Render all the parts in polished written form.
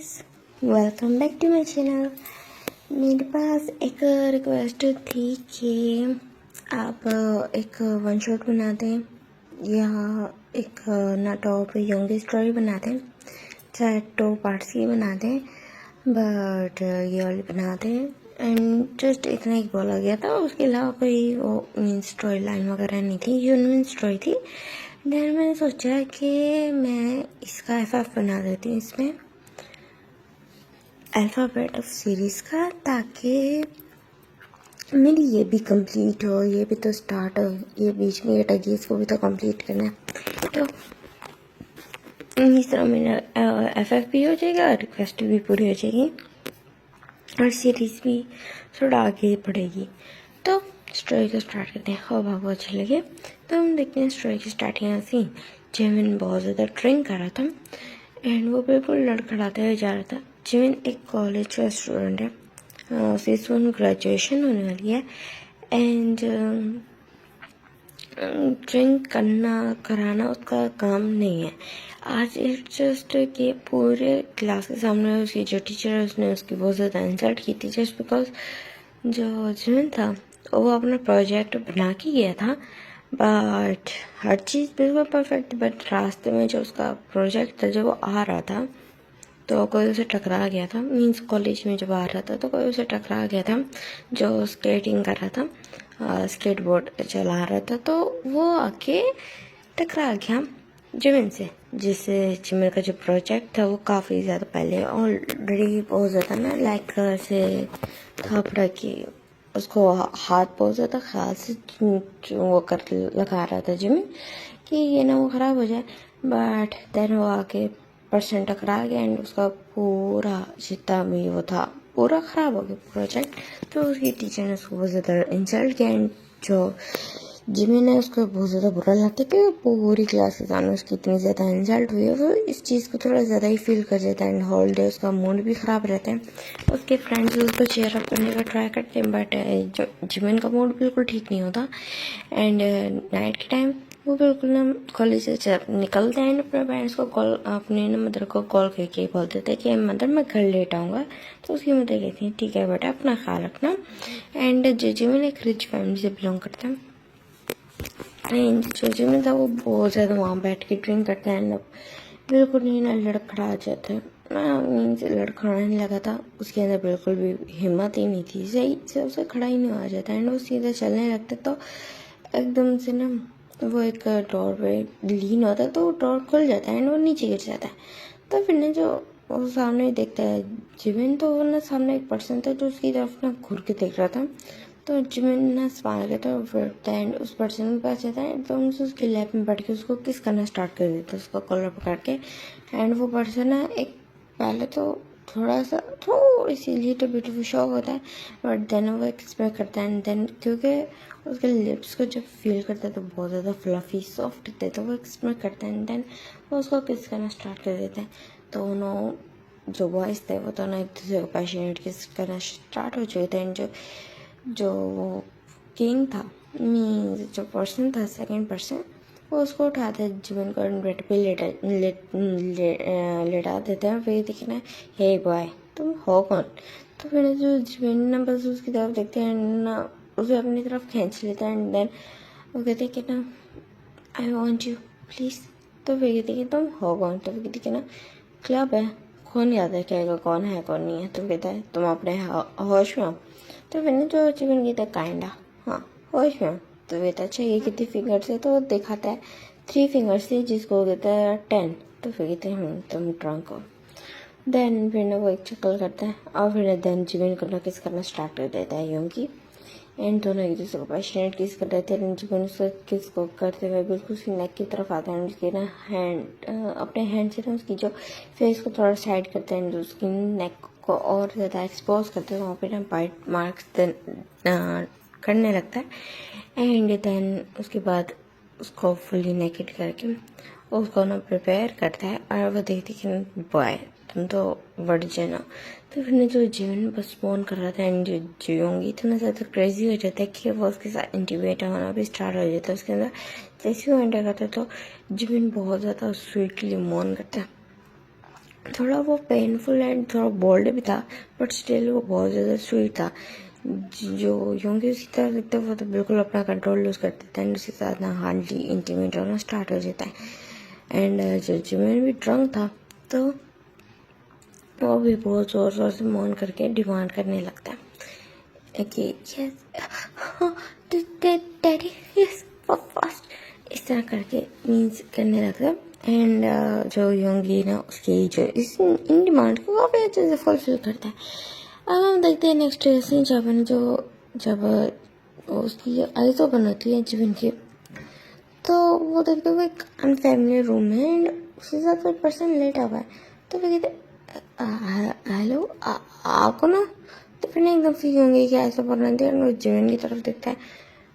Guys, welcome back to my channel. मेरे पास एक रिक्वेस्ट थी कि आप एक वन शॉट बना दें या एक नाटक यंग स्टोरी बना दें, चाहे 2 पार्ट्स की बना दें, बट ये वाली बना दें। एंड जस्ट इतना ही बोला गया था, उसके अलावा कोई वो मीन स्टोरी लाइन वगैरह नहीं थी, यूनियन स्टोरी थी। देन मैंने सोचा कि मैं इसका एफ बना देती हूँ इसमें अल्फ़ाबेट ऑफ सीरीज़ का, ताकि मेरी ये भी कंप्लीट हो, ये भी तो स्टार्ट हो, ये बीच में ये टगी इसको भी तो कंप्लीट करना है। तो इस तरह मेरा एफ भी हो जाएगा, रिक्वेस्ट भी पूरी हो जाएगी और सीरीज़ भी थोड़ा आगे बढ़ेगी। तो स्टोरी को स्टार्ट करते हैं। हो भागो अच्छे लगे तो हम देखते हैं स्टोरी की स्टार्टिंग से। जेमिन बहुत ज़्यादा ड्रिंक कर रहा था एंड वो बिल्कुल लड़खड़ाते हुए जा रहा था। जेमिन एक कॉलेज का स्टूडेंट है, उसे इस वक्त ग्रेजुएशन होने वाली है एंड ड्रिंक कराना उसका काम नहीं है। आज इट्स जस्ट कि पूरे क्लास के सामने उसकी जो टीचर है उसने उसकी बहुत ज़्यादा इंसल्ट की थी, जस्ट बिकॉज जो जेमिन था वो अपना प्रोजेक्ट बना के गया था, बट हर चीज़ बिल्कुल परफेक्ट थी। बट रास्ते में जो उसका प्रोजेक्ट था, जब वो आ रहा था तो कोई उसे टकरा गया था। मीन्स कॉलेज में जब आ रहा था तो कोई उसे टकरा गया था जो स्केटिंग कर रहा था, स्केट बोर्ड चला रहा था, तो वो आके टकरा गया जिमिन से, जिससे जिमिन का जो प्रोजेक्ट था वो काफ़ी ज़्यादा पहले ऑलरेडी बहुत ज़्यादा ना लाइक से था पड़ा कि उसको हाथ बहुत ज़्यादा ख्याल से वो कर लगा रहा था जिमिन कि ये ना वो ख़राब हो जाए। बट देन वो आके पर्सन टकरा गया एंड उसका पूरा जितना भी वो था पूरा ख़राब हो गया प्रोजेक्ट। तो उसकी टीचर ने उसको बहुत ज़्यादा इंसल्ट किया एंड जो जिमिन है उसको बहुत ज़्यादा बुरा लगता है कि पूरी क्लास के सामने उसकी इतनी ज़्यादा इंसल्ट हुई है। वो इस चीज़ को थोड़ा ज़्यादा ही फील कर जाता है एंड होल डे उसका मूड भी ख़राब रहता है। उसके फ्रेंड्स उसको चेयर अप करने का ट्राई करते हैं, बट जो जिमिन का मूड बिल्कुल ठीक नहीं होता। एंड नाइट के टाइम वो बिल्कुल ना कॉलेज से जब निकलते हैं अपने पेरेंट्स को कॉल, अपने ना मदर को कॉल करके बोलते थे कि मदर मैं घर लेट आऊँगा। तो उसकी मदर कहती है ठीक है बेटा अपना ख्याल रखना। एंड जो जिमिन एक रिच फैमिली से बिलोंग करता है एंड जो जिमिन था वो बहुत ज़्यादा वहाँ बैठ के ड्रिंक करता है एंड बिल्कुल नहीं ना लड़खड़ा जाता है ना, मीन्स लड़खड़ाने लगा था। उसके अंदर बिल्कुल भी हिम्मत ही नहीं थी, सही से उसे खड़ा ही नहीं हो जाता एंड वो सीधा चलने लगता तो एकदम से ना वो एक डोर पे लीन होता है तो वो डोर खुल जाता है एंड वो नीचे गिर जाता है। तो फिर ना जो वो सामने देखता है जिमिन, तो वो ना सामने एक पर्सन था जो उसकी तरफ ना घूर के देख रहा था। तो जिमिन ना स्माइल करता है और फिर एंड उस पर्सन के पास जाता है तो उनसे उसके लैप में बैठ के उसको किस करना स्टार्ट कर देता है, उसका कॉलर पकड़ के। एंड वो पर्सन ना एक पहले तो थोड़ी सी लिटिल बिट वो शॉक होता है, बट देन वो एक्सपेक्ट करता है एंड देन क्योंकि उसके लिप्स को जब फील करता है तो बहुत ज़्यादा फ्लफी सॉफ्ट होते हैं, तो वो एक्सपेक्ट करता है एंड देन वो उसको किस करना स्टार्ट कर देता है। तो दोनों जो बॉयज़ थे वो दोनों एक दूसरे को पैशनेट किस करना स्टार्ट हो चुके थे एंड जो वो किंग था मीन्स जो पर्सन था सेकंड पर्सन, वो उसको उठाते जिमिन को बेड पे लेटा देते हैं। फिर देखना हे बॉय तुम हो कौन। तो फिर जो जिमिन ना बस उसकी तरफ देखते हैं ना उसे अपनी तरफ खींच लेता है एंड देन वो कहते हैं कि ना आई वॉन्ट यू प्लीज़। तो फिर कहते कि तुम हो कौन। तो फिर कहते कि ना क्लब है, कौन याद है क्या कौन है कौन नहीं है। तो कहता है तुम अपने होश में हो। तो फिर जो चिकन कहता है काइंडा हाँ होश में। तो कहता अच्छा ये कितनी फिंगर्स है, तो दिखाता है 3 फिंगर्स से जिसको कहता है 10। तो फिर कहते हैं तुम ड्रंक हो। देन फिर ना वो एक चक्कर करता है और फिर देन चिकन को ना किस करना स्टार्ट कर देता है यूँ की एंड दोनों एक दूसरे को पैशनेट किस कर रहे थे। चिकन उसको किस को करते हुए बिल्कुल उसकी नेक की तरफ आता है, उसके ना हैंड अपने हैंड से ना उसकी जो फेस को थोड़ा साइड करते हैं, उसकी नेक को और ज़्यादा एक्सपोज करते हैं, वहाँ पे ना बाइट मार्क्स करने लगता है एंड देन उसके बाद उसको फुली नेकेड करके उसको ना प्रिपेयर करता है और वो देखती कि बॉय तुम तो वर्जिन हो। तो फिर जो जिमिन बस फोन कर रहा था एंड जो जियोंगी इतना ज़्यादा क्रेजी हो जाता है कि वो उसके साथ इंटीमेट होना भी स्टार्ट हो जाता है। उसके अंदर जैसे वो एंटर करता है तो जिमिन बहुत ज़्यादा स्वीटली मोन करता है थोड़ा वो पेनफुल एंड थोड़ा बोल्ड भी था, बट स्टिल वो बहुत ज़्यादा स्वीट था। जो योंगी उसकी तरफ दिखता है वो तो बिल्कुल अपना कंट्रोल लूज कर देता है एंड उसके साथ ना हार्डली इंटीमेट होना स्टार्ट हो जाता है। एंड जो जिमिन भी ड्रंक था तो वो भी बहुत ज़ोर ज़ोर से मौन करके डिमांड करने लगता है कि यस डैडी यस फास्ट, इस तरह करके मीन्स करने लगता है। एंड जो योंगी ना उसकी जो इन डिमांड को काफ़ी अच्छे से फुलफिल करता है। अब हम देखते हैं नेक्स्ट सीन जब उसकी आइज़ ओपन होती है जिमिन की, तो वो देखते हुए एक अनफैमिली रूम में एंड उसके साथ कोई पर्सन लेटा हुआ है। तो फिर कहते हेलो आपको ना, तो फिर ना एकदम से होंगे कि ऐसा बोलना दिया और जिमिन की तरफ देखता है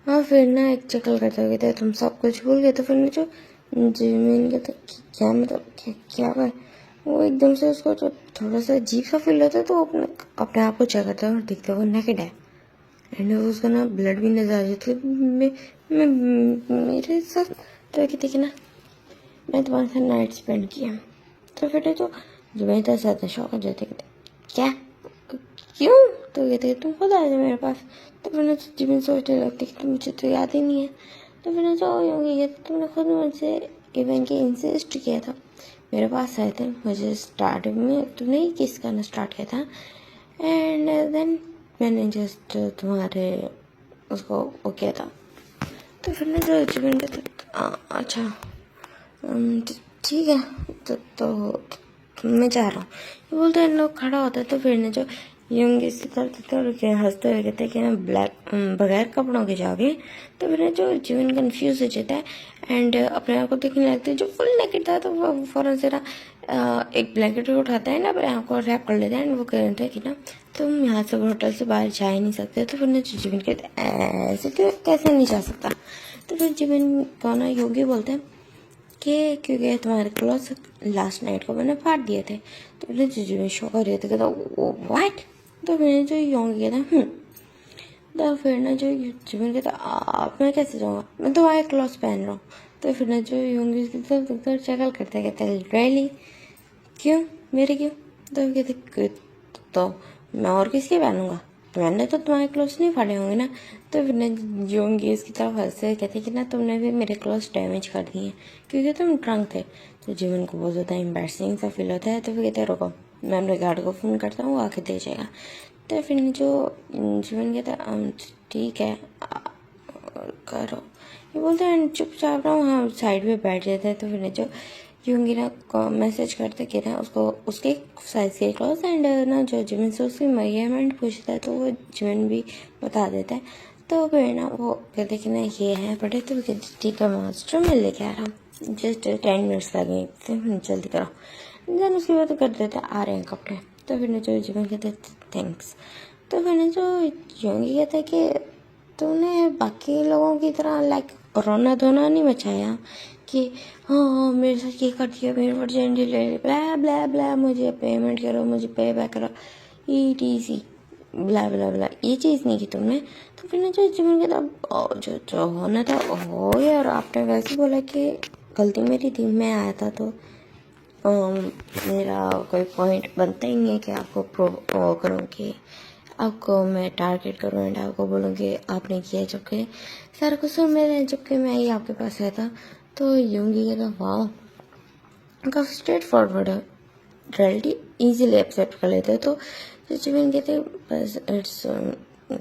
और फिर ना एक चक्कर करते हुए कहते तुम सब कुछ भूल गए। तो फिर ना जो जिमिन कहते क्या मतलब क्या हुआ है, वो एकदम से उसको जो थोड़ा सा अजीब सा फील होता है तो अपने आप को चेक करता है और देखता है वो नेकेड है एंड उसका ना ब्लड भी नजर आ जाती है मेरे साथ। तो कहते कि ना मैं तुम्हारे साथ नाइट स्पेंड किया। तो फिर तो जो मेरे साथ ज़्यादा शौक हो जाते कहते क्या क्यों, तो कहते तुम खुद आ जाओ मेरे पास। तो फिर ना जिमिन सोचने लगती कि मुझे तो याद ही नहीं है। तो फिर ना जो होंगे कहते तुमने खुद मुझसे इवन के इंसिस्ट किया था, मेरे पास आए थे, मुझे स्टार्टिंग में तुमने ही किस करना स्टार्ट किया था एंड देन मैंने जस्ट तुम्हारे उसको वो किया था। तो फिर ना जो जिमिन कहते अच्छा ठीक है तो मैं जा रहा हूँ, ये बोलते हैं लोग खड़ा होता है। तो फिर ना जो यंग इसी तरह हंसते हुए कहते हैं कि ना बगैर कपड़ों के जाओगे। तो फिर ना जो जीवन कंफ्यूज हो जाता है एंड अपने आप को देखने लगता है जो फुल नेकेड था। तो वो फौरन से ना एक ब्लैंकेट उठाता है ना अपने आप को रैप कर लेता है एंड वो कहता है कि ना तुम यहाँ से होटल से बाहर जा ही नहीं सकते। तो फिर ना जो जीवन कहते हैं ऐसे कैसे नहीं जा सकता। तो फिर जीवन को ना योगी बोलते हैं कि क्योंकि तुम्हारे क्लॉथ लास्ट नाइट को मैंने फाड़ दिए थे। तो फिर जीजू में शौक हो रहे थे कहता व्हाट। तो फिर जो योंगी कहता तो फिर ना जो जीवन कहता आप मैं कैसे जाऊँगा, मैं तो तुम्हारे क्लॉथ पहन रहा हूँ। तो फिर ना जो योंगी तो चकल करते कहते रियली क्यों मेरे क्यों। तो कहते तो मैं और किसके पहनूंगा, मैंने तो तुम्हारे क्लोथ्स नहीं फाड़े होंगे ना। तो फिर ना योंगी इसकी तरफ हंसते कहते कि ना तुमने भी मेरे क्लोथ्स डैमेज कर दिए क्योंकि तुम ड्रंक थे। तो जीवन को बहुत ज़्यादा एम्बैरसिंग सा फील होता है। तो फिर कहते रुको मैं अपने गार्ड को फ़ोन करता हूँ, वो आके दे जाएगा। तो फिर जो जीवन कहता ठीक है करो, ये बोलते हैं चुपचाप रहो, हाँ साइड में बैठ जाते हैं। तो फिर जो योंगी ना मैसेज करते कि ना उसको उसके साइज के क्लॉथ एंड ना जो जिमिन से उसकी मेजरमेंट पूछता है तो वो जिमिन भी बता देता है। तो फिर ना वो कहते कि ना ये है बड़े। तो कहते ठीक है मास्टर मैं लेके आ रहा हूँ, जस्ट 10 मिनट्स लगेंगे, तो जल्दी करो। देन उसके बाद कर देते आ रहे हैं कपड़े। तो फिर ना जो जिमिन कहते थैंक्स। तो फिर ना जो योंगी कहता है कि तूने बाकी लोगों की तरह लाइक रोना धोना नहीं मचाया कि हाँ मेरे साथ ये कर दिया, मेरे वर्जेंटी ले ली, ब्ला ब्ला ब्ला, मुझे पेमेंट करो, मुझे पे बैक करो, ETC ब्ला ब्ला ब्ला, ये चीज़ नहीं की तुमने। तो फिर ना जो जिमिन के तब जो होना था हो यार, आपने वैसे बोला कि गलती मेरी थी, मैं आया था तो मेरा कोई पॉइंट बनता ही नहीं है कि आपको प्रो करूँ कि आपको मैं टारगेट करूँ एंड आपको बोलूँ कि आपने किया, जबकि सारा कसूर मेरा है, जबकि मैं ही आपके पास आया था। तो योंगी कहता वाह काफ़ी स्ट्रेट फॉरवर्ड है, रियलिटी इजीली एक्सेप्ट कर लेते हैं। तो जिमिन कहते बस इट्स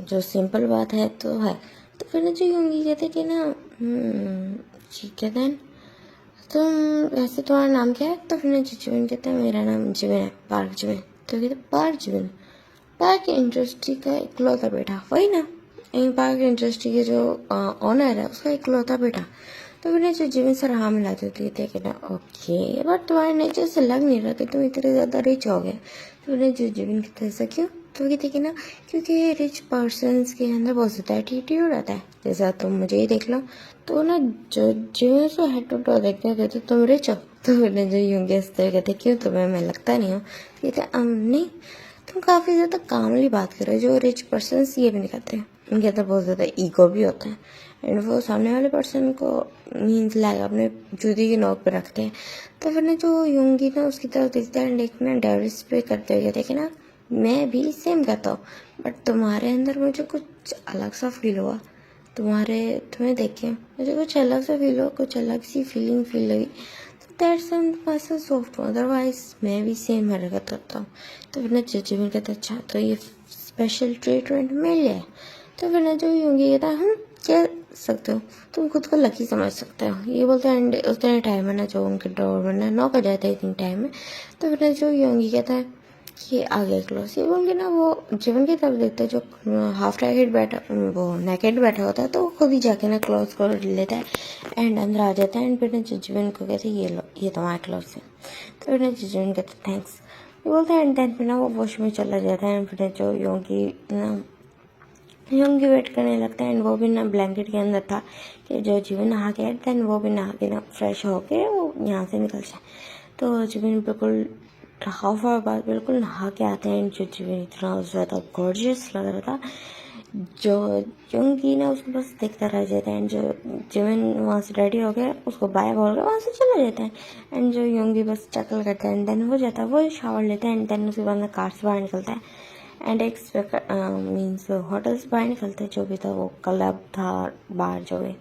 जो सिंपल बात है तो है। तो फिर जो योंगी कहते कि ना ठीक है देन तुम वैसे तुम्हारा नाम क्या है। तो फिर जिमिन कहता है मेरा नाम जिमिन है, पार्क जिमिन। तो कहते पार्क जिमिन, पार्क इंडस्ट्री का इकलौता बेटा, वही ना पार्क इंडस्ट्री के जो ऑनर है उसका इकलौता बेटा। तो फिर जो जिमिन सर हाँ मिलाते थे कि ना ओके बट तुम्हारे नेचर से लग नहीं रहा कि तुम इतने ज़्यादा रिच हो गए। तो फिर जो जिमिन कहते ऐसा क्यों। तो कहते कि ना क्योंकि रिच पर्सनस के अंदर बहुत ज़्यादा एटीट्यूड आता है, जैसा तुम मुझे ही देख लो। तो ना जो जिमिन से हेड टू टो देखते कहते तुम रिच हो। तो फिर जो योंगी हंसते कहते क्यों तुम्हें मैं लगता नहीं हूँ। कहते नहीं तुम काफ़ी ज़्यादा कामली बात कर रहे हो, जो रिच पर्सनस ये भी नहीं करते। उनके अंदर बहुत ज़्यादा ईगो भी होता है एंड वो सामने वाले पर्सन को मीन्स लाइक अपने जूती की नोक पे रखते हैं। तो फिर ना जो यूंगी ना उसकी तरफ देखता है एंड एक ना डिसरिस्पेक्ट करते हुए देखे ना मैं भी सेम करता हूँ, बट तुम्हारे अंदर मुझे कुछ अलग सा फील हुआ, तुम्हें देख के मुझे कुछ अलग सा फील हुआ, कुछ अलग सी फीलिंग फील हुई। दैट्स पर्सन सॉफ्ट हूँ, अदरवाइज मैं भी सेम हरकत करता हूँ। तो फिर ना जजमेंट कहता है अच्छा तो ये स्पेशल ट्रीटमेंट मिल जाए। तो फिर ना जो यूंगी कहता है हम कह सकते हो, तुम खुद को लकी समझ सकते हो, ये बोलते हैं। एंड उतने टाइम है ना जो उनके डोर में ना नॉक हो जाता है इतने टाइम में। तो फिर ना जो यूंगी कहता है कि आगे क्लोज, ये बोल के ना वो जीवन की तरफ देखता है जो हाफ नेकेड बैठा, वो नेकेड बैठा होता है, तो वो खुद ही जाके ना क्लोज कर लेता है एंड अंदर आ जाता है। एंड फिर ना जीवन को कहते हैं ये लो ये तुम्हारा क्लोज है। तो फिर ना जीवन कहते थैंक्स, ये बोलते हैं। एंड देन फिर ना वो वॉश में चला जाता है एंड फिर जो यूंगी वेट करने लगता है एंड वो भी ना ब्लैंकेट के अंदर था कि जो जीवन नहा के देन वो भी नहा के ना फ्रेश होके वो यहाँ से निकल जाए। तो जीवन बिल्कुल हाफ आवर बाद बिल्कुल नहा के आते हैं। जो जीवन इतना ज़्यादा गॉर्जियस लग रहा था, जो यूंगी ना उसको बस देखता रह जाता है एंड जो जीवन वहाँ से रेडी हो गया उसको बाय बोल के वहाँ से चला जाता है। एंड जो यूंगी बस चकल करता है एंड देन वो जाता है, वो शावर लेता है एंड देन उसके बाद कार से बाहर निकलता है एंड एक मीन्स होटल से बाहर निकलता है, जो भी था वो क्लब था बार जो भी,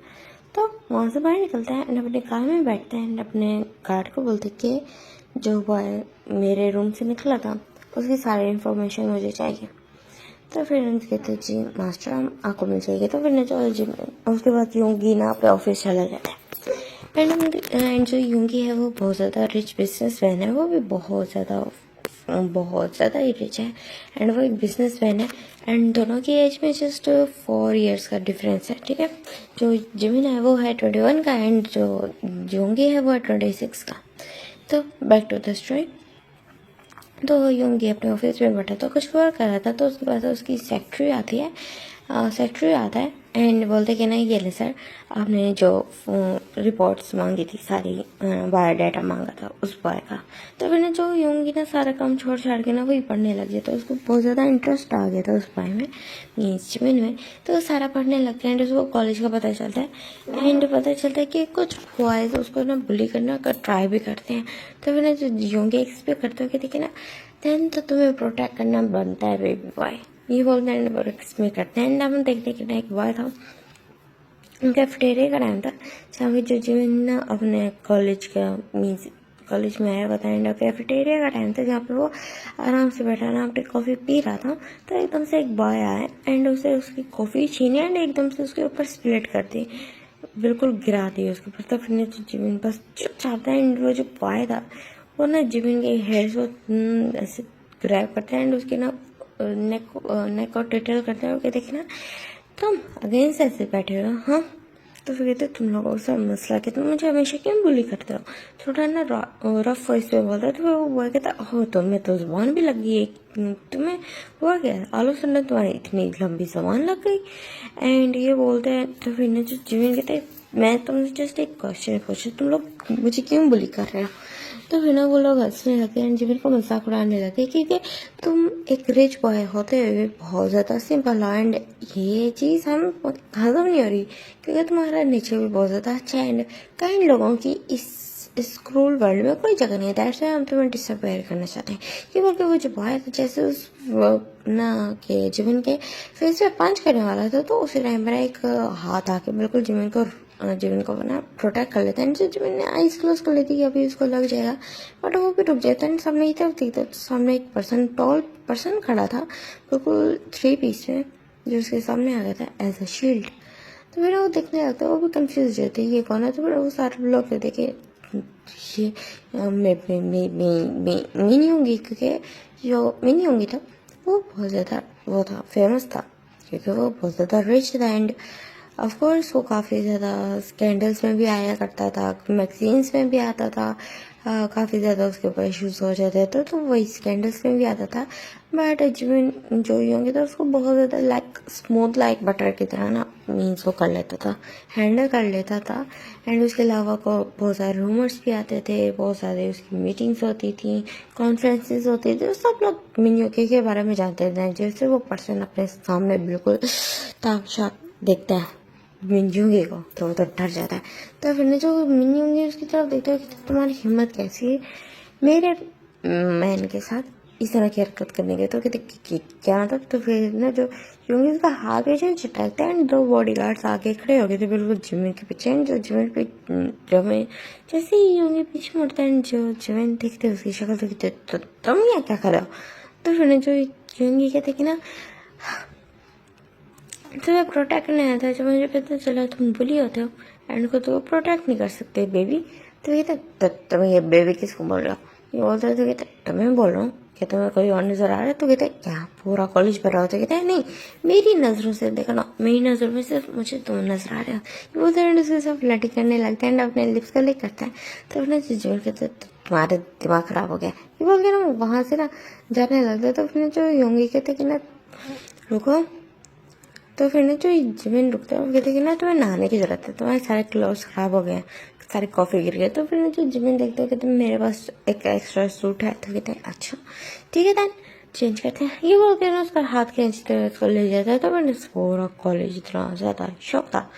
तो वहाँ से बाहर निकलता है एंड अपने कार में बैठता है एंड अपने गार्ड को बोलते कि जो बॉय मेरे रूम से निकला था उसकी सारी इन्फॉर्मेशन मुझे चाहिए। तो फिर उनसे कहते जी मास्टर हम आपको मिल जाएगी। तो फिर ना जो उसके बाद यूंगी ना अपने ऑफिस चला जाता है एंड जो यूंगी है वो बहुत ज़्यादा रिच बिजनेसमैन है, वो भी बहुत ज़्यादा ही रिच है एंड वो एक बिजनेसमैन है एंड दोनों की एज में जस्ट 4 इयर्स का डिफरेंस है, ठीक है। जो जिमिन है वो है 21 का एंड जो यूंगी है वो है 26 का। तो बैक टू द स्टोरी। तो यूंगी अपने ऑफिस में बैठा तो कुछ वर्क कर रहा था, तो उसके पास उसकी सेक्रेटरी आती है, सेक्रेटरी आता है एंड बोलते कि नहीं ये ले सर आपने जो रिपोर्ट्स मांगी थी सारी बायोडाटा मांगा था उस बॉय का। तो फिर ना जो यूंगी ना सारा काम छोड़ छाड़ के ना वही पढ़ने लग गया, तो उसको बहुत ज़्यादा इंटरेस्ट आ गया था उस बॉय में मीन्स जिमिन में। तो सारा पढ़ने लग गया एंड उसको कॉलेज का पता चलता है एंड पता चलता है कि कुछ बॉयज़ उसको ना बुली करना का ट्राई भी करते हैं। तो फिर ना जो यूंगी एक्सपेक्ट करते हो कि देखिए ना देन तो तुम्हें प्रोटेक्ट करना बनता है बेबी बॉय, ये बोलते हैं एक्सपेक्ट करते हैं। एंड हम देखते कि ना एक बॉय था, कैफेटेरिया का टाइम था जहाँ पे जो जिमिन ना अपने कॉलेज का मीन्स कॉलेज में आया हुआ था एंड कैफेटेरिया का टाइम था जहाँ पे वो आराम से बैठा ना अपनी कॉफ़ी पी रहा था। तो एकदम से एक बॉय आया एंड उसे उसकी कॉफ़ी छीनी एंड एकदम से उसके ऊपर स्प्लिट कर दी, बिल्कुल गिरा दी उसके ऊपर। तो फिर जो जिमिन बस चुपचाप था एंड वो जो बॉय था वो ना जिमिन के हेयर को ऐसे ग्रैब करता है एंड उसके ना नेक को टिटल करते हैं, देखना तुम अगेंस्ट ऐसे बैठे हो हाँ। तो फिर कहते तुम लोगों का मसला कि तुम मुझे हमेशा क्यों बुली करते हो, थोड़ा ना रफ वॉइस में बोलता है। तो वो बॉय कहता हो तुम्हें तो जुबान भी लग गई, तुम्हें हुआ क्या आलू सुनने तुम्हारी इतनी लंबी जुबान लग गई एंड ये बोलते हैं। तो फिर जो जिमिन कहते मैं तुमसे जस्ट एक क्वेश्चन पूछा, तुम लोग मुझे क्यों बुली कर रहे हो। तो फिर ना वो लोग हंसने लगे एंड जिमिन को मजाक उड़ाने लगे क्योंकि तुम एक रिच बॉय होते हुए बहुत ज़्यादा सिंपल हो एंड ये चीज़ हम हजम नहीं हो रही क्योंकि तुम्हारा नेचर भी बहुत ज़्यादा अच्छा है एंड कई लोगों की इस क्रूल वर्ल्ड में कोई जगह नहीं है, दैट्स व्हाई हम तुम्हें डिसअपीयर करना चाहते हैं। क्यों बोल के वो जो बॉय था जैसे उस ना के जिमिन के फेस पे पंच करने वाला था तो उसी टाइम पर एक हाथ आके बिल्कुल जिमिन को ना प्रोटेक्ट कर लेता है। जिमिन ने आइज क्लोज कर लेती कि अभी उसको लग जाएगा, बट वो भी रुक जाता है। सामने की तरफ देखता तो सामने एक टॉल पर्सन खड़ा था बिल्कुल 3 पीस में, जो उसके सामने आ गया था एज अ शील्ड। तो फिर वो देखने लगता है, वो भी कंफ्यूज रहते ये कौन है। तो फिर वो सारे लोग कहते कि ये मैं नहीं होंगी क्योंकि जो मैं नहीं होंगी था वो बहुत ज़्यादा वो था फेमस था क्योंकि वो बहुत ज़्यादा रिच था एंड ऑफ कोर्स वो काफ़ी ज़्यादा स्कैंडल्स में भी आया करता था, मैगजीन्स में भी आता था, काफ़ी ज़्यादा उसके ऊपर इश्यूज हो जाते थे तो वही स्कैंडल्स में भी आता था। बट जिमिन जो होंगे था उसको बहुत ज़्यादा लाइक स्मूथ लाइक बटर की तरह ना मीन्स वो कर लेता था, हैंडल कर लेता था। एंड उसके अलावा को बहुत सारे रूमर्स भी आते थे, बहुत सारे उसकी मीटिंग्स होती थी, कॉन्फ्रेंसेस होती थी, सब लोग मिन्यूके के बारे में जानते थे जैसे वो पर्सन अपने सामने बिल्कुल ताक शाक देखता है मिंजूंगी को, तो वो तो डर जाता है। तो फिर ने जो मिंजूंगी उसकी तरफ देखता है कि तुम्हारी हिम्मत कैसी है मेरे मैन के साथ इस तरह की हरकत करने के। तो कहते क्या मतलब। तो फिर ना जो यूंगी उसका हाथ पीछे चटकता है एंड 2 बॉडीगार्ड्स आगे खड़े हो गए थे बिल्कुल जिमिन के पीछे। एंड जो जिमिन पे जमे जैसे ही यूंगी पीछे मुड़ता है जो जिमिन देखते उसकी शक्ल तो कहते तो तुम यहाँ क्या कर रहे हो। तो फिर जो यूंगी कहते कि ना तुम्हें प्रोटेक्ट नहीं आता है। जब मुझे पता चला तुम बुली होते हो एंड को तो प्रोटेक्ट नहीं कर सकते बेबी। तो कहते तो तुम ये बेबी किसको बोल रहे हो। ये बोलते है तो कहते तुम्हें बोल रहा हूँ क्या तुम्हें कोई और नजर आ रहा है। तो कहते क्या पूरा कॉलेज भरा होता है। कहते हैं नहीं मेरी नजरों से देखो ना, मेरी नजरों में सिर्फ मुझे तुम नजर आ रहे हो। ये बोलते हैं उसके सब फ्लर्टिंग करने लगता है एंड अपने लिप्स का लिक करता है। तो अपने जोर कहते तुम्हारे दिमाग खराब हो गया ये बोल के ना वहाँ से ना जाने लगता है। तो फिर जो योंगी कहते कि ना रुको। तो फिर ना जो जिमिन रुकता है वो कहते कि ना तुम्हें नहाने की जरूरत है, तुम्हारे सारे क्लोथ्स खराब हो गए, सारे कॉफी गिर गए। तो फिर ना जो जिमिन देखते हैं कि मेरे पास एक एक्स्ट्रा सूट है। तो कहते हैं अच्छा ठीक है देन चेंज करते हैं। ये बोल के ना उसका हाथ खींचते हुए उसको ले जाता है। तो मैंने पूरा कॉलेज इतना ज़्यादा शौक था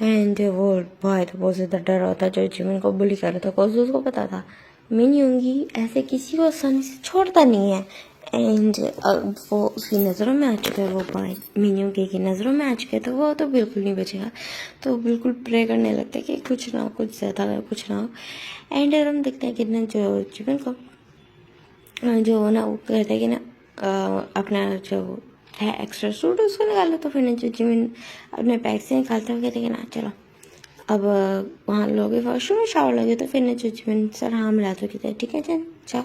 एंड वो बॉय तो बहुत ज़्यादा डर होता जो जिमिन को बुली कर रहा था। बिकॉज उसको पता था मिन यूंगी ऐसे किसी को आसानी से छोड़ता नहीं है। एंड वो उसकी नज़रों में आ चुका है, वो बॉय मिन की नज़रों में आ चुका है। तो वो तो बिल्कुल नहीं बचेगा। तो बिल्कुल प्रे करने लगता है कि कुछ ना हो, कुछ ज़्यादा कुछ ना हो। एंड हम देखते हैं कि ना जो जिमिन को जो ना वो कहते हैं कि ना अपना जो है एक्स्ट्रा सूट उसको निकालो। तो फिर ना जो जिमिन अपने बैग से निकालते हुए कहते हैं कि ना चलो अब वहाँ लोगे वॉशरूम में शावर लगे। तो फिर ना जो जिमिन सर हाँ मिलाते कहते हैं ठीक है चल जाओ।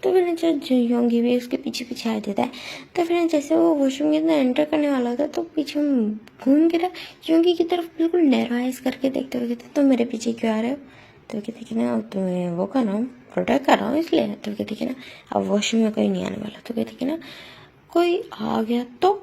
तो फिर ना जो योंगी भी उसके पीछे पीछे आ देता है। तो फिर जैसे वो वॉशरूम के अंदर एंटर करने वाला होता है तो पीछे घूम के ना योंगी की तरफ बिल्कुल नैरोआइज करके देखते हुए कहते तुम मेरे पीछे क्यों आ रहे हो। तो कहते कि ना तुम्हें वो कर रहा हूँ प्रोटेक्ट कर रहा हूँ इसलिए। तो कहते कि ना अब वॉशरूम में कोई नहीं आने वाला। तो कहते कि ना कोई आ गया तो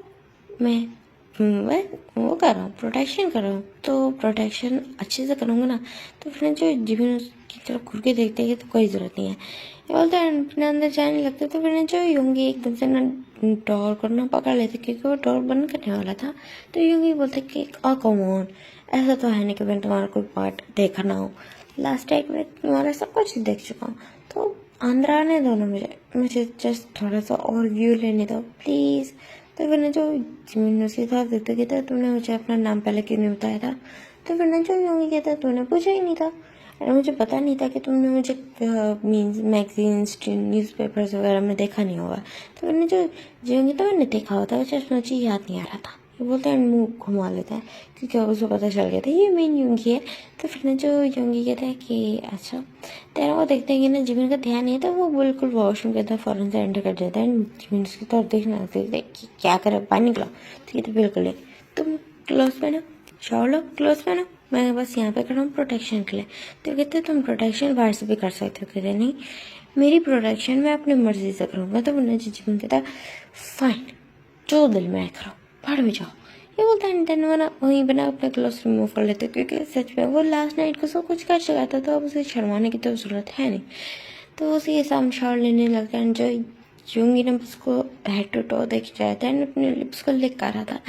मैं वो कर रहा हूँ प्रोटेक्शन कर रहा हूँ। तो प्रोटेक्शन अच्छे से करूँगा ना। तो फिर जो जिमिन की तरफ घूर के देखते हैं तो कोई ज़रूरत नहीं है ये बोलते हैं अपने अंदर जाने लगते। तो फिर जो योंगी एकदम से ना डोर को ना पकड़ लेते क्योंकि वो डोर बंद करने वाला था। तो योंगी बोलते कि कम ऑन ऐसा तो है नहीं कि मैं तुम्हारा कोई पार्ट देखा ना हो, लास्ट टाइम में तुम्हारा सब कुछ देख चुका हूँ। तो अंदर आने दो ना मुझे जस्ट थोड़ा सा और व्यू लेने दो प्लीज़। तो फिर जो जिमिन उसके साथ देखते कहता तुमने मुझे अपना नाम पहले क्यों नहीं बताया था। तो फिर जो योंगी कहता तूने पूछा ही नहीं था और मुझे पता नहीं था कि तुमने मुझे मीन्स मैगजीन्स न्यूज़पेपर्स वगैरह में देखा नहीं होगा। तो फिर जो योंगी तो मैंने देखा होता है जस्ट मुझे याद नहीं आ रहा था। ये बोलते हैं मुंह घुमा लेता है क्योंकि अब उसको पता चल गया था ये मेन योंगी है। तो फिर जो योंगी कहता है कि अच्छा तेरा वो देखते हैं कि ना जिमिन का ध्यान नहीं है। तो वो बिल्कुल वॉशरूम के अंदर फ़ौरन से एंटर कर जाता है। जिमिन उसकी तरफ देखना कि क्या करे बाहर निकलो। तो कहते बिल्कुल नहीं तुम क्लोथ पहनो शावर लो क्लोथ पहनो मैं बस यहाँ पे खड़ा हूँ प्रोटेक्शन के लिए। तो कहते तुम प्रोटेक्शन बाहर से भी कर सकते हो। कहते नहीं मेरी प्रोटेक्शन मैं अपनी मर्जी से करूँगा। तो उन्हें जिमिन कहता फाइन जो दिल में करो बाहर में जाओ। ये बोलता है देन वो ना वहीं बना अपने क्लोथ रिमूव कर लेते क्योंकि सच में वो लास्ट नाइट को सब कुछ कर चुका था। तो अब उसे शर्माने की तो ज़रूरत है नहीं। तो उसे सामने शावर लेने लगता है। जो योंगी ने उसको हेड टू टो देख जाता है अपने लिप्स को लिक कर रहा था।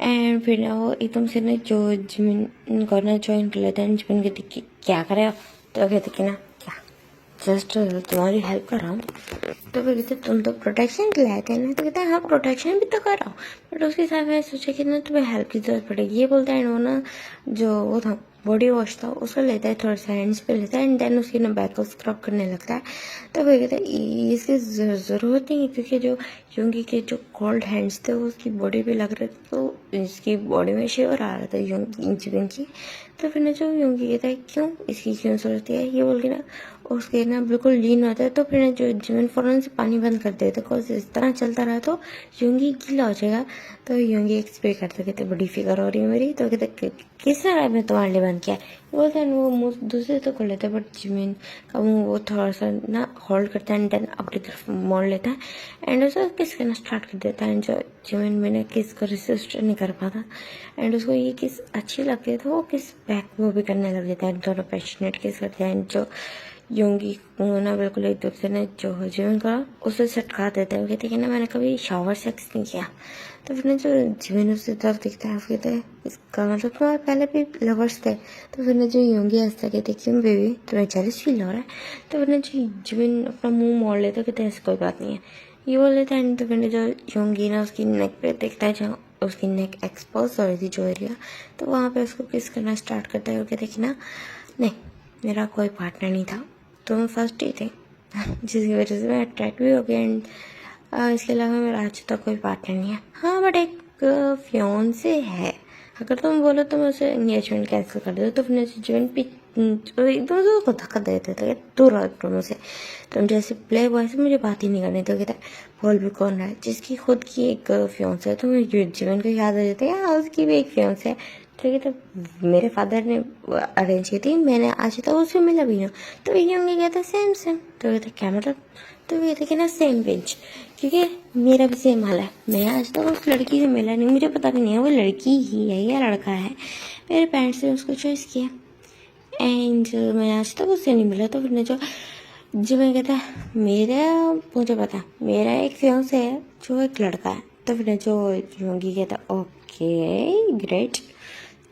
एंड फिर ना वो एकदम से ना जो जिमिन को ना ज्वाइन कर लेता है। जिमिन कहती कि क्या करे तो कहते कि ना क्या जस्ट तुम्हारी हेल्प कर रहा हूँ। तो फिर कहते तुम तो प्रोटेक्शन के लिए आए थे ना। तो कहते हैं हाँ प्रोटेक्शन भी तो कर रहा हूँ बट उसके साथ मैंने सोचा कि ना तुम्हें हेल्प की जरूरत पड़ेगी। ये बोलता है वो ना जो वो था बॉडी वॉश था उसको लेता है थोड़ा सा हैंड्स पे लेता है एंड देन उसकी ना बैक को स्क्रब करने लगता है। तो फिर कहते हैं इसकी ज़रूरत नहीं है क्योंकि जो योंगी के जो कोल्ड हैंड्स थे वो उसकी बॉडी पे लग रहे थे। तो इसकी बॉडी में शिवर आ रहा था जिमिन की। तो फिर ना जो योंगी कहता है क्यों इसकी क्यों ज़रूरत है ये बोल के ना उसके ना बिल्कुल लीन होता है। तो फिर ना जो जिमिन फ़ौरन से पानी बंद कर देता है बिकॉज इस तरह चलता रहा तो योंगी गीला हो जाएगा। तो योंगी एक्सप्रे करते कहते बड़ी फिगर हो रही है मेरी। तो कहते किस तरह मैं तुम्हारे लिए बंद किया। बोलते हैं वो मुँह दूसरे तो कर लेता है बट जिमिन का मुँह वो थोड़ा सा ना होल्ड करता है एंड देन अपनी तरफ मोड़ लेता है एंड उसे किस करना स्टार्ट कर देता है। जो जिमिन मैंने किस को रेसिस्ट नहीं कर पाता एंड उसको ये किस अच्छी लगती है तो वो किस बैक वो भी करने लग जाता है। दोनों पैशनेट किस करते हैं। जो योंगी को ना बिल्कुल एक दूसरे ने जो जीवन का उसे सटका देते हैं। कहते हैं कि ना मैंने कभी शावर सेक्स नहीं किया। तो फिर जो जीवन उससे तरफ दिखता है कहते हैं इसका मतलब तुम्हारे पहले भी लवर्स थे। तो फिर जो योंगी हंसता कहते क्यों बेबी तुम्हें जेलस फील हो रहा है। तो फिर जो जीवन अपना मुंह मोड़ लेते कहते ऐसी कोई बात नहीं है ये बोल लेते हैं। तो फिर जो योंगी ना उसकी नेक पे देखता है जहाँ उसकी नेक एक्सपोज हो रही थी जो एरिया, तो वहाँ पे उसको किस करना स्टार्ट करता है और कहते कि ना नहीं मेरा कोई पार्टनर नहीं था तुम फर्स्ट ही थे जिसकी वजह से मैं अट्रैक्ट भी हो गया। एंड इसके अलावा मेरा आज तक कोई पार्टनर नहीं है। हाँ बट एक फियोंसे है। अगर तुम बोलो तो मैं उसे एंगेजमेंट कैंसिल कर दो। तो फिर एंगेजमेंट भी एकदम से उसको धक्का दे देते थे दूर रहो तुम से तुम जैसे प्ले बॉय से मुझे बात ही नहीं करनी। तो कहता बोल भी कौन रहा है जिसकी खुद की एक फियोंसे है। तुम्हें जीवन को याद आ जाता है हाँ उसकी भी एक फियोंसे है। ठीक है तो मेरे फादर ने अरेंज की थी मैंने आज तक उससे मिला भी ना। तो ये होंगे कहता सेम सेम। तो कहते क्या मतलब। तो कहते कि ना सेम पेज क्योंकि मेरा भी सेम हाल है। मैं आज तक उस लड़की से मिला नहीं मुझे पता भी नहीं है वो लड़की ही है या लड़का है। मेरे पेरेंट्स ने उसको चॉइस किया एंड मैं आज तक उससे नहीं मिला। तो फिर जो मैं कहता मेरा मुझे पता मेरा एक फियांसे है जो एक लड़का है। तो फिर जो योंगी कहता ओके ग्रेट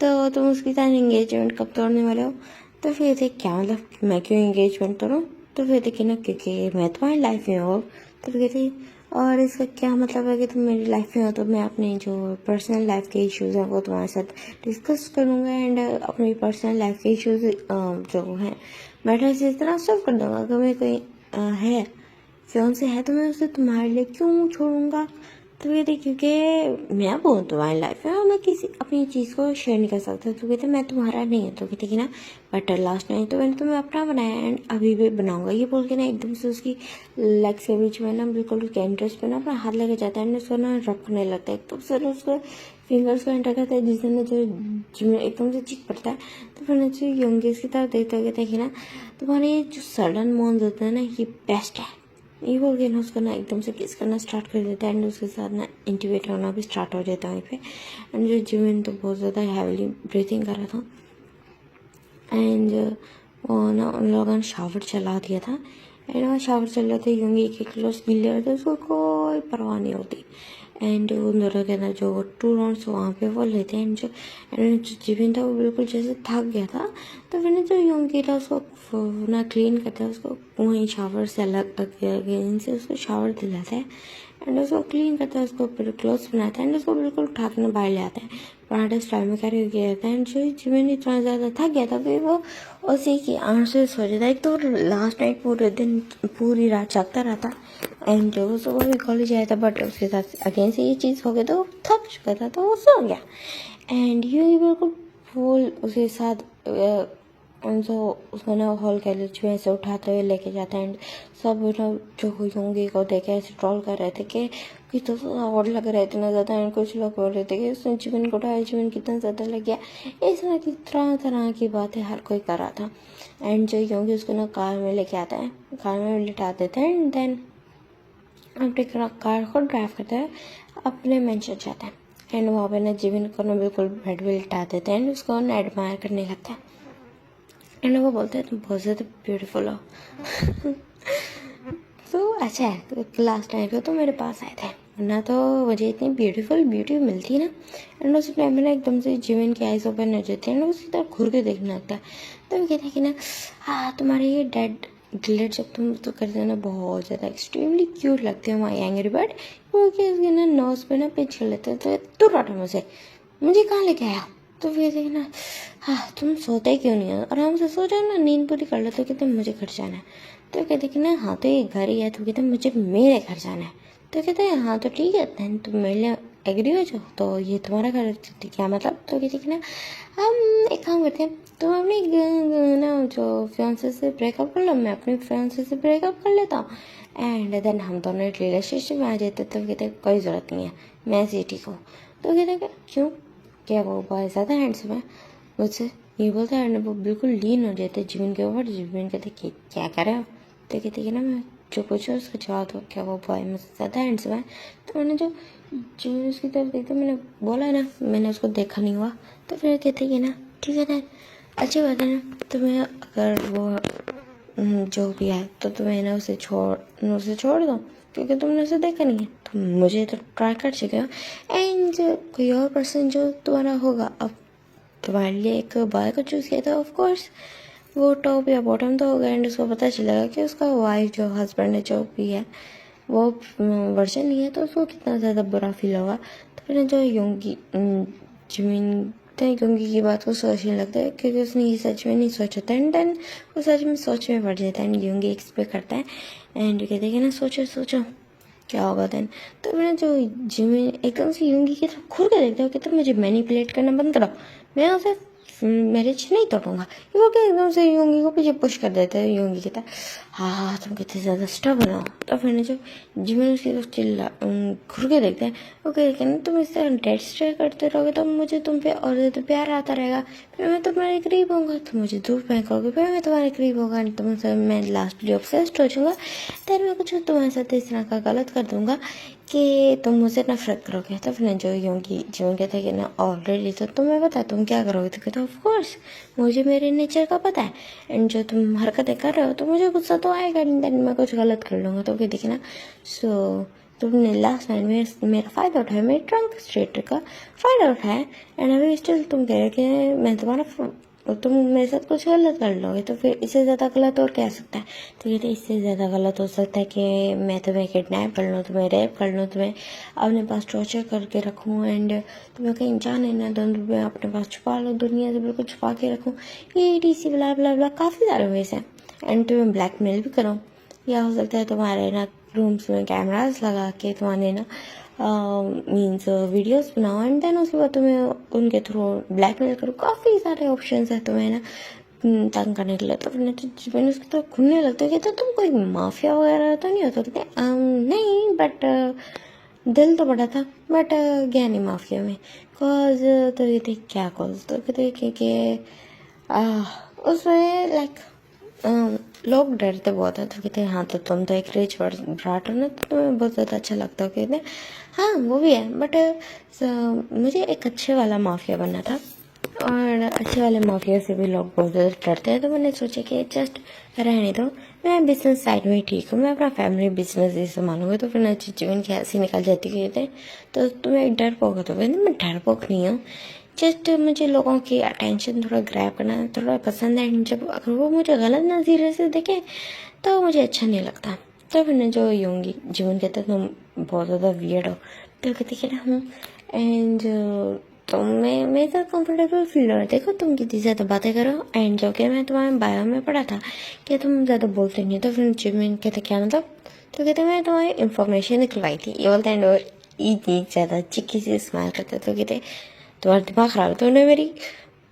तो तुम उसके साथ एंगेजमेंट कब तोड़ने वाले हो। तो फिर थे क्या मतलब मैं क्यों एंगेजमेंट तोड़ूँ। तो फिर देखिए ना क्योंकि मैं तुम्हारी लाइफ में हो। तो फिर कहती और इसका क्या मतलब है कि तुम मेरी लाइफ में हो तो मैं अपने जो पर्सनल लाइफ के इश्यूज़ हैं वो तुम्हारे साथ डिस्कस करूँगा एंड अपनी पर्सनल लाइफ के इश्यूज़ जो हैं मैटर से इस तरह सॉल्व कर दूँगा। अगर मैं कोई है फियांसे है तो मैं उसे तुम्हारे लिए क्यों छोड़ूंगा। तो कहते क्योंकि मैं बोल तुम्हारी लाइफ है और मैं किसी अपनी चीज़ को शेयर नहीं कर सकता। तो कहते मैं तुम्हारा नहीं है। तो कहते कि ना बट लास्ट नाइट तो मैंने तुम्हें अपना बनाया एंड अभी भी बनाऊंगा। ये बोल के ना एकदम से उसकी लेग्स के बीच में ना बिल्कुल उसके इंटरेस्ट पे ना अपना हाथ लेके जाता है एंड उसको ना रब करने लगता है एकदम से उसको फिंगर्स को एंटर करता है जिससे ना जो एकदम से चीख पड़ता है। तो फिर जो यंगेस्ट की तरफ देखते हुए कहते हैं कि ना तुम्हारे जो सडन मॉन्स होते हैं ना ये बेस्ट है। ये बोल के ना उसको ना एकदम से किस करना स्टार्ट कर देता है एंड उसके साथ ना इंटीमेट होना भी स्टार्ट हो जाता है वहीं पे। एंड जो जिमिन तो बहुत ज़्यादा हैवीली ब्रीथिंग कर रहा था एंड वो ना उन लोगों ने शावर चला दिया था एंड वहाँ शावर चल रहे थे योंगी एक क्लोज मिल रहे थे उसको कोई परवाह नहीं होती। एंड उन दोनों के अंदर जो 2 राउंड्स वहाँ पे वो लेते हैं एंड जो जिमिन था वो बिल्कुल जैसे थक गया था। तो फिर जो योंगी था उसको ना क्लीन करता है उसको वहीं शावर से अलग से उसको शावर दिलाता है एंड उसको क्लीन करता है उसको फिर क्लोथ बनाता है एंड उसको बिल्कुल उठा के बाहर ले आता है पराठा स्टाइल में कैरी किया जाता है। एंड जो जिमिन इतना ज़्यादा थक गया था फिर वो उसी की आंख से सो जाता है। एक तो लास्ट नाइट पूरे दिन पूरी रात जागता रहता एंड जो सुबह भी कॉलेज आया था बट उसके साथ अगेन से ये चीज़ हो गई तो थक चुका था तो वो सो गया एंड ये बिल्कुल फूल उसके साथ जो उसको ना हॉल कॉलेज में ऐसे उठाते हुए लेके जाते हैं एंड सब ना जो होंगे को देखे ऐसे ट्रोल कर रहे थे कि तो और लग रहा है इतना ज़्यादा एंड कुछ लोग बोल रहे थे कि उसने जीवन को उठाया जीवन कितना ज़्यादा लग गया। इस तरह की तरह तरह की बातें हर कोई कर रहा था एंड जो योंगी उसको ना कार में लेके आता है कार में लिटा देते हैं एंड देन अपने कार को ड्राइव करते हैं अपने मेंशन जाता है एंड वहाँ पे ना जीवन को ना बिल्कुल बेड पे लिटा देते हैं एंड उसको ना एडमायर करने लगता है एंड वो बोलते हैं तुम बहुत ज़्यादा ब्यूटीफुल हो तो अच्छा है तो लास्ट टाइम पे तो मेरे पास आए थे वरना तो मुझे इतनी ब्यूटीफुल ब्यूटी मिलती है ना। एंड उस टाइम में ना एकदम से जीवन की आइज ओपन हो जाती है एंड उसी तरह घूर के देखने लगता है। तो वो कहते हैं कि ना हाँ तुम्हारे ये डेड ग्लिट जब तुम तो करते हो ना बहुत ज़्यादा एक्सट्रीमली क्यूट लगते हो माई एंग्री बर्ड क्योंकि उसके ना नोज पे ना पिंच कर लेते हैं। तो तू रटा मुझे कहाँ लेके आया। तो फिर कहते ना हाँ तुम सोते क्यों नहीं हो आराम से सो जाओ ना नींद पूरी कर लो। तो कहते मुझे घर जाना है। तो कहते कि ना हाँ तो ये घर ही है। तो कहते मुझे मेरे घर जाना है। तो कहते हैं हाँ तो ठीक है देन तुम मेरे लिए एग्री हो जाओ तो ये तुम्हारा घर क्या मतलब। तो कहते कि ना हम एक काम करते हैं तुम अपनी ना जो फियांसे से ब्रेकअप कर लो मैं अपने फियांसे से ब्रेकअप कर लेता हूँ एंड देन हम दोनों एक रिलेशनशिप में आ जाते। तो कहते कोई ज़रूरत नहीं है मैं ऐसे ही ठीक हूँ। तो कहते क्यों क्या वो बहुत ज़्यादा हैंडसम है मुझसे ये बोलता है एंड वो बिल्कुल लीन हो जाते जीवन के ऊपर। जीवन कहते कि क्या कर रहे हो। तो कहते कि ना मैं जो पूछो उसका जवाब दो क्या वो बॉय मुझसे ज़्यादा हैंडसम है। तो मैंने जो जीवन उसकी तरफ देखा मैंने बोला ना मैंने उसको देखा नहीं हुआ। तो फिर कहते कि ना ठीक है ना अच्छी बात है ना तुम्हें अगर वो जो भी है तो तुम्हें ना उसे छोड़ दो, क्योंकि तुमने उसे देखा नहीं है। तुम मुझे तो ट्राई कर चुके हो, एंड कोई और पर्सन जो तुम्हारा होगा, अब तुम्हारे लिए एक बॉय को चूज़ किया था, ऑफ कोर्स वो टॉप या बॉटम तो होगा, एंड उसको पता चलेगा कि उसका वाइफ जो हस्बैंड है जो भी है वो वर्जन नहीं है, तो उसको कितना ज़्यादा बुरा फील होगा। तो फिर जो योंगी जिमिन योंगी की बात को सोचने लगता है, क्योंकि उसने ये सच में नहीं सोचा था, एंड देन वो सच में सोच में पड़ जाता है, एंड योंगी एक्सपेक्ट करता है, एंड कहते हैं कि ना सोचो क्या होगा देन। तो फिर जो जिमिन एकदम से योंगी की तरफ घूर के देखता है, कहता है मुझे मैनिपुलेट करना बंद करो, मैं उसे मैरिज नहीं तोड़ूंगा। ये वो क्या एकदम से योंगी को पीछे पुश कर देता है। योंगी कहता है हाँ तुम कितने ज़्यादा स्टबर्न हो। तो फिर जो जिमिन उसकी तरफ घुर के देखते हैं, वो कहते हैं तुम इस तरह डेट स्टे करते रहोगे तो मुझे तुम पे और ज़्यादा प्यार आता रहेगा, फिर मैं तुम्हारे करीब होऊंगा, तुम मुझे दूर फेंकोगे, फिर मैं तुम्हारे करीब होगा, तुमसे मैं लास्टली ऑब्सेस्ड हो जाऊंगा, फिर मैं कुछ तुम्हारे साथ इस तरह का गलत कर दूंगा कि तुम मुझसे नफरत करोगे। तो फिर जो योंगी जीवन कहता है कि ना ऑलरेडी तो तुम्हें पता है तुम क्या करोगे। तो कहते ऑफ कोर्स मुझे मेरे नेचर का पता है, एंड जो तुम हरकतें कर रहे हो तो मुझे गुस्सा तो आएगा, एंड देन मैं कुछ गलत कर लूँगा। तो कहते ना सो तुमने लास्ट नाइट मेरा फ़ायदा उठाया, मेरे ट्रंक स्ट्रेटर का फ़ायदा उठाया, एंड अभी स्टिल तुम कह रहे कि मैं तुम्हारा तुम मेरे साथ कुछ गलत कर लोगे, तो फिर इससे ज़्यादा गलत और क्या सकता है। तो कहते इससे ज़्यादा गलत हो सकता है कि मैं तुम्हें किडनैप कर लूँ, तुम्हें रेप कर लूँ, तुम्हें अपने पास टॉर्चर करके रखूँ, एंड तुम्हें कहीं जाने ना दूँ, तुम्हें अपने पास छुपा लो, दुनिया से बिल्कुल छुपा के रखूँ, ये डी ब्ला ब्ला ब्ला काफ़ी सारे वेज हैं, एंड तुम्हें ब्लैकमेल भी करूँ, या हो सकता है तुम्हारे ना रूम्स में कैमरास लगा के तुम्हारे ना मीन्स वीडियोस बनाओ, एंड देन उसके बाद तुम्हें उनके थ्रू ब्लैकमेल करो। काफ़ी सारे ऑप्शंस है तुम्हें ना तंग करने के लिए। तो फिर मैंने उसकी तरफ घूमने लगता है कि तो तुम कोई माफिया वगैरह तो नहीं हो सकते। नहीं, बट दिल तो बड़ा था, बट गया नहीं माफिया में। कॉज तो ये थे क्या कॉज, तो कहते क्योंकि उसमें लाइक लोग डरते बहुत हैं। तो कहते हैं हाँ तो तुम तो एक रिच ब्राट हो ना, तो तुम्हें बहुत ज़्यादा अच्छा लगता हो। कहते हैं हाँ वो भी है, बट मुझे एक अच्छे वाला माफिया बनना था, और अच्छे वाले माफिया से भी लोग बहुत ज़्यादा डरते हैं। तो मैंने सोचा कि जस्ट रहने दो, मैं बिजनेस साइड में ठीक हूँ, मैं अपना फैमिली बिजनेस ही संभालूंगा। तो फिर अच्छी जीवन की हंसी निकल जाती कहते हैं तो तुम्हें डरपोक हो। तो कहते मैं डरपोक नहीं हूँ, जस्ट मुझे लोगों की अटेंशन थोड़ा ग्रैब करना थोड़ा पसंद है, जब अगर वो मुझे गलत नज़रिए से देखें तो मुझे अच्छा नहीं लगता। तो फिर जो यूँगी जीवन कहते तुम बहुत ज़्यादा वियर्ड हो। तो कहते कि ना हम एंड तो मैं मेरे साथ कंफर्टेबल फील हो रहा। देखो तुम कितनी ज़्यादा बातें करो, एंड जो कि मैं तुम्हारे बायो में पढ़ा था कि तुम ज़्यादा बोलते नहीं। तो फिर जीवन कहते क्या मतलब, तो कहते मैं तुम्हारी इन्फॉर्मेशन निकलवाई थी, ये बोलते एंड और इतनी ज़्यादा चिक्की से स्माइल करते। तो कहते तुम्हारा दिमाग खराब है, तुमने मेरी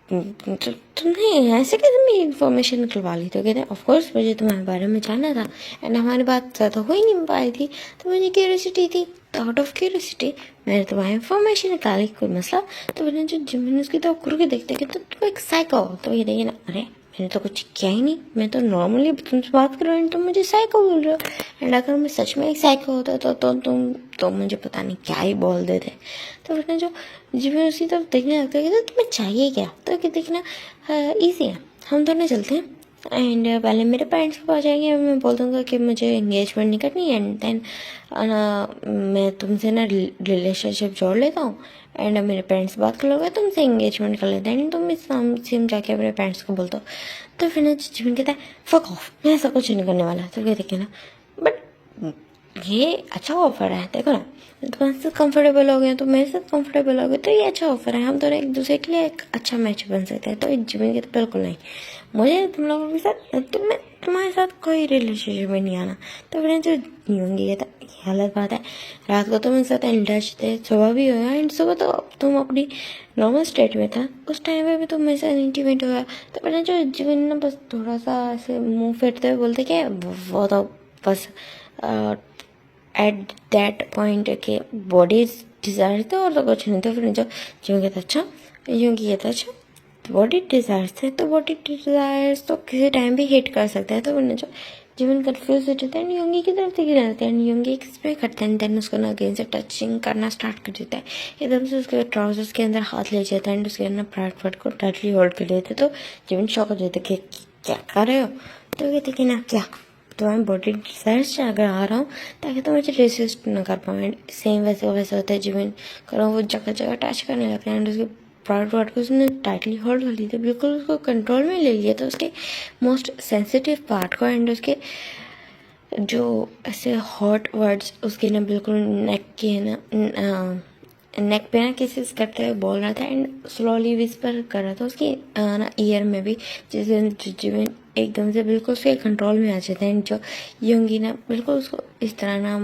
तुमने ऐसे कैसे मेरी इन्फॉर्मेशन निकलवा ली। तो कहते ऑफकोर्स मुझे तुम्हारे बारे में जानना था, एंड हमारी बात ज़्यादा हो ही नहीं पाई थी, तो मुझे क्यूरियोसिटी थी, तो आउट ऑफ क्यूरियोसिटी मैंने तुम्हारी इन्फॉर्मेशन निकाली, कोई मसला। तो मैंने जो जिमिन उसकी तो घूर के देखते कि तो तुम एक साइको हो। तो ये देखिए ना, अरे मैंने तो कुछ किया ही नहीं, मैं तो नॉर्मली तुमसे बात कर रहा हूँ, तुम मुझे साइको बोल रहे हो। एंड अगर मैं सच में एक साइको होता तो तुम तो मुझे पता नहीं क्या ही बोल देते। तो फिर जो जिमिन उसकी तरफ देखने लगता है कि तुम्हें चाहिए क्या। तो कि देखना ईजी है, हम दोनों चलते हैं, एंड पहले मेरे पेरेंट्स के पास जाएंगे, मैं बोल दूँगा कि मुझे एंगेजमेंट नहीं करनी, एंड देन मैं तुमसे ना रिलेशनशिप जोड़ लेता हूँ, एंड मेरे पेरेंट्स बात कर लोगे, तुमसे एंगेजमेंट कर लेते हैं, एंड तुम इस सेम जाके अपने पेरेंट्स को बोलते हो। तो फिर ना जिमिन कहता है फक ऑफ, मैं ऐसा कुछ नहीं करने वाला। तो कहते ना बट ये अच्छा ऑफर है, देखो ना तुम्हारे साथ कंफर्टेबल हो गए तो मेरे साथ कंफर्टेबल हो गए, तो ये अच्छा ऑफर है, हम दोनों एक दूसरे के लिए एक अच्छा मैच बन सकते हैं। तो जिमिन के तो बिल्कुल नहीं, मुझे तुम लोगों के साथ तुम्हारे साथ कोई रिलेशनशिप में नहीं आना। तो फिर जो होंगी ये गलत बात है, रात को तुम मेरे साथ इंटच थे, सुबह भी होगा, एंड सुबह तो तुम अपनी नॉर्मल स्टेट में था, उस टाइम पे भी तुम मेरे साथ इंटीमेट हुआ। तो मैंने जो जीवन ना बस थोड़ा सा ऐसे मुंह फेरते हुए बोलते कि वो तो बस एट दैट पॉइंट के बॉडी डिज़ायर थे और तो कुछ नहीं था। फिर जो जीवन कहता अच्छा, यूँ की कहता अच्छा बॉडी डिज़ायर्स थे, तो बॉडी डिज़ायर्स तो किसी टाइम भी हिट कर सकते हैं। तो फिर जो जीवन कन्फ्यूज हो जाता है, योंगी की तरफ देखने लगता है, योंगी एक्सपेक्ट करते हैं, देन उसको ना अगेन से टचिंग करना स्टार्ट कर देता है, एकदम से उसके ट्राउजर्स के अंदर हाथ ले जाता है, एंड उसके अंदर प्राइवेट पार्ट को टाइटली होल्ड कर लेते। तो जीवन शॉक हो जाता है कि क्या कर रहे हो। तो कहते कि ना क्या तुम्हारी बॉडी डिजायर्स अगर आ रहा हूँ ताकि तुम मुझे रेसिस्ट ना कर पाओ। सेम वैसे होता है जीवन करो, वो जगह जगह टच करने लगता है एंड उसके प्राइवेट पार्ट को उसने टाइटली होल्ड कर ली थी, बिल्कुल उसको कंट्रोल में ले लिया था, उसके मोस्ट सेंसिटिव पार्ट को। एंड उसके जो ऐसे हॉट वर्ड्स उसके ना बिल्कुल नेक के ना नेक पे ना किसेस करते हुए बोल रहा था एंड स्लोली विस्पर कर रहा था उसकी ना ईयर में भी, जिससे जीवन एकदम से बिल्कुल उसके कंट्रोल में आ जाता है। एंड जो योंगी ना बिल्कुल उसको इस तरह ना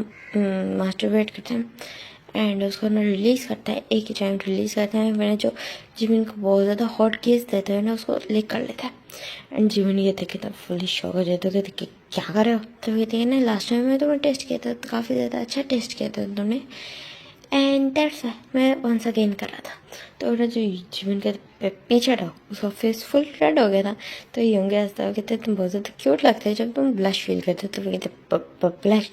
मास्टरबेट करता है एंड उसको ना रिलीज़ करता है, एक ही टाइम रिलीज़ करता है। मैंने जो जीवन को बहुत ज़्यादा हॉट केस देते हुए ना उसको लिक कर लेता है एंड जीवन ये थे कि तब फुली शॉक हो जाता है, कहते कि क्या कर रहे हो। तो कहते हैं ना लास्ट टाइम मैं तुम्हें टेस्ट किया था, काफ़ी ज़्यादा अच्छा टेस्ट किया था तुमने एंड दैट्स मैं वंस अगेन कर रहा था। तो मेरा जो जीवन के पीछे था उसका फेस फुल रेड हो गया था। तो योंगे हंसता हुआ कहते तुम बहुत ज़्यादा क्यूट लगते है जब तुम ब्लश फील करते हो। तो कहते ब्लश,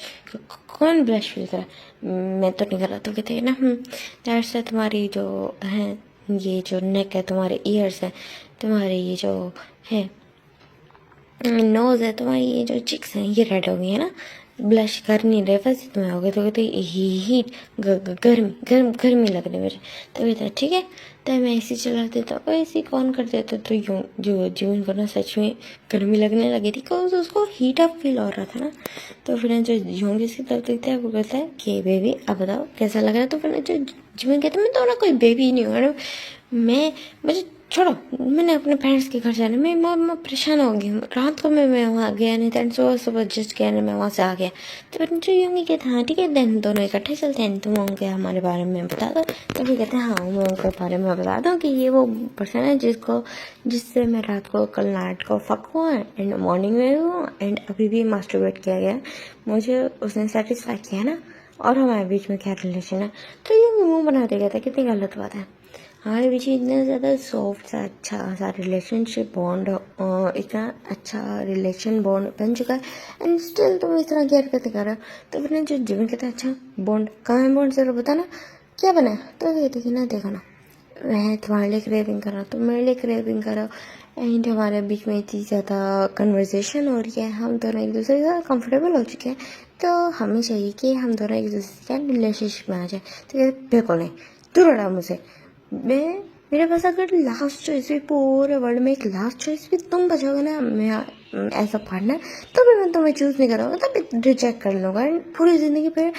कौन ब्लश फील करा, मैं तो नहीं कर रहा। तो कहते हैं ना दैट्स तुम्हारी जो है ये जो नेक है, तुम्हारे ईयर्स है, तुम्हारे ये जो है नोज़ है, तुम्हारी ये जो चिक्स हैं ये रेड हो गई है ना, ब्लश कर नहीं रहे वैसे तुम्हें हो गए। तो कहते हीट गर्मी लग रही मेरे। तो कहता है ठीक है, तो मैं ऐसी चला देता हूँ, ऐसी कौन कर देता। तो यूँ जो जीवन को ना सच में गर्मी लगने लगी थी बिकॉज उसको हीट अप फील हो रहा था ना। तो फिर जो यूँ इसकी तरफ देखता है वो कहता है कि बेबी अब बताओ कैसा लग रहा है। तो फिर जो जीवन कहता है मैं तो ना कोई बेबी नहीं हूँ, मैं मुझे छोड़ो, मैंने अपने पेरेंट्स के घर जाना, मैं परेशान हो गई हूँ। रात को मैं वहाँ गया नहीं था, सुबह सुबह जस्ट गया नहीं, मैं वहाँ से आ गया। तो फिर मुझे यूँगी कहते हाँ ठीक है देन दोनों इकट्ठे चलते हैं, तुम उनके हमारे बारे में बता दो। तो फिर कहते हैं हाँ मैं उनके बारे में बता दूँ कि ये वो पर्सन है जिससे मैं रात को कल नाइट को फक हुआ एंड मॉर्निंग में हुआ एंड अभी भी मास्टरबेट किया गया, मुझे उसने सेटिस्फाई किया ना, और हमारे बीच में क्या रिलेशन है। तो ये मुँह बनाते गया था, कितनी गलत बात है। हमारे बीच इतना ज़्यादा सॉफ्ट सा अच्छा सा रिलेशनशिप बॉन्ड, इतना अच्छा रिलेशन बॉन्ड बन चुका है एंड स्टिल तुम इस तरह की हरकतें कर रहे हो। तो फिर जो जीवन कहता है अच्छा बॉन्ड कहाँ है, बॉन्ड जरा बताना क्या बना है। तो कहते कि ना देखो ना मैं तुम्हारे लिए क्रेविंग कर रहा हूँ, तुम मेरे लिए क्रेविंग कर रहा हो एंड हमारे बीच में इतनी ज़्यादा कन्वर्सेशन हो रही है, हम दोनों एक दूसरे के साथ कंफर्टेबल हो चुके हैं, तो हमें चाहिए कि हम दोनों एक दूसरे के रिलेशनशिप में आ जाए। तो कहते बिल्कुल नहीं, तू रड़ा मुझे, मैं मेरे पास अगर लास्ट चॉइस भी पूरे वर्ल्ड में एक लास्ट चॉइस भी तुम बचोगे ना, मैं ऐसा पार्टनर, तो भी मैं तुम्हें चूज़ नहीं करूँगा, तब रिजेक्ट कर लूँगा एंड पूरी ज़िंदगी फिर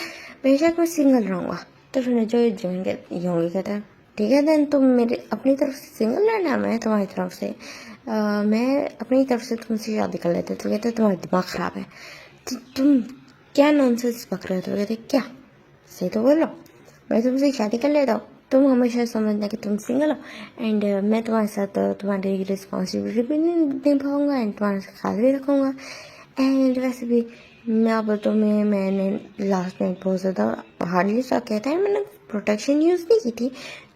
बेशक मैं सिंगल रहूँगा। तो फिर जो योंगी कहता है ठीक है देन तुम मेरे अपनी तरफ से सिंगल रहना, मैं तुम्हारी तरफ से मैं अपनी तरफ से तुमसे शादी कर लेते। तो कहते तुम्हारा दिमाग ख़राब है, तो तुम क्या नॉनसेंस पक रहे हो। तो कहते क्या सही तो बोल लो, मैं तुमसे शादी कर लेता हूँ, तुम हमेशा समझना कि तुम सिंगल हो एंड मैं तुम्हारे साथ तुम्हारी रिस्पॉन्सिबिलिटी भी निभाऊंगा एंड तुम्हारे साथ ख्याल भी रखूँगा एंड वैसे भी मैं अब तो मैंने लास्ट में बहुत ज़्यादा हार्डली सा किया था, मैंने प्रोटेक्शन यूज़ नहीं की थी।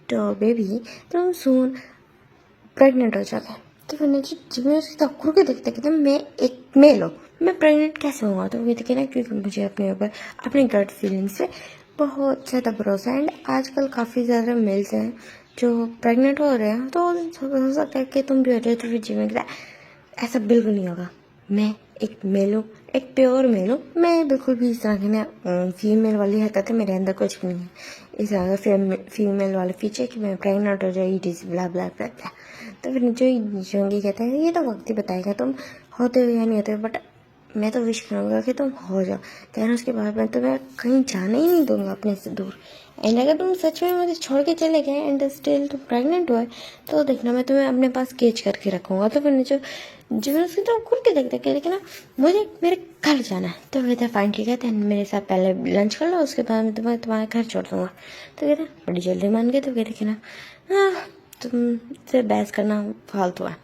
तो बेबी तुम सून प्रेग्नेंट हो जाओगे। तो मैंने जब मैं उसकी तब के देखते कहते मैं एक मेल हूँ, मैं प्रेग्नेंट कैसे हुआ। तो कहते कि ना क्योंकि मुझे अपने ऊपर अपनी गट फीलिंग से बहुत ज़्यादा भरोसा है एंड आजकल काफ़ी ज़्यादा मेल्स हैं जो प्रेग्नेंट हो रहे हैं, तो हो सकता है कि तुम भी हो जाए। तो फिर जीवन का ऐसा बिल्कुल नहीं होगा, मैं एक मेल हूँ, एक प्योर मेल हूँ, मैं बिल्कुल भी इस तरह की ना फीमेल वाली हरकत है मेरे अंदर कुछ भी नहीं है, इस तरह का फीमेल वाले फीचर कि मैं प्रेग्नेंट हो जाए इट इज़ ब्ला ब्ला ब्ला ब्ला। तो फिर जो जोंगी कहता है ये तो वक्त ही बताएगा तुम होते हो या नहीं होते, बट मैं तो विश करूँगा कि तुम हो जाओ, देन उसके बाद मैं तुम्हें कहीं जाने ही नहीं दूंगा अपने से दूर। एंड अगर तुम सच में मुझे छोड़ के चले गए एंड स्टिल तुम प्रेग्नेंट हुए तो देखना मैं तुम्हें अपने पास केज करके रखूँगा। तो फिर जो जीवन उसकी तो खुद के देखते कि लेकिन ना मुझे मेरे घर जाना है। तो कहते फाइन ठीक है, देन मेरे साथ पहले लंच कर लो, उसके बाद मैं तुम्हारे घर छोड़ दूँगा। तो कहते बड़ी जल्दी मान गए। तो कहते कि ना हाँ तुमसे बहस करना फालतू है,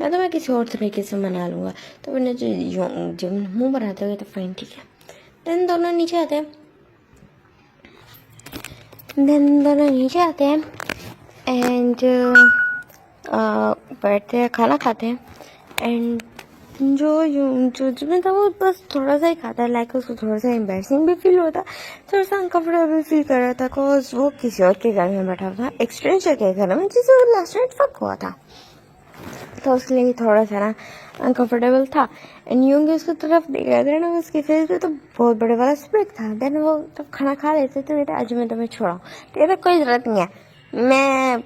मैं तो मैं किसी और तरीके से मना लूँगा। तो मैंने जो मुँह बनाते हुए तो फाइन ठीक है, देन दोनों नीचे आते हैं एंड बैठते हैं खाना खाते हैं एंड जो जिसमें था वो बस थोड़ा सा ही खाता है, लाइक उसको थोड़ा सा एम्बैरसिंग भी फील होता, थोड़ा सा अनकम्फर्टेबल फील कर रहा था बिकॉज वो किसी और के घर में बैठा था, एक स्ट्रेंजर के घर में जिसे वो लास्ट नाइट फक हुआ था। तो उसके लिए थोड़ा सा ना अनकंफर्टेबल था। एंड यूंगी उसकी तरफ देख रहे थे ना, उसके फेस पे तो बहुत बड़े वाला स्प्रेड था। देन वो जब खाना खा लेते तो कहते आज मैं तुम्हें छोड़ाऊँ, तो कहते कोई ज़रूरत नहीं है, मैं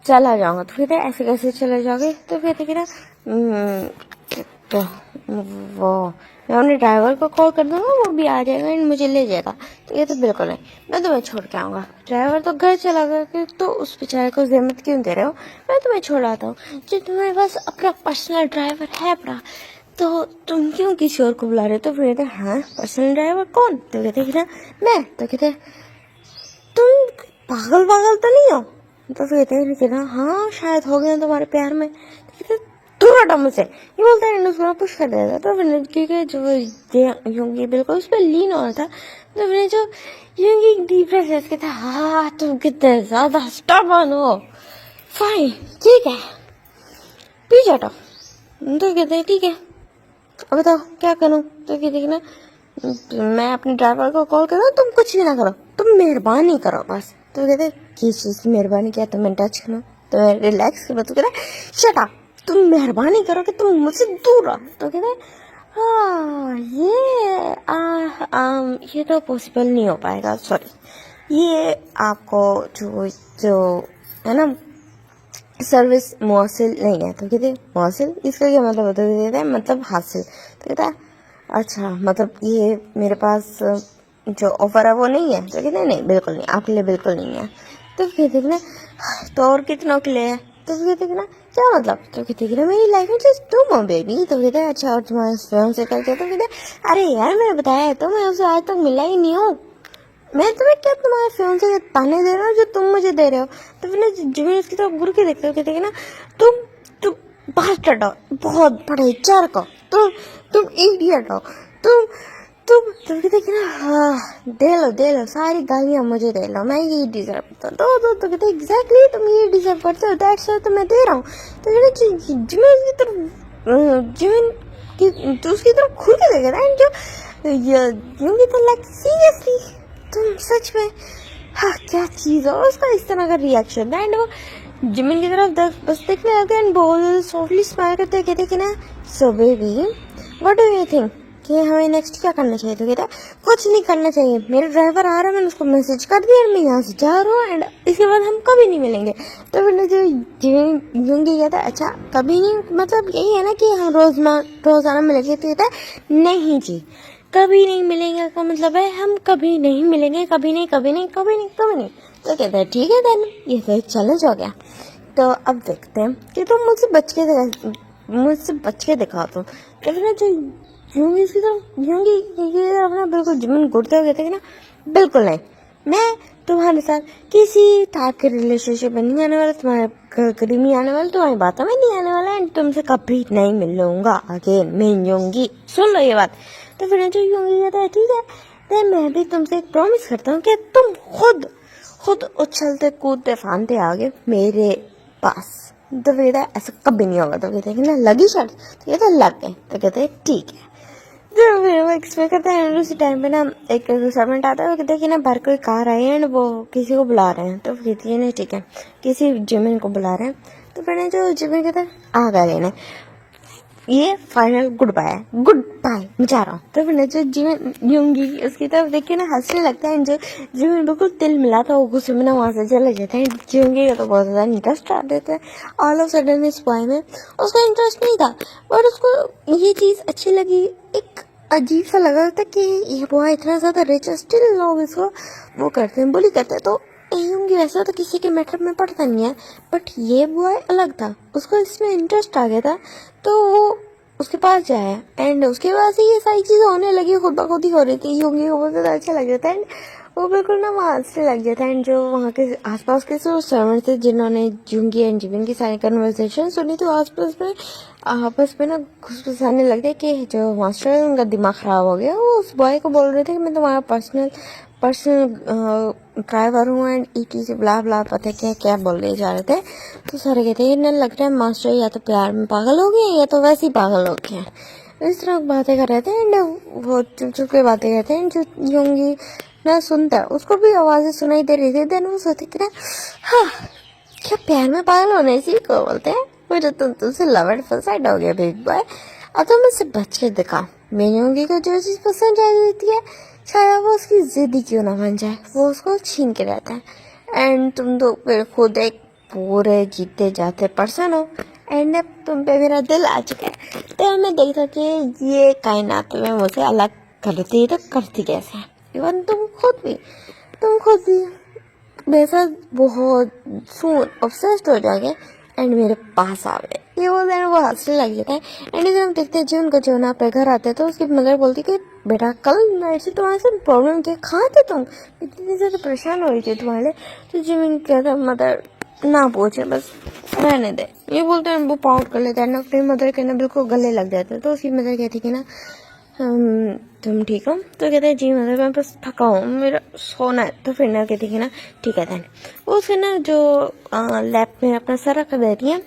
चला जाऊँगा। तो कहते ऐसे कैसे चले जाओगे? तो कहते कि ना तो वो मैं अपने ड्राइवर को कॉल कर दूँगा, वो भी आ जाएगा एंड मुझे ले जाएगा। तो ये तो बिल्कुल नहीं, मैं तुम्हें छोड़ के आऊँगा। ड्राइवर तो घर चला गया कि तो उस बेचारे को ज़हमत क्यों दे रहे हो, मैं तुम्हें छोड़ आता हूँ। जो तुम्हारे पास अपना पर्सनल ड्राइवर है अपना, तो तुम क्यों किसी और को बुला रहे हो? तो फिर कहते हाँ पर्सनल ड्राइवर कौन? तो कहते कि ना मैं। तो कहते तुम पागल पागल तो नहीं हो? तो फिर कहते कि ना हाँ शायद हो गया तुम्हारे प्यार में। तो कहते तू हटा मुझसे, ये बोलता है उसको पुश कर देता। तो फिर क्योंकि जो यूंगी बिल्कुल उस पर लीन हो रहा था, तो फिर जो यूंगी डीप ब्रेथ कहता हाँ तुम कितने ज्यादा स्टबर्न हो, फाइन ठीक है पी जाओ। तो कहते हैं ठीक है अब बताओ क्या करूं? तो कहते ना मैं अपने ड्राइवर को कॉल करूं, तुम कुछ भी ना करो, तुम मेहरबानी करो बस। तो कहते किस चीज़ की मेहरबानी? क्या तुम्हें टच करो, तुम्हें रिलैक्स करो? तो कहते शट अप, तुम मेहरबानी करो कि तुम मुझसे दूर रहो। तो कहते हाँ ये तो पॉसिबल नहीं हो पाएगा, सॉरी, ये आपको जो जो है ना सर्विस मौसिल नहीं है। तो कहते मौसिल इसका क्या मतलब होता है? कहते हैं मतलब हासिल। तो कहता है अच्छा मतलब ये मेरे पास जो ऑफर है वो नहीं है? तो कहते हैं नहीं बिल्कुल नहीं, आपके लिए बिल्कुल नहीं है। तो कहते ना तो और कितनों के लिए है? तो कहते ना क्या मतलब? तो कहते ना मेरी लाइफ में जस्ट तुम हो बेबी। तो कहते अच्छा और तुम्हारे स्वयं से करके? तो कहते अरे यार मैंने बताया है तो मैं उससे आज तक मिला ही नहीं हूँ, मैं तुम्हें क्या तुम्हारे फोन से ताने दे रहा हूँ जो तुम मुझे दे रहे हो? तो फिर जब उसकी तरफ घूर के देखते हो कहते ना तुम बास्टर्ड हो, बहुत बड़े चर्क हो, तुम इडियट हो, तुम कहते ना हाँ दे लो सारी गालियाँ मुझे दे लो, मैं ये डिजर्व करता हूँ। तो कहते एग्जैक्टली तुम ये डिजर्व करते हो, दैट्स व्हाई तो मैं दे रहा हूँ। तो जिमिन की तरफ तो उसकी तरफ घूर के देखे ना जो तो लाइक सीरियसली तुम सच में हाँ क्या चीज़ हो? उसका इस तरह का रिएक्शन एंड वो जिमिन की तरफ बस देखने लगते एंड बहुत सॉफ्टली स्माइल करते कहते कि ना so baby what do you think कि हमें नेक्स्ट क्या करना चाहिए? तो कहता कुछ नहीं करना चाहिए, मेरा ड्राइवर आ रहा है, मैंने उसको मैसेज कर दिया, मैं यहाँ से जा रहा हूँ एंड इसके बाद हम कभी नहीं मिलेंगे। तो मैंने जो यूंगी कहता अच्छा कभी नहीं मतलब यही है ना कि हम रोज़ाना मिलेंगे? तो कहता है नहीं जी कभी नहीं मिलेंगे का मतलब है हम कभी नहीं मिलेंगे, कभी नहीं कभी नहीं कभी नहीं कभी नहीं। तो कहता है ठीक है देन ये फिर चैलेंज हो गया। तो अब देखते हैं कि तुम मुझसे बच के दिखाओ तुम। तो फिर जो यूंगी इसकी तरफ अपना बिल्कुल जिमिन घुटते हुए कहते ना बिल्कुल नहीं, मैं तुम्हारे साथ किसी टाइप के रिलेशनशिप में नहीं आने वाला, तुम्हारे करीब नहीं आने वाला, तुम्हारी बातों में नहीं आने वाला एंड तुमसे कभी नहीं मिलूंगा अगेन मैं यूंगी। सुन लो ये बात। तो फिर जो यूंगी कहता है ठीक है तो मैं भी तुमसे एक प्रॉमिस करता हूँ कि तुम खुद उछलते कूदते फानते आगे मेरे पास। तो फिर ऐसा कभी नहीं होगा। तो कहते हैं कि ना लगी शर्त? तो कहते हैं लग गए। तो कहते हैं ठीक है। तो फिर वो एक्सपेक्ट करते हैं उसी टाइम पे ना एक सर्वेंट आता है, वो कहते हैं कि ना बाहर कोई कार आई है एंड वो किसी को बुला रहे हैं। तो कहती है ना ठीक है किसी जिमिन को बुला रहे हैं। तो फिर जो जिमिन कहता है आ गए लेने, ये फाइनल गुड बाय मैं जा रहा हूँ। तो फिर जो जिमिन यूंगी उसकी तरफ देख के ना हंसने लगता है। जो जिमिन बिल्कुल तिल मिला था वो गुस्से में ना वहाँ से चले जाते हैं। यूंगी का तो बहुत ज़्यादा इंटरेस्ट आ देता है ऑल ऑफ सडन इस बॉय में। उसका इंटरेस्ट नहीं था बट उसको ये चीज़ अच्छी लगी, एक अजीब सा लगा था कि ये बॉय इतना ज़्यादा रिच है स्टिल लोग इसको वो करते हैं बुली करते हैं। तो यूंगी वैसा तो किसी के मैटर में पड़ता नहीं है बट ये बॉय अलग था, उसको इसमें इंटरेस्ट आ गया था तो वो उसके पास जाया एंड उसके बाद से ये सारी चीज़ें होने लगी, खुद ब खुद ही हो रही थी। यूंगी को बहुत ज़्यादा अच्छा लग जाता है एंड वो बिल्कुल ना वहाँ हंसने लग जाता है। एंड जो वहाँ के आसपास के जो सर्वेंट थे जिन्होंने यूंगी एंड जिमिन की सारी कन्वर्सेशन सुनी तो आपस में ना घुसघुसाने लग गए कि जो मास्टर है उनका दिमाग ख़राब हो गया। वो उस बॉय को बोल रहे थे कि मैं तुम्हारा पर्सनल ड्राइवर हूँ एंड ईटी से ब्ला ब्ला पता क्या बोल रहे जा रहे थे। तो सारे कहते हैं लग रहा है मास्टर या तो प्यार में पागल हो गए या तो वैसे ही पागल हो गए हैं। इस तरह बातें कर रहे थे एंड वो चुप चुप के बातें करते हैं। जो यूंगी ना सुनता है उसको भी आवाज़ें सुनाई दे रही थी। देन वो सोचते कि ना हाँ क्या प्यार में पागल होने इसी को बोलते हैं, मुझे तुमसे लव एट फर्स्ट साइड हो गया बिग बॉय। अब तो मुझसे बच के दिखा। मेरी होंगी को जो चीज़ पसंद आ जाती है, चाहे वो उसकी जिद ही क्यों ना बन जाए, वो उसको छीन के रहता है। एंड तुम तो फिर खुद एक पूरे जीते जाते पर्सन हो, एंड अब तुम पे मेरा दिल आ चुका है। तो मैं देखता कि ये कायनात में मुझे अलग करती है तो करती कैसे है। इवन तुम खुद भी मेरे साथ बहुत सून ऑब्सेस्ड हो जाओगे एंड मेरे पास आ गए। ये वो देन वो हंसने लग जाता है। एंड इधर हम देखते हैं जो उनका जो ना अपने घर आते हैं तो उसकी मदर बोलती कि बेटा कल नाइट से तुम्हारे साथ प्रॉब्लम क्या, कहाँ थे तुम, इतनी ज़्यादा परेशान हो रही थी तुम्हारे लिए। तो जिमिन कहता मदर ना पूछे, बस रहने दे। ये बोलते हैं वो पाउट कर लेता है ना, अपनी मदर के ना बिल्कुल गले लग जाते हैं। तो उसकी मदर कहती कि ना तुम ठीक हो? तो कहते हैं जी मदर मैं बस थका हूँ, मेरा सोना है। तो फिर ना कहती कि ना ठीक है देन वो उसे ना जो लैब में अपना सर रख देती है,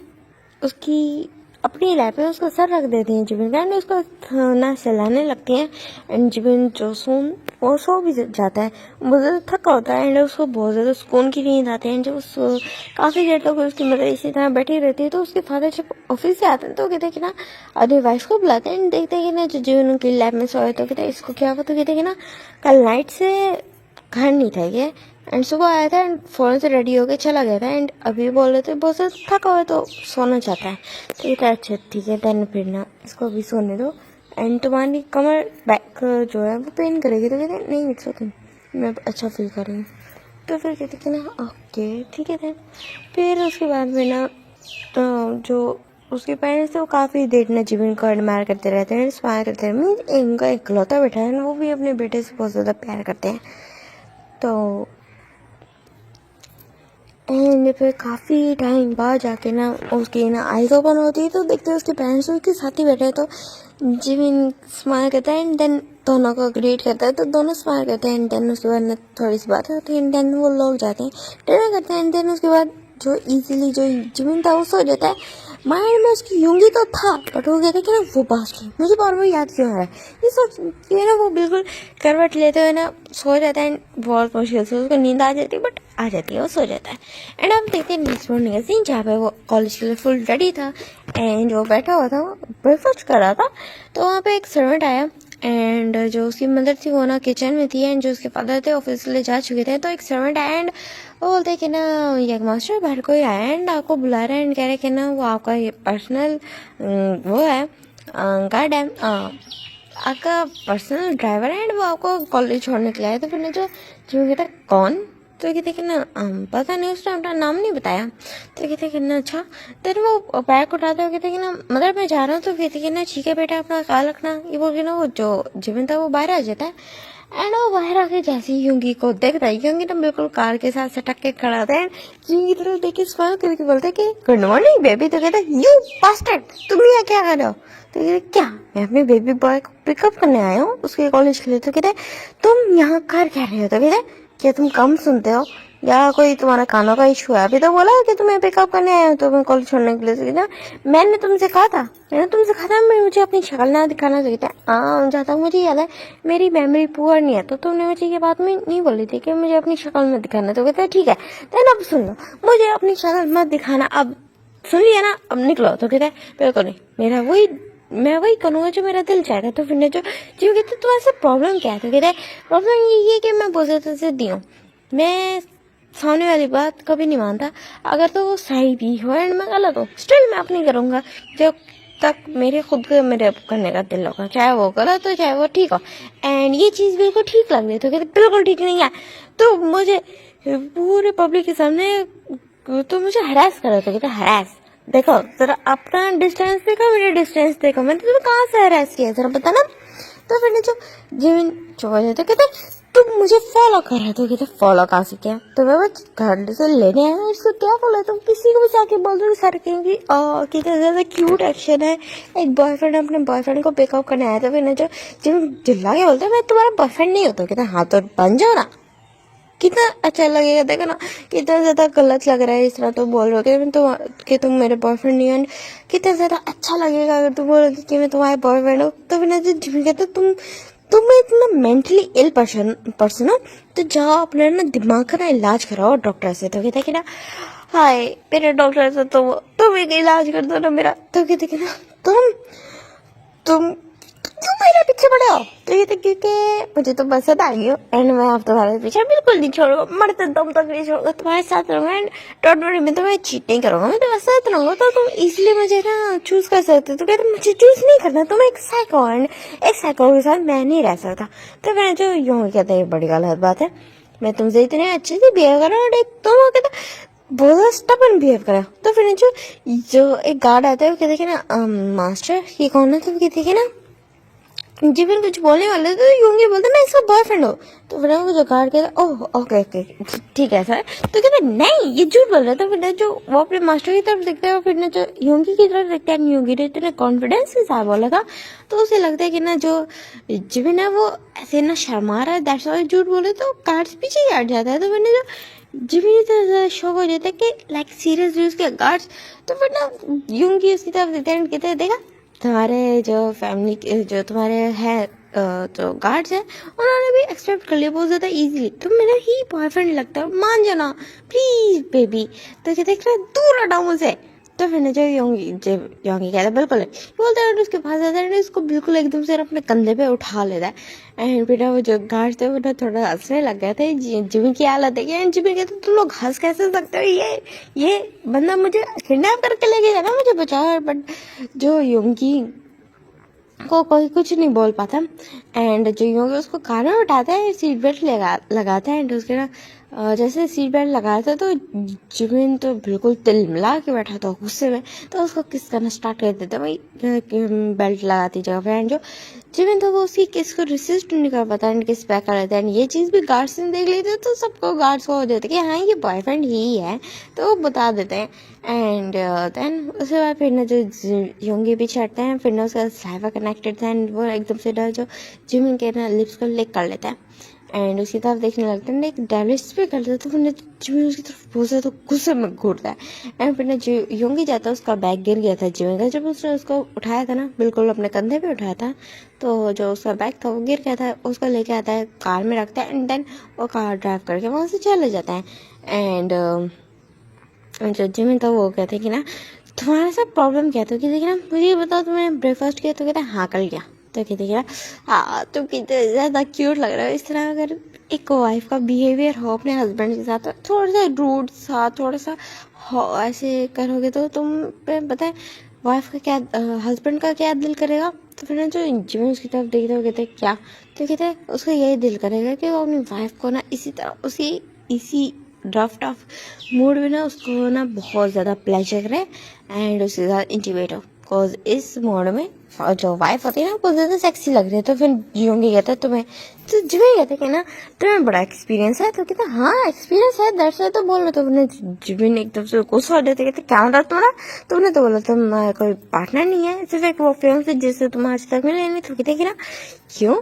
उसकी अपनी लैब में उसका सर रख देती हैं जिबिन का, एंड उसको ना चलाने लगती हैं। एंड जिबिन जो वो सो भी जाता है, बहुत ज़्यादा थका होता है एंड उसको बहुत ज़्यादा सुकून की नींद आती है। जब काफ़ी देर तक उसकी मदर इसी तरह बैठी रहती है तो उसके फादर जब ऑफिस से आते हैं तो कहते हैं कि ना अपनी वाइफ को बुलाते हैं एंड देखते हैं कि ना जो जिबिन उनकी लैब में सोए। तो कहते हैं इसको क्या हुआ? तो कहते हैं कि ना कल नाइट से घर नहीं था ये, एंड सुबह आया था एंड फ़ौरन से रेडी होके चला गया था एंड अभी बोल रहे थे बहुत ज़्यादा थका हुआ है तो सोना चाहता है। तो कहता है अच्छा ठीक है देन फिर ना इसको अभी सोने दो एंड तुम्हारी कमर बैक जो है वो पेन करेगी। तो कहते नहीं इट्स ओके, मैं अच्छा फील कर रही हूँ। तो फिर कहते कि ना ओके ठीक है देन फिर उसके बाद में ना जो उसके पेरेंट्स थे वो काफ़ी देर ना जीवन को एडमायर करते रहते हैं, इंस्पायर करते हैं। मीन्स उनका इकलौता बेटा है वो भी अपने बेटे से बहुत ज़्यादा प्यार करते हैं। तो एंड फिर काफ़ी टाइम बाद जाके ना उसकी ना आइज ओपन होती है तो देखते हैं उसके पेरेंट्स उसके साथ ही बैठे हैं। तो जिमिन स्माइल करता है एंड देन दोनों को ग्रीट करता है तो दोनों स्माइल करते हैं एंड देन उसके बाद ना थोड़ी सी बात होती है एंड देन वो लोग जाते हैं डिनर करते हैं एंड देन उसके बाद जो इजीली जो जिमिन था वो सो जाता है। माइंड में उसकी यूंगी तो था बट वो कहता है कि ना वो बास्टर्ड मुझे बार बार याद क्यों आ रहा है, ये सोच के ना वो बिल्कुल करवट लेते हुए ना सो जाता है एंड बहुत मुश्किल से उसको नींद आ जाती है बट आ जाती है, वो सो जाता है। एंड हम देखते हैं नेक्स्ट मॉर्निंग का सीन जहाँ पे वो कॉलेज के लिए फुल रेडी था एंड वो बैठा हुआ था, वो ब्रेकफास्ट कर रहा था। तो वहाँ पे एक सर्वेंट आया एंड जो उसकी मदर थी वो ना किचन में थी एंड जो उसके फादर थे ऑफिस के लिए जा चुके थे। तो एक सर्वेंट आया एंड वो बोलते हैं कि ना यंग मास्टर बाहर कोई आया एंड आपको बुला रहे हैं एंड कह रहे कि ना वो आपका ये पर्सनल वो है गार्ड है, आपका पर्सनल ड्राइवर है एंड वो आपको कॉलेज छोड़ने के लिए आया। तो फिर जो कहता कौन? तो कहते कि ना पता नहीं, उसने अपना नाम नहीं बताया। तो कहते कि ना अच्छा। फिर वो बैग उठाते हुए कहते कि ना मतलब मैं जा रहा हूँ। तो कहते कि ना ठीक है बेटा अपना ख्याल रखना। ये बोल के ना वो जो जिमिन था वो बाहर आ जाता है एंड वो बाहर आके जैसे ही यूंगी को देखता है, यूंगी ना बिल्कुल कार के साथ सटक के खड़ा था एंड यूंगी की तरफ देख के स्माइल करके बोलता है कि गुड मॉर्निंग बेबी। तो कहता है यू बास्टर्ड तुम यहाँ क्या कर रहे हो? तो कहते क्या मैं अपने बेबी बॉय को पिकअप करने आया हूँ उसके कॉलेज के लिए। तो कहते तुम यहाँ कर क्या रहे हो? तो कहते क्या तुम कम सुनते हो या कोई तुम्हारा कानों का इशू है? अभी तो बोला कि तुम्हें पिकअप करने आए हो तुम्हें कॉलेज छोड़ने के लिए। ना मैंने तुमसे कहा था मैं मुझे अपनी शक्ल ना दिखाना चाहिए था। जहाँ तक मुझे याद है मेरी मेमोरी पुअर नहीं है तो तुमने मुझे ये बात में नहीं बोली थी कि मुझे अपनी शक्ल मत दिखाना। तो कहते ठीक है देन अब सुन लो मुझे अपनी शक्ल मत दिखाना, अब सुन लिया ना अब निकलो। तो कहते बिल्कुल नहीं, मैं वही करूँगा जो मेरा दिल चाहेगा। तो फिर जो कहते तुम्हारे से प्रॉब्लम क्या है? तो कहते प्रॉब्लम ये है कि मैं बहुत ज़्यादा ज़िद्दी हूँ, मैं सामने वाली बात कभी नहीं मानता, अगर तो वो सही भी हो एंड मैं गलत हूँ स्टिल मैं अपनी करूँगा जब तक मेरे खुद को मेरे करने का दिल होगा, चाहे वो गलत हो चाहे वो ठीक हो। एंड ये चीज़ बिल्कुल ठीक लग रही। तो कहते बिल्कुल ठीक नहीं है, तो मुझे पूरे पब्लिक के सामने तो मुझे हरास करो। तो कहते हरास देखो जरा अपना डिस्टेंस देखो मेरा डिस्टेंस देखो, मैंने तुम्हें कहाँ से हरास किया जरा बताना। तो फिर जो जिमिन चुप जाते कहते तुम मुझे फॉलो कर रहे हो। तो कहते फॉलो कहाँ से किया? तो मैं बस घर से लेने आया इसको क्या फॉलो? तुम किसी को भी जाके बोल दो सर कहेंगी कितना ज़्यादा क्यूट एक्शन है, एक बॉयफ्रेंड अपने बॉयफ्रेंड को पिकअप करने आया था। फिर जो जिमिन चिल्ला के बोलते मैं तुम्हारा बॉयफ्रेंड नहीं होता। कहते हाँ तो बन जाओ ना, कितना अच्छा लगेगा। देखो ना कितना ज़्यादा गलत लग रहा है इस तरह तो बोल रहे हो कि तुम मेरे बॉयफ्रेंड नहीं हो, कितना ज़्यादा अच्छा लगेगा अगर तुम बोलोगे कि मैं तुम्हारे बॉयफ्रेंड हूँ। तो फिर जिमिन कहते तुम इतना मेंटली इल पर्सन हो तो जाओ अपना ना दिमाग का ना इलाज कराओ डॉक्टर से। तो कहता है कि ना हाय मेरे डॉक्टर से तुम एक इलाज कर दो ना मेरा। तो कहते कि ना तुम क्यों मेरे पीछे पड़े हो? तो ये तो क्योंकि मुझे तो पसंद आ गई हो एंड मैं अब तुम्हारे पीछे बिल्कुल नहीं छोड़ूंगा, मरते दम तक नहीं छोड़ूंगा, तुम्हारे साथ रहूंगा एंड डोंट वरी मैं तुम्हें चीट नहीं करूंगा, मैं तुम्हारे साथ रहूंगा। तो तुम इसलिए मुझे ना चूज कर सकते हो। तो कहते मुझे चूज नहीं करना, तुम एक साइको एंड एक साइको के साथ मैं नहीं रह सकता। तो मैं जो यूं कहता है बड़ी गलत बात है, मैं तुमसे इतने अच्छे से बिहेव कर रहा हूँ, तुम कहता बहुत स्टबन बिहेव करा। तो फिर जो एक गार्ड आता है वो कहते ना मास्टर ये कौन है? तो कहते ना जी फिर कुछ बोलने वाले तो यूंगी बोलते मैं इसका बॉयफ्रेंड हो। तो फिर वो जो गार्ड कहता ओह ओके ओके ठीक है सर। तो कहते नहीं ये झूठ बोल रहा है। तो फिर जो वो अपने मास्टर की तरफ देखता है, फिर जो यूंगी की तरफ देखता है, यूंगी ने इतने कॉन्फिडेंस के साथ बोला था तो उसे लगता है कि ना जो जिमिन है वो ऐसे ना शर्मा रहा है, दैट्स व्हाई झूठ बोले। तो गार्ड पीछे ही हट जाता है। तो फिर जो जिमिन तो शौक हो जाता है कि लाइक सीरियसली उसके गार्ड्स। तो फिर ना यूंगी उसकी तरफ देखते हैं, कहते हैं देखा तुम्हारे जो फैमिली जो तुम्हारे है जो गार्ड्स है उन्होंने भी एक्सेप्ट कर लिया बहुत ज़्यादा इजीली, तुम मेरा ही बॉयफ्रेंड लगता है, मान जाना प्लीज बेबी। तो कहते दूर हटाओ मुझे। तो फिर जो योंगी कहता है बिल्कुल बोलता है, उसके पास आता है उसको बिल्कुल एकदम से अपने कंधे पे उठा लेता है। एंड बेटा वो जो गार्ड थे वो ना थोड़ा हंसने लग गया था जिमी की हालत है। एंड जिमी कहते तुम लोग हंस कैसे सकते हो, ये बंदा मुझे किडनैप करके लेके जाना, मुझे बचाओ। बट जो योंगी को कोई कुछ नहीं बोल पाता एंड जो योंगी उसको कार में उठाता है, सीट बेल्ट लगाता है एंड उसके ना जैसे सीट बेल्ट लगाया था तो जिमिन तो बिल्कुल तिलमिला के बैठा था गुस्से में। तो उसको किस करना स्टार्ट कर देता भाई बेल्ट लगाती जगह पे। एंड जो जिमिन तो वो उसकी किस को रिसिस्ट नहीं कर पाता एंड किस बैक कर लेता है। ये चीज़ भी गार्ड्स ने देख ली थी तो सबको गार्ड्स को हो जाता कि हाँ ये बॉयफ्रेंड ही है, तो वो बता देते हैं। एंड देन उसके बाद फिर ना जो योंगी पीछे हटते हैं, फिर ना उसका सलाइवा कनेक्टेड था एंड वो एकदम से ना जो जिमिन के ना लिप्स को लिक कर लेता है एंड उसकी तरफ देखने लगता है, एक डेविलिश भी कर देता है। तो फिर जिमिन उसकी तरफ बहुत ज़्यादा गुस्से में घूरता है एंड फिर ना जो योंगी जाता है उसका बैग गिर गया था जिमिन का, जब उसने उसको उठाया था ना बिल्कुल अपने कंधे पे उठाया था तो जो उसका बैग था वो गिर गया था, उसको लेके आता है कार में रखता है एंड देन वो कार ड्राइव करके वहाँ से चले जाता है। एंड जो जिमिन था वो कहते हैं कि ना तुम्हारा सब प्रॉब्लम क्या था? कहते ना मुझे ये बताओ तुमने ब्रेकफास्ट किया? तो कहते हाँ कर लिया। तो कहते क्या हाँ तुम कितने ज़्यादा क्यूट लग रहा है। इस तरह अगर एक वाइफ का बिहेवियर हो अपने हस्बैंड के साथ तो थोड़ा सा रूड सा थोड़ा सा ऐसे करोगे तो तुम पे पता है वाइफ का क्या हस्बैंड का क्या दिल करेगा। तो फिर ना जो जिमिन उसकी तरफ देखते हो कहते क्या? तो कहते उसका यही दिल करेगा कि वो अपनी वाइफ को ना इसी तरह इसी रफ मूड में ना उसको ना बहुत ज़्यादा प्लेजर करे एंड उसके साथ इंटीमेट हो। बिकॉज इस मोड में जो वाइफ होती है ना बहुत ज़्यादा सेक्सी लग रही है। तो फिर जियोंगी कहता है तुम्हें, तो जिमी कहते कि ना तुम्हें बड़ा एक्सपीरियंस है। तो कहता हाँ एक्सपीरियंस है दैट्स व्हाई तो बोल रहे। तो उन्हें जिमी ने एकदम से गुस्सा हो जाते कहते क्या होता तुम्हारा? तो उन्हें तो बोला तुम कोई पार्टनर नहीं है, सिर्फ एक वो फिल्म से जिससे तुम आज तक मिले नहीं। तो कहते कि ना क्यों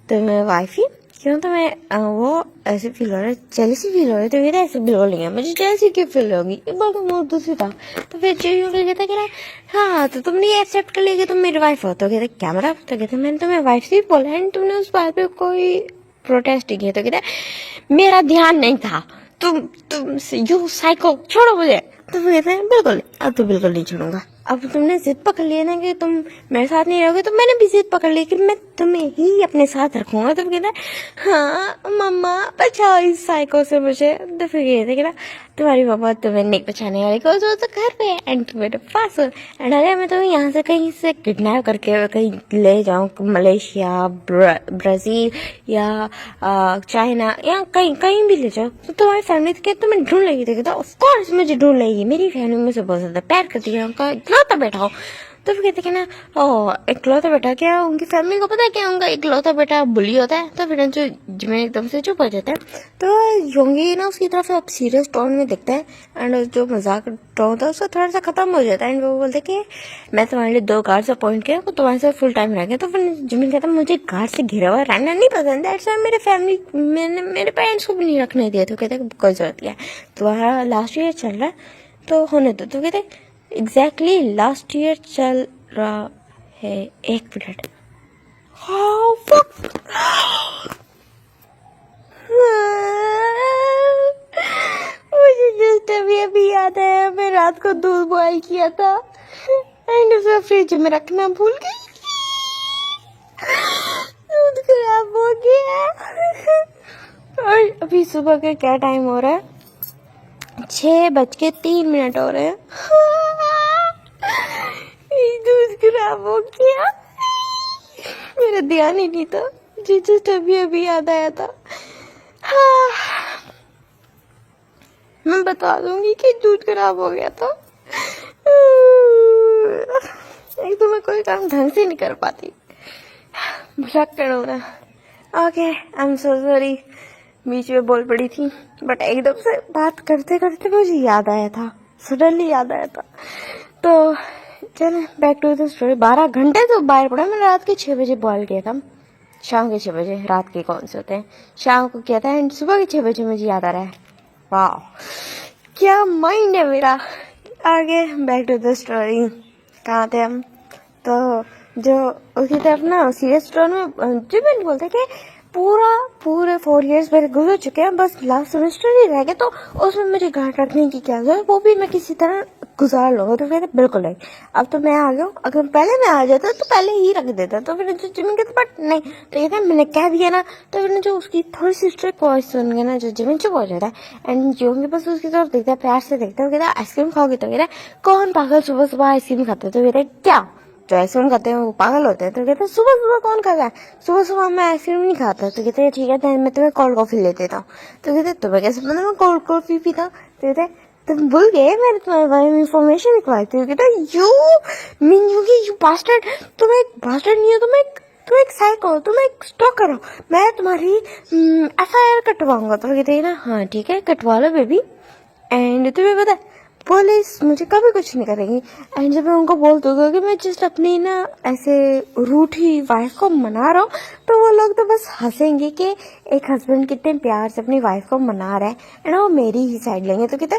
तुम्हें वाइफ ही क्यों तुम्हें वो ऐसे फील हो रहा है, जेलसी फील हो रही है? तो कहते ऐसे बिल्कुल नहीं है, मुझे जेलसी क्यों फील होगी, एक बार तो वो दूसरी था। तो फिर जो कहता कि ना हाँ तो तुमने ये एक्सेप्ट कर लिया कि तुम मेरी वाइफ हो। तो कहते क्या मतलब? तो कहते मैंने तुम्हें वाइफ से बोला एंड तुमने उस बात पे कोई प्रोटेस्ट किया। तो कहते मेरा ध्यान नहीं था, तुम यू साइको छोड़ो मुझे। तो वो कहते हैं बिल्कुल अब तो बिल्कुल नहीं छोड़ूंगा। अब तुमने जिद पकड़ लिया ना कि तुम मेरे साथ नहीं रहोगे, तो मैंने भी जिद पकड़ ली कि मैं तुम्हें ही अपने साथ रखूंगा। तो कहता है हाँ मम्मा बचाओ इस साइको से मुझे। तो फिर कहते कि ना तुम्हारी पापा तुम्हें नहीं बचाने वाले को जो तो घर पे एंड तुम मेरे पास हो एंड अगर मैं तुम्हें यहाँ से कहीं से किडनैप करके कहीं ले जाऊँ मलेशिया ब्राज़ील या चाइना या कहीं भी ले जाओ तो तुम्हारी फैमिली के तुम्हें ढूंढ लेगी। तो कहता ऑफ कोर्स मुझे ढूंढ लेगी, मेरी फैमिली मुझे बहुत ज़्यादा प्यार करती है, उनका इकलौता बेटा हो। तो फिर कहते कि ना ओ इकलौता बेटा क्या? उनकी फैमिली को पता है क्या उनका इकलौता बेटा बुली होता है। तो फिर जो जिमिन एकदम से चुप हो जाता है। तो योंगी ना उसकी तरफ अब सीरियस टोन में दिखता है एंड जो मजाक टोन होता है उसका थोड़ा सा खत्म हो जाता है एंड वो बोलते कि मैं तुम्हारे लिए 2 गार्ड्स अपॉइंट किया, वो तुम्हारे साथ फुल टाइम रहेंगे। तो फिर जिमिन कहता मुझे गार्ड से घिरा हुआ रहना नहीं पसंद है, ऐसा मेरे फैमिली मैंने मेरे पेरेंट्स को भी नहीं रखने दिया। तो कहते कोई जरूरत क्या है, तुम्हारा लास्ट ईयर चल रहा है तो होने दो। तो कहते एग्जैक्टली लास्ट ईयर चल रहा है, 1 मिनट। How fuck? मुझे जस्ट अभी याद याद है मैं रात को दूध बॉईल किया था एंड उसे फ्रिज में रखना भूल गई, दूध खराब हो गया। और अभी सुबह का क्या टाइम हो रहा है, 6:03 हो रहे हैं। दूध खराब हो गया, मेरा ध्यान ही नहीं था, मुझे जस्ट अभी अभी याद आया था। मैं बता दूंगी कि दूध खराब हो गया था। एक तो मैं कोई काम ढंग से नहीं कर पाती, भुलक्कड़ हो रहा। Okay I am so sorry, बीच में बोल पड़ी थी, बट एकदम से बात करते करते मुझे याद आया था, सडनली याद आया था। तो चले बैक टू द स्टोरी। 12 घंटे तो बाहर पड़ा। मैंने रात के 6 बजे बॉयल किया था, शाम के 6 बजे, रात के कौन से होते हैं, शाम को किया था एंड सुबह के 6 बजे मुझे याद आ रहा है। वाह क्या माइंड है मेरा। आगे बैक टू द स्टोरी, कहाँ थे हम। तो जो उसकी तरफ ना सीरियस स्टोर में जो मैंने बोलते कि पूरे 4 years मेरे गुजर चुके हैं, बस लास्ट सेमेस्टर ही रह गए, तो उसमें मुझे गांठ रखने की क्या जरूरत, वो भी मैं किसी तरह गुजार लूंगा। तो कहते बिल्कुल नहीं, अब तो मैं आ गया हूँ, अगर पहले मैं आ जाता तो पहले ही रख देता। तो फिर जो जिमिन कहते बट नहीं, तो कहते मैंने कह दिया ना। तो फिर जो उसकी थोड़ी सी स्ट्रिक्ट वॉइस सुन के ना जो जिमिन चुप हो जाता है एंड जो उनके पास उसकी तरफ देखता है, प्यार से देखता है, कहता आइसक्रीम खाओगे, तो कहता कौन पागल सुबह सुबह आइसक्रीम खाता है, तो कहता क्या जो आइसक्रीम खाते हैं वो पागल होते हैं। तो कहते हैं सुबह सुबह कौन खाता है, सुबह सुबह मैं आइसक्रीम नहीं खाता। तो कहते हैं ठीक है मैं तुम्हें कोल्ड कॉफी ले देता हूँ। तो कहते तुम्हें कैसे पता मैं कोल्ड कॉफी पीता। तो कहते तुम भूल गए, मैंने तुम्हारे बारे में इन्फॉर्मेशन निकलवाई थी। कहते यू बास्टर्ड, तुम एक बास्टर्ड नहीं हो, तुम एक साइको हो, तुम एक स्टॉकर हो, मैं तुम्हारी FIR कटवाऊंगा। तो कहते हैं ना हाँ ठीक है कटवा लो बेबी। एंड तुम्हें पता है पुलिस मुझे कभी कुछ नहीं करेगी। एंड जब मैं उनको बोल दूंगा कि मैं जस्ट अपनी ना ऐसे रूठी वाइफ को मना रहा हूँ, तो वो लोग तो बस हंसेंगे कि एक हस्बैंड कितने प्यार से अपनी वाइफ को मना रहा है एंड वो मेरी ही साइड लेंगे। तो कहते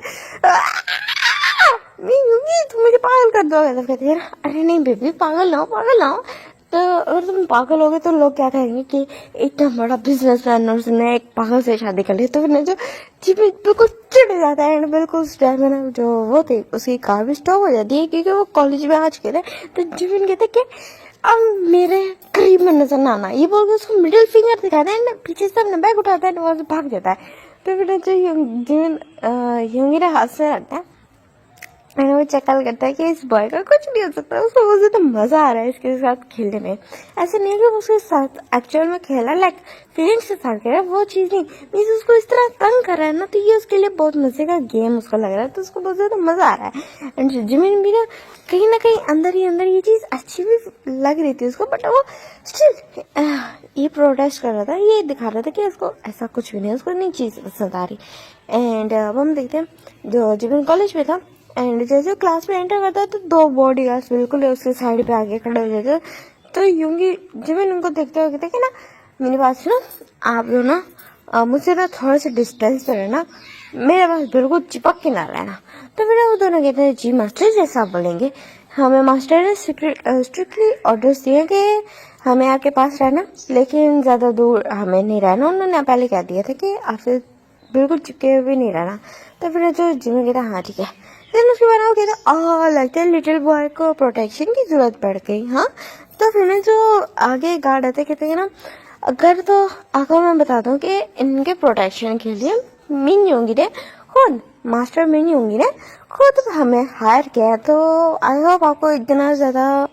तुम मुझे पागल कर दोगे। तो कहते हैं अरे नहीं बेबी पागल ना हो। तो अगर तुम पागल होगे तो लोग क्या कहेंगे कि इतना बड़ा बिजनेसमैन और उसने एक पागल से शादी कर ली। तो फिर जो बिल्कुल चिढ़ जाता है एंड बिल्कुल उस टाइम में जो वो थे उसकी कार भी स्टॉप हो जाती है, क्योंकि वो कॉलेज में आ चुके थे। तो जिमिन कहते कि अब मेरे करीब में नजर ना आना, ये बोल के उसको मिडिल फिंगर दिखाता है, पीछे से अपना बैग उठाता है वहां से भाग जाता है। तो फिर जो जिमिन यूंगी हाथ से रहता है मैंने वो चकल करता है कि इस बॉय का कुछ नहीं हो सकता, उसको मुझे तो मजा आ रहा है इसके साथ खेलने में। ऐसे नहीं कि उसके साथ एक्चुअल में खेला लाइक फीलिंग्स के साथ खेला, वो चीज नहीं, मीन्स उसको इस तरह तंग कर रहा है ना, तो ये उसके लिए बहुत मजे का गेम उसको लग रहा है, तो उसको बहुत ज्यादा मजा आ रहा है। एंड जिमिन भी ना कहीं अंदर ही अंदर ये चीज अच्छी भी लग रही थी उसको, बट वो स्टिल ये प्रोटेस्ट कर रहा था, ये दिखा रहा था कि उसको ऐसा कुछ भी नहीं, उसको नई चीज पसंद आ रही। एंड अब हम देखते हैं जो जिमिन कॉलेज में था एंड जैसे क्लास में एंटर करता है तो 2 बॉडीगार्ड्स बिल्कुल उसके साइड पे आके खड़े हो जाते हैं। तो यूंगी जिमिन उनको देखते हुए कहते कि ना मेरी बात सुनो, आप लोग ना मुझसे ना थोड़ा सा डिस्टेंस पे रहना, मेरे पास बिल्कुल चिपक के ना रहना। तो फिर वो दोनों कहते हैं जी मास्टर जैसा आप बोलेंगे। हमें मास्टर ने स्ट्रिक्टली ऑर्डर्स दिए कि हमें आपके पास रहना, लेकिन ज्यादा दूर हमें नहीं रहना। उन्होंने पहले कह दिया था कि आपसे बिल्कुल चिपके हुए नहीं रहना। तो फिर जो जिमिन कहता हाँ ठीक है। फिर उसके बाद वो कहता लगता है लिटिल बॉय को प्रोटेक्शन की जरूरत पड़ गई। हाँ तो फिर जो आगे गार्ड आते कहते हैं ना अगर तो आपको मैं बता दूं कि इनके प्रोटेक्शन के लिए मिन योंगी ने खुद मास्टर मिन योंगी ने खुद हमें हायर किया। तो आई होप आपको इतना ज्यादा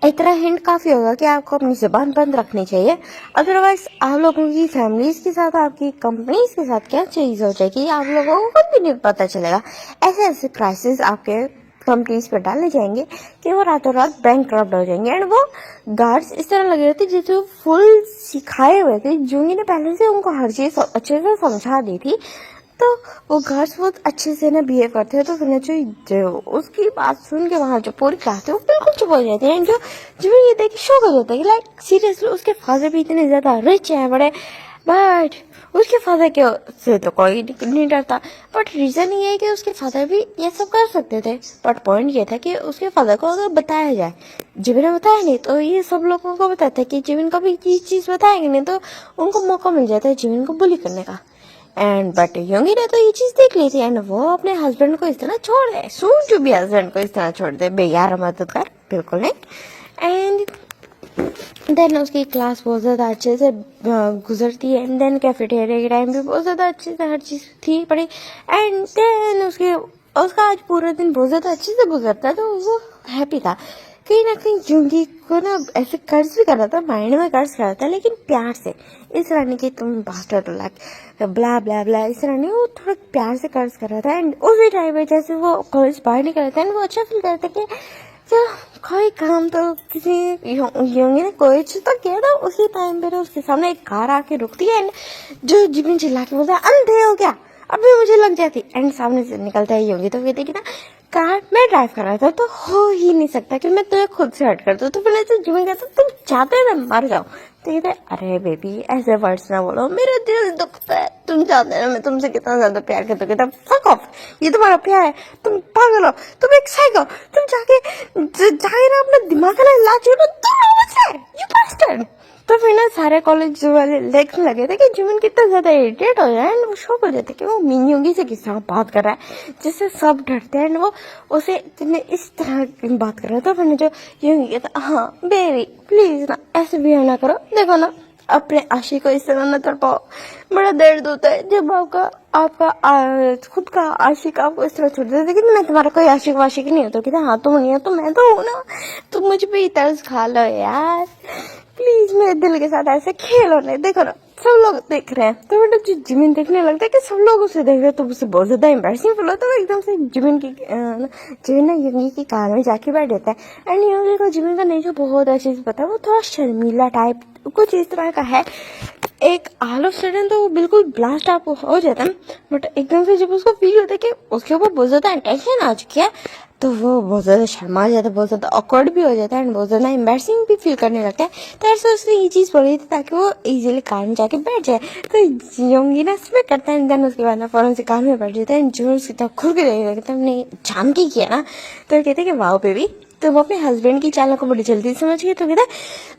इतना हिंट काफी होगा कि आपको अपनी जुबान बंद रखनी चाहिए, अदरवाइज आप लोगों की फैमिलीज के साथ आपकी कंपनीज के साथ क्या चीज हो जाएगी आप लोगों को खुद भी नहीं पता चलेगा। ऐसे ऐसे क्राइसिस आपके कंपनीज पे डाले जाएंगे कि वो रातों रात बैंकरप्ट हो जाएंगे। एंड वो गार्ड्स इस तरह लग रहे थे जैसे वो फुल सिखाए हुए थे, जूंगी ने पहले से उनको हर चीज अच्छे से समझा दी थी, तो वो गार्ड्स बहुत अच्छे से ना बिहेव करते हैं। तो फिर जो उसकी बात सुन के वहाँ जो पूरी क्लास है वो बिल्कुल चुप हो जाते हैं। जो ये देख के शौक हो जाता है कि लाइक सीरियसली उसके फादर भी इतने ज्यादा रिच हैं बड़े, बट उसके फादर के से तो कोई नहीं डरता। बट रीजन ये है कि उसके फादर भी ये सब कर सकते थे, बट पॉइंट ये था कि उसके फादर को अगर बताया जाए, जिमिन ने बताया नहीं तो ये सब लोगों को बताता है कि जिमिन को भी ये चीज बताएंगे नहीं तो उनको मौका मिल जाता है जिमिन को बुली करने का। एंड बट योंगी ने तो ये चीज देख ली थी एंड वो अपने हस्बैंड को इस तरह छोड़ दे, सून टू बी हस्बैंड को इस तरह छोड़ दे, बेयार मदद कर, बिल्कुल नहीं। एंड देन उसकी क्लास बहुत ज़्यादा अच्छे से गुजरती है एंड देन कैफेटेरिया के टाइम भी बहुत ज़्यादा अच्छे से हर चीज़ थी पड़ी एंड देन उसका आज पूरा दिन बहुत ज़्यादा अच्छे से गुजरता है, तो वो हैप्पी था। कहीं ना कहीं जूंगी को ना ऐसे कर्ज भी कर रहा था, माइंड में कर्ज कर रहा था, लेकिन प्यार से, इस तरह नहीं कि तुम बास्टर्ड लाइक ब्ला ब्ला ब्ला, इस तरह नहीं, वो थोड़ा प्यार से कर्ज कर रहा था। एंड उसी टाइम पे जैसे वो कॉलेज बाहर निकल रहा था एंड वो अच्छा फील कर रहा था कि चलो कोई काम तो किसी योंगी ने कोई चीज तो किया था। उसी टाइम पे उसके सामने एक कार आके रुकती है एंड जो जिमिन चिल्ला के बोलता है अंधे हो क्या, अभी मुझे लग जाती, एंड सामने से निकलता है योंगी, तो कहती कि ना कार मैं ड्राइव कर रहा था तो हो ही नहीं सकता कि मैं तुम्हें खुद से हट कर दूं। तो फिर जिमिन कहता तुम चाहते हो मैं मर जाऊं, तो कहते अरे बेबी ऐसे वर्ड्स ना बोलो, मेरा दिल दुखता है, तुम जानते हो मैं तुमसे कितना ज्यादा प्यार करता हूँ। कहता फक ऑफ, ये तुम्हारा प्यार है, तुम पागल हो, तुम एक साइको, तुम जाके ना अपना दिमाग का ना इलाज करो, तुम यू बास्टर्ड। तो फिर ना सारे कॉलेज वाले देखने लगे थे कि जिमिन कितना ज्यादा इरिटेट हो जाए एंड वो शौक हो जाते कि वो मिन्योंगी से किस तरह बात कर रहा है, जिससे सब डरते हैं एंड वो उसे इस तरह बात कर रहा था। फिर जो योंगी कहता हाँ बेबी प्लीज ना ऐसे बिहेव ना करो, देखो ना अपने आशिक को इस तरह न तड़पाओ, बड़ा दर्द होता है जब आपका खुद का आशिक आपको इस तरह छोड़ देता है। लेकिन मैं तुम्हारा कोई आशिक वाशिक नहीं हो, तो कहते हाँ तुम नहीं हो तो मैं तो हूँ ना, तुम मुझ पे ही तरस खा लो यार, प्लीज मेरे दिल के साथ ऐसे खेलो नहीं, देखो ना सब लोग देख रहे हैं। तो बेटा जो जिमिन देखने लगता है कि सब लोग उसे देख रहे हैं, तो उसे बहुत ज्यादा एम्बैरसिंग फील होता है। वो एकदम से जिमिन ना योंगी की कार में जाके बैठ जाता है एंड योंगी को जिमिन का नेचर बहुत अच्छे से पता है, वो थोड़ा शर्मीला टाइप कुछ इस तरह का है। एक ऑल ऑफ सडन तो वो बिल्कुल ब्लास्ट अप हो जाता है, बट एकदम से जब उसको फील होता है कि उसके ऊपर बहुत ज्यादा अटेंशन आ चुकी है, तो वो बहुत ज्यादा शर्मा जाता है, बहुत ज्यादा ऑकवर्ड भी हो जाता है एंड बहुत ज्यादा एम्बैरसिंग भी फील करने लगता है। तो ऐसे उसने ये चीज बोली थी ताकि वो इजीली कार में जाके बैठ जाए। तो योंगी ना स्मिक करता है देन उसके बाद ना फौरन से कार में बैठ जाता है। जो उसकी तरफ खुल के देख रहा हमने जान के किया ना, तो कहते कि वाओ बेबी तुम अपने हस्बैंड की चालों को बड़ी जल्दी समझ गए। तो कहते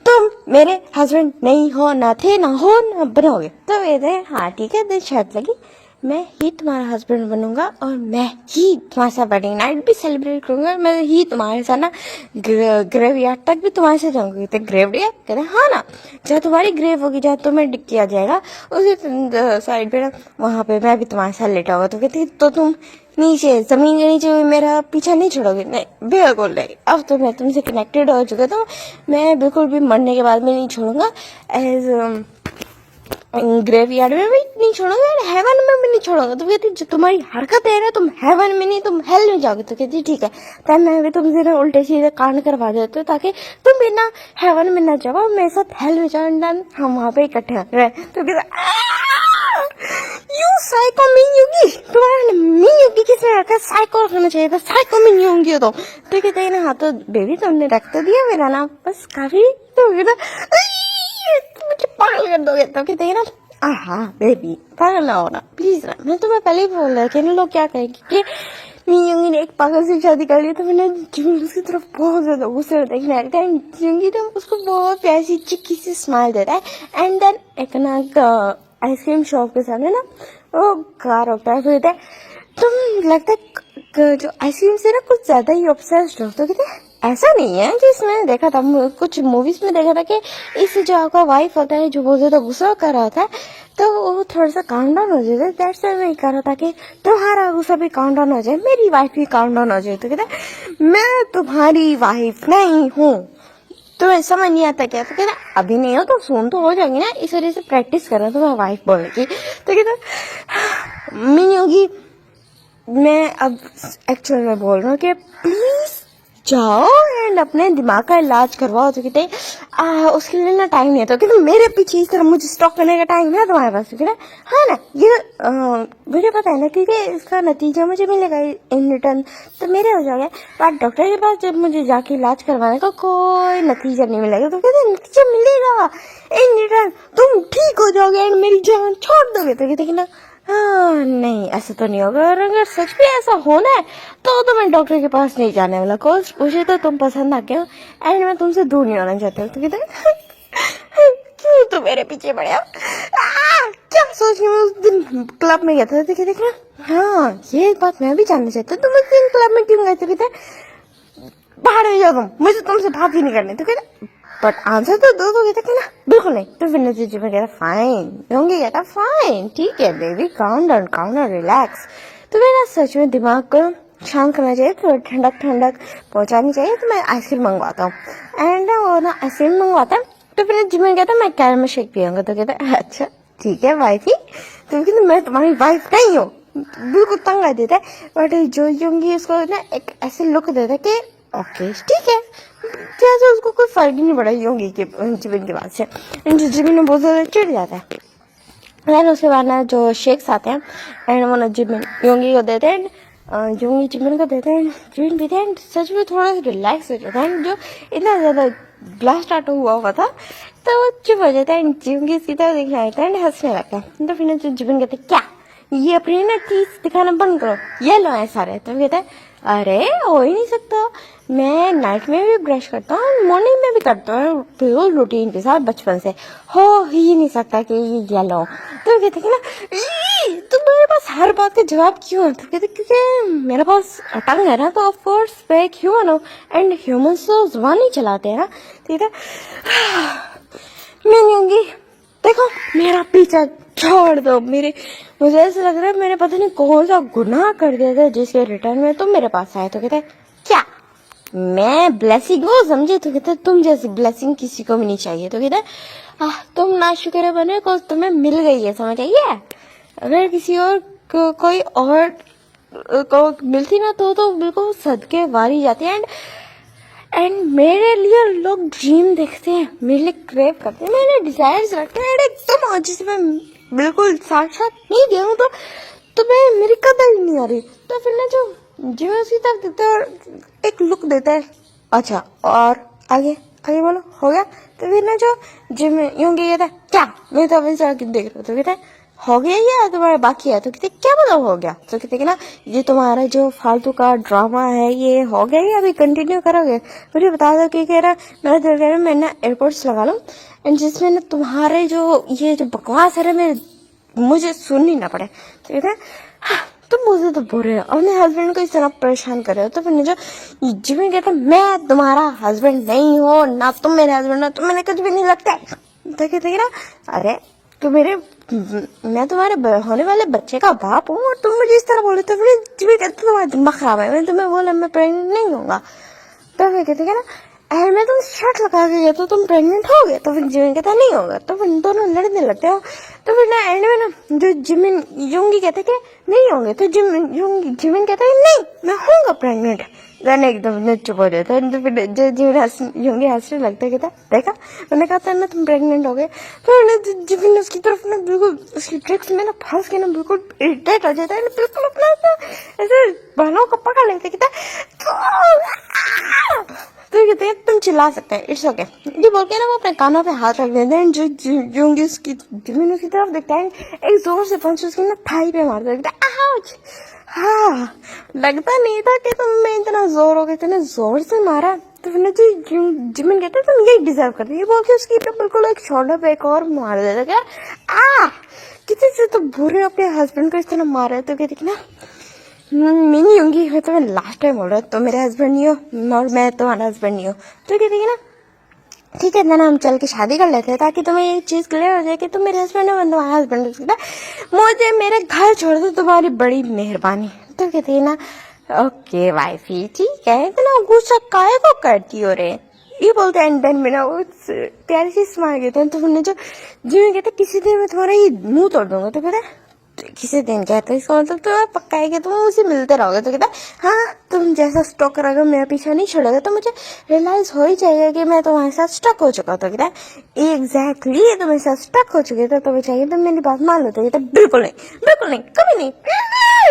तुम मेरे हस्बैंड नहीं हो, ना थे ना हो ना बनोगे। तो कहते हाँ ठीक है, दिन शर्त लगी, मैं ही तुम्हारा हस्बैंड बनूंगा और मैं ही तुम्हारे साथ वेडिंग नाइट भी सेलिब्रेट करूंगा, मैं ही तुम्हारे साथ ना ग्रेव यार्ड तक भी तुम्हारे साथ जाऊंगी। कहते ग्रेव यार्ड, कहते हाँ ना, जहाँ तुम्हारी ग्रेव होगी, जहाँ तुम्हें डिक किया जाएगा उसी साइड पे ना वहां पे मैं भी तुम्हारे साथ लेटा होगा। तो कहते तो तुम नीचे जमीन के नीचे भी मेरा पीछा नहीं छोड़ोगे? नहीं बिल्कुल नहीं, अब तो मैं तुमसे कनेक्टेड हो चुका, तो मैं बिल्कुल भी मरने के बाद में नहीं छोड़ूंगा, एज ग्रेवयार्ड में भी नहीं छोड़ूंगा और हेवन में भी नहीं छोड़ूंगा। तो कहती जो तुम्हारी हरकत है ना, तुम हेवन में नहीं तुम हेल में जाओगे। तो कहती ठीक है, तब मैं भी तुमसे ना उल्टे सीधे कांड करवा देते हो ताकि तुम भी ना हेवन में ना जाओ, मेरे साथ हेल में जाओ, हम वहां पे इकट्ठे रहे। तो कहते यू साइको मिन्योंगी, तुम्हारा मिन्योंगी किसने रखा, साइको रखना चाहिए था, साइको मिन्योंगी हो। तो कहते हैं ना हाँ तो बेबी तुमने रख तो दिया मेरा नाम, बस काफी। तो कहता मुझे पागल कर दोगे। तो कहते हैं ना हाँ बेबी पागल ना होना प्लीज ना, मैं तुम्हें पहले ही बोल रहा था कि लोग क्या कहेंगे कि मिन्योंगी ने एक पागल से शादी कर ली। तो मैंने जिमिन उसकी तरफ बहुत ज्यादा गुस्से देखने लगता है। जिमिन तो उसको बहुत प्यारी चिक्की से स्माइल देता है एंड देन एक ना आइसक्रीम शॉप के सामने ना वो कार होता है। फिर तुम लगता है जो आइसक्रीम से ना कुछ ज्यादा ही ऑब्सेस्ड हो। तो कहते ऐसा नहीं है, जिसमें देखा था कुछ मूवीज में देखा था कि इससे जो आपका वाइफ होता है जो बहुत ज्यादा गुस्सा कर रहा होता है तो वो थोड़ा सा काउंट डाउन हो जाता है। दैट्स व्हाई मैं कह रहा था कि तुम्हारा गुस्सा भी काउंट डाउन हो जाए, मेरी वाइफ भी काउंट डाउन हो जाए। तो कहते मैं तुम्हारी वाइफ नहीं हूँ, तुम्हें समझ नहीं आता क्या? तो कहता अभी नहीं हो तो सुन तो हो जाएगी ना, इस वजह से प्रैक्टिस कर रहा था मैं वाइफ बोलने की। तो कहता मिन्योंगी मैं अब एक्चुअल में बोल रहा हूँ कि प्लीज जाओ एंड अपने दिमाग का इलाज करवाओ। तो कहते उसके लिए ना टाइम नहीं है। तो कहते मेरे पीछे इस तरह मुझे स्टॉक करने का टाइम है तुम्हारे पास? कहते हाँ ना, ये मुझे पता है ना, क्योंकि इसका नतीजा मुझे मिलेगा इन रिटर्न, तो मेरे हो जाएगा। पर डॉक्टर के पास जब मुझे जाके इलाज करवाने का कोई नतीजा नहीं मिलेगा। तो कहते नतीजा मिलेगा इन रिटर्न, तुम ठीक हो जाओगे एंड मेरी जान छोड़ दोगे। तो कहते ना हाँ नहीं ऐसा तो नहीं होगा, और अगर सच में ऐसा होना है तो मैं डॉक्टर के पास नहीं जाने वाला। कोर्स मुझे तो तुम पसंद आ गए हो एंड मैं तुमसे दूर नहीं होना चाहता हूँ। तो कहते क्यों तुम मेरे पीछे पड़े हो? क्या सोच रही मैं उस दिन क्लब में गया था तो कहते ना, हाँ ये बात मैं भी जानना चाहती हूँ, तुम उस दिन क्लब में क्यों गए थे? कहते बाहर हो जाओ तुम, मुझे तुमसे बात ही नहीं करनी। तो कहते बट आंसर तो दो। तो कहते ना बिल्कुल नहीं। तो फिर नतीजे में कहता फाइन, होंगे कहता फाइन ठीक है बेबी, काम डाउन रिलैक्स। तो मेरा सच में दिमाग को शांत करना चाहिए, थोड़ा ठंडक पहुंचानी चाहिए। तो मैं आइसक्रीम मंगवाता हूँ एंड वो ना आइसक्रीम मंगवाता है। तो फिर जिमिन कहता मैं कैरमल शेक पियूंगा। तो कहता अच्छा ठीक है वाइफी। तो कहते मैं तुम्हारी वाइफ नहीं हूँ, बिल्कुल तंग आ देता है। बट जो योंगी उसको ना एक ऐसे लुक देता है कि ओके ठीक है, जैसे उसको कोई फर्क ही नहीं पड़ा योंगी के जिमिन के बाद से। जिमिन बहुत ज्यादा चिढ़ जाता है। देन उसके बाद ना जो शेक्स आते हैं एंड वो ना जिमिन योंगी को देते हैं, योंगी जिमिन को देते हैं, जिमिन पीते हैं। सच में थोड़ा रिलैक्स हो जाता है। जो इतना ज्यादा ब्लास्ट स्टार्ट हुआ था तो वो चुप हो जाता है, योंगी सीधा देखने आता है हंसने लगता है। तो फिर जिमिन कहते क्या ये अपनी ना टीथ दिखाना बंद करो, ये लो है सारे। तो कहता है अरे हो ही नहीं सकता, मैं नाइट में भी ब्रश करता हूँ, मॉर्निंग में भी करता हूँ, बिल्कुल रूटीन के साथ बचपन से, हो ही नहीं सकता कि ये येलो। तो कहते कि ना तो मेरे पास हर बात का जवाब क्यों है? तो कहते क्योंकि मेरे पास टंग है ना, तो ऑफ कोर्स मैं एक ह्यूमन हूँ एंड ह्यूमंस तो जुबान नहीं चलाते हैं ना। तो कहते मैं नहीं होंगी, देखो मेरा पीछा छोड़ दो, मुझे ऐसा लग रहा है मैंने पता नहीं कौन सा गुनाह कर दिया था जिसके रिटर्न में तुम मेरे पास आए। तो कहते क्या मैं ब्लेसिंग हूँ समझे? तो कहते तुम जैसी ब्लेसिंग किसी को भी नहीं चाहिए। तो कहते तुम ना शुक्र बने को तुम्हें मिल गई है, समझ आइए। अगर किसी और कोई और को मिलती ना तो बिल्कुल सदके वारी जाती है। एंड मेरे लिए लोग ड्रीम देखते हैं, मेरे लिए क्रेव करते हैं, मेरे डिजायर्स रखते हैं। एकदम जिसे मैं बिल्कुल साक्षात नहीं दे तो तुम्हें मेरी कदर ही नहीं आ रही। तो फिर ना जो उसकी तरफ देता है और एक लुक देता है, अच्छा और आगे बोलो हो गया। तो फिर ना जो मैं यूं कहता है क्या, मैं तो अभी से देख रहा हूँ। तो कहता है हो गया या तुम्हारा बाकी है? तो कहते क्या मतलब हो गया? तो कहते ना ये तुम्हारा जो फालतू का ड्रामा है ये हो गया या अभी कंटिन्यू करोगे? मुझे बता दो कि कह रहा मेरा दिल कह रहा मैं ना एयरपोर्ट्स लगा लूं एंड जिसमें ना तुम्हारे जो बकवास है ना मुझे सुननी ना पड़े। तो कहते तुम मुझे तो बुरे हो, अपने हस्बैंड को इस तरह परेशान कर रहे हो। तो फिर जो जिमिन कहता मैं तुम्हारा हस्बैंड नहीं हो ना, तुम मेरे हस्बैंड हो, तुम मैंने कुछ भी नहीं लगता। तो कहते ना अरे मैं तुम्हारे होने वाले बच्चे का बाप हूँ और तुम मुझे इस तरह बोले। तो फिर जिमिन कहते तुम्हारा दिमाग खराब है, मैं तुम्हें बोला मैं प्रेग्नेंट नहीं होऊंगा। तो फिर कहते ना अरे मैं तुम शर्ट लगा के गया तो तुम प्रेग्नेंट हो गए। तो फिर जिमिन कहता नहीं होगा। तो फिर दोनों लड़ने लगते हो। तो फिर ना एंड में ना जो जिमिन योंगी कहते कि नहीं होंगे, तो जिमिन कहता है नहीं मैं होऊंगा प्रेग्नेंट। देन एकदम चुप हो जाता है। तो फिर जो जिमिन योंगी हंसने लगता है, कहता देखा मैंने कहा था ना तुम प्रेग्नेंट हो गए। तो जिमिन उसकी तरफ ना बिल्कुल उसकी ट्रिक्स में ना फंस के ना बिल्कुल इरिटेट हो जाता है, बिल्कुल अपना ऐसे बालों को पकड़ लेते, कहता तो कहते हैं तुम चिल्ला सकते हैं, इट्स ओके। ये बोल के ना वो अपने कानों पे हाथ रख देते हैं। जो जोंगी उसकी जिमिन उसकी तरफ देखता है, एक जोर से पंच उसकी ना थाई पे मार देता है। हाँ लगता नहीं था कि तुम इतना जोर हो गया, इतने जोर से मारा। तो फिर जो जिमिन कहते हैं तुम यही डिजर्व करते, ये बोल के उसकी बिल्कुल एक शोल्डर पे एक और मार देता। क्या किसी से तो बुरे अपने हस्बैंड को इस तरह मारा। तो कहती ना मैं नहीं होंगी, मैं तुम्हें लास्ट टाइम बोल रहा हूँ, तो मेरे हस्बैंड नहीं हो और मैं तुम्हारा हस्बैंड नहीं हो। तो कहती ना ठीक है ना हम चल के शादी कर लेते हैं ताकि तुम्हें ये चीज क्लियर हो जाए कि तुम मेरे हस्बैंड हो, तुम्हारा हस्बैंड हो। मुझे मेरे घर छोड़ दो, तुम्हारी बड़ी मेहरबानी। तो कहती है ना ओके वाइफी ठीक है, इतना गुस्सा काहे को करती हो रे, ये बोलते हैं। एंड देन मेरा वो प्यारी सी स्माइल देते हैं। तो हमने जो कहते किसी दिन मैं तुम्हारा ये मुंह तोड़ दूंगा। तो कहते किसी दिन कहते इसका मतलब तुम्हें पक्का है कि तुम मुझसे मिलते रहोगे। तो कहता हाँ तुम जैसा स्टॉकर अगर मेरा पीछा नहीं छोड़ोगे तो मुझे रियलाइज हो ही जाएगा कि मैं तुम्हारे साथ स्टक हो चुका। तो कहता एग्जैक्टली तुम मेरे साथ स्टक हो चुके थे, तो तुम्हें चाहिए तुम मेरी बात मान लो। तो कहता बिल्कुल नहीं कभी नहीं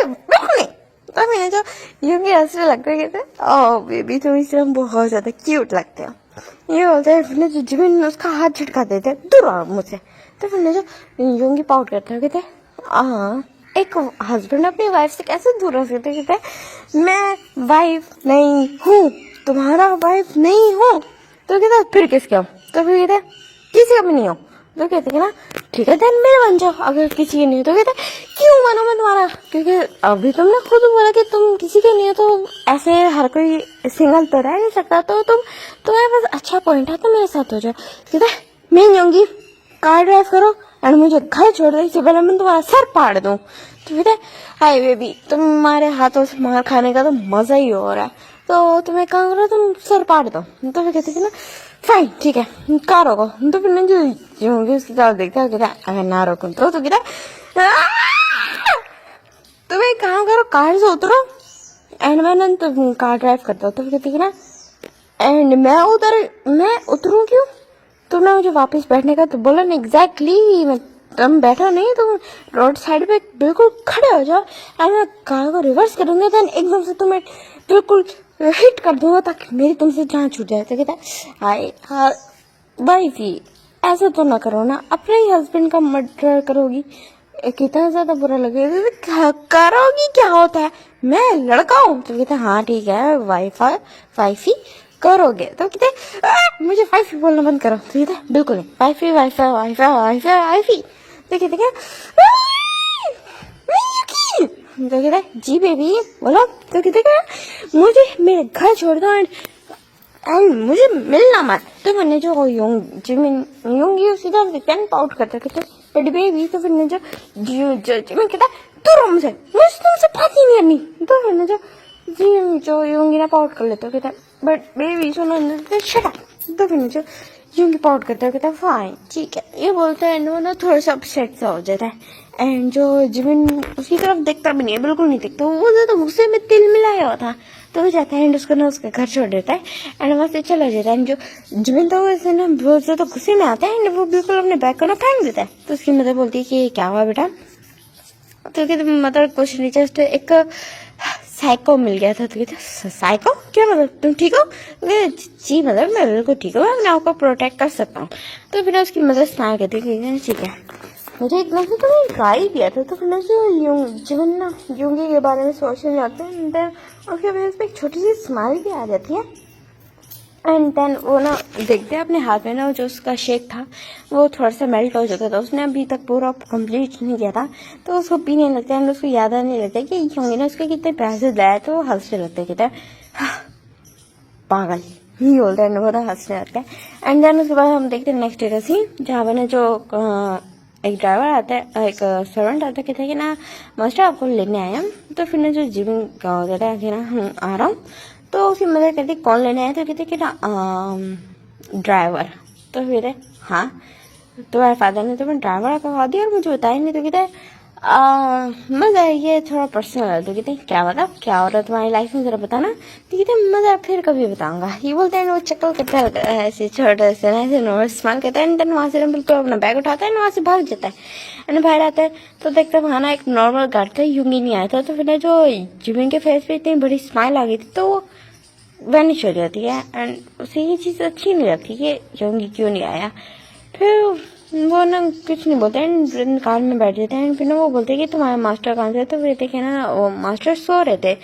बिल्कुल नहीं। तो मैंने जो यूं ही हंसने लगता है, कहते ओह बेबी तुम इस तरह बहुत ज्यादा क्यूट लगते हो, ये बोलते हैं। फिर जो जिमिन उसका हाथ झटका देते दूर आओ मुझसे। तो फिर जो यूंगी पाउट करते हैं, कहते एक हस्बैंड अपनी वाइफ से कैसे दूर रह सकते? कहते मैं वाइफ नहीं हूँ, तुम्हारा वाइफ नहीं हूँ। तो कहता फिर किसका? तो फिर कहते किसी का भी नहीं हो। तो कहते ना ठीक है देन मेरे बन जाओ, अगर किसी के नहीं हो तो कहता क्यों मानो मैं तुम्हारा, क्योंकि अभी तुमने खुद बोला कि तुम किसी के नहीं हो, तो ऐसे हर कोई सिंगल तो रह नहीं सकता, तो तुम्हारे पास अच्छा पॉइंट है तो मेरे साथ हो जाओ। कहता मैं नहीं होंगी, कार ड्राइव करो एंड मुझे घर छोड़ दो, इससे पहले मैं तुम्हारा सर फाड़ दूँ। तो कहता है हाय बेबी तुम्हारे हाथों से मार खाने का तो मजा ही हो रहा है, तो तुम एक काम करो तुम सर फाड़ दो। तो फिर कहते ना फाइन ठीक है कार रोको। तो फिर जो होंगे उसकी तरफ देखता है, कहता अगर ना रोकूं तो कहता तुम एक काम करो कार से उतरो एंड मैं तुम कार ड्राइव करता हो। तो फिर कहती ना एंड मैं उतरूं क्यों, तुमने मुझे वापस बैठने का तो बोला ना एग्जैक्टली, तुम बैठो नहीं, तुम रोड साइड पे बिल्कुल खड़े हो जाओ एंड मैं कार को रिवर्स करूंगा, देन एकदम से तुम्हें बिल्कुल हिट कर दूंगा ताकि मेरी तुमसे जान छूट जाए। तो कहता हाय हाँ वाइफी ऐसा तो ना करो ना, अपने ही हस्बैंड का मर्डर करोगी, कितना ज्यादा बुरा लगेगा। करोगी क्या होता है, मैं लड़का हूँ। तो कहता हाँ ठीक है वाइफी करोगे। तो कहते मुझे वाइफी बोलना बंद करो। तो कहते बिल्कुल नहीं wifey wifey wifey wifey wifey. तो कहते क्या तो कहता जी बेबी बोलो। तो कहते क्या मुझे मेरे घर छोड़ दो एंड मुझे मिलना मत। तो मैंने जो यूंगी सीधा पेन आउट करता कहते बट बेबी। तो फिर जो जिमिन कहता तू रो मुझे तुमसे बात ही नहीं करनी। तो मैंने जो यूंगी ना पाउट कर लेता कहता बट बेबी सुनो शट अप। तो फिर जो यूंगी पाउट करता कहता फाइन ठीक है। ये बोलता है वो ना थोड़ा सा अपसेट सा हो जाता है एंड जो जिमिन उसकी तरफ देखता भी नहीं है, बिल्कुल नहीं देखता, वो ज्यादा गुस्से में तिल मिलाया हुआ था। तो वो जाता है एंड उसको ना उसका घर छोड़ देता है एंड वहां से चला जाता है एंड जो जिमिन तो वैसे ना बहुत ज्यादा गुस्से में आता है एंड वो बिल्कुल अपने बैग को ना फेंक देता है। तो उसकी मदर बोलती है कि क्या हुआ बेटा। तो कहते मतलब कुछ नहीं जस्ट एक साइको मिल गया था। तो कहते साइको क्या मतलब तुम ठीक हो। जी मतलब मैं बिल्कुल ठीक हूँ, मैं अपने आप को प्रोटेक्ट कर सकता हूँ। तो फिर उसकी मदर स्माइल करती है ठीक है मुझे इतना से तुम्हें ट्राई किया था। तो फिर जो जीवन ना यूंगी के बारे में सोचने जाते हैं देन उसके वजह से एक छोटी सी स्माइल भी आ जाती है एंड देन वो ना देखते हैं अपने हाथ में ना जो उसका शेक था वो थोड़ा सा मेल्ट हो चुका था, उसने अभी तक पूरा कंप्लीट नहीं किया था। तो उसको पीने लगता है एंड उसको याद आने लगता है कि यूंगी ने उसके कितने पैसे दिलाए। तो वो हंसने लगता है कहता है पागल ही बोलता है वो ना हंसने लगता है एंड देन उसके बाद हम देखते हैं नेक्स्ट डे का सीन जहाँ मैंने जो एक ड्राइवर आता है एक सर्वेंट आता है कहता है कि ना मास्टर आपको लेने आए हम। तो फिर ना जो जीवन का हो जाता है कि ना आ रहा हूँ। तो उसकी मदर कहती कौन लेने आए। तो कहते कि ना ड्राइवर। तो फिर हाँ तुम्हारे फादर ने तुम्हें ड्राइवर करवा दिया और मुझे बताया नहीं। तो कहते मज़ा ये थोड़ा पर्सनल है। तो कहते क्या मतलब क्या हो रहा है तुम्हारी लाइफ में जरा बताना। तो कहते मज़ा फिर कभी बताऊंगा। ये बोलते हैं वो चक्कर करता है ऐसे छोटा से ऐसे नोर स्माइल करता है एंड वहाँ से बिल्कुल अपना बैग उठाता है वहाँ से भाग जाता है एंड बाहर आता है। तो देखता है वहाँ ना एक नॉर्मल गार्ड था यूंगी नहीं आया था। तो फिर जो जिमिन के फेस पे इतनी बड़ी स्माइल आ गई थी तो वो वैनिश हो जाती है एंड उसे ये चीज़ अच्छी नहीं लगती कि यूंगी क्यों नहीं आया। फिर वो ना कुछ नहीं बोलते हैं कार में बैठ जाते हैं। फिर ना वो बोलते हैं कि तुम्हारा मास्टर कहाँ से। तो फिर कहते ना वो मास्टर सो रहे थे।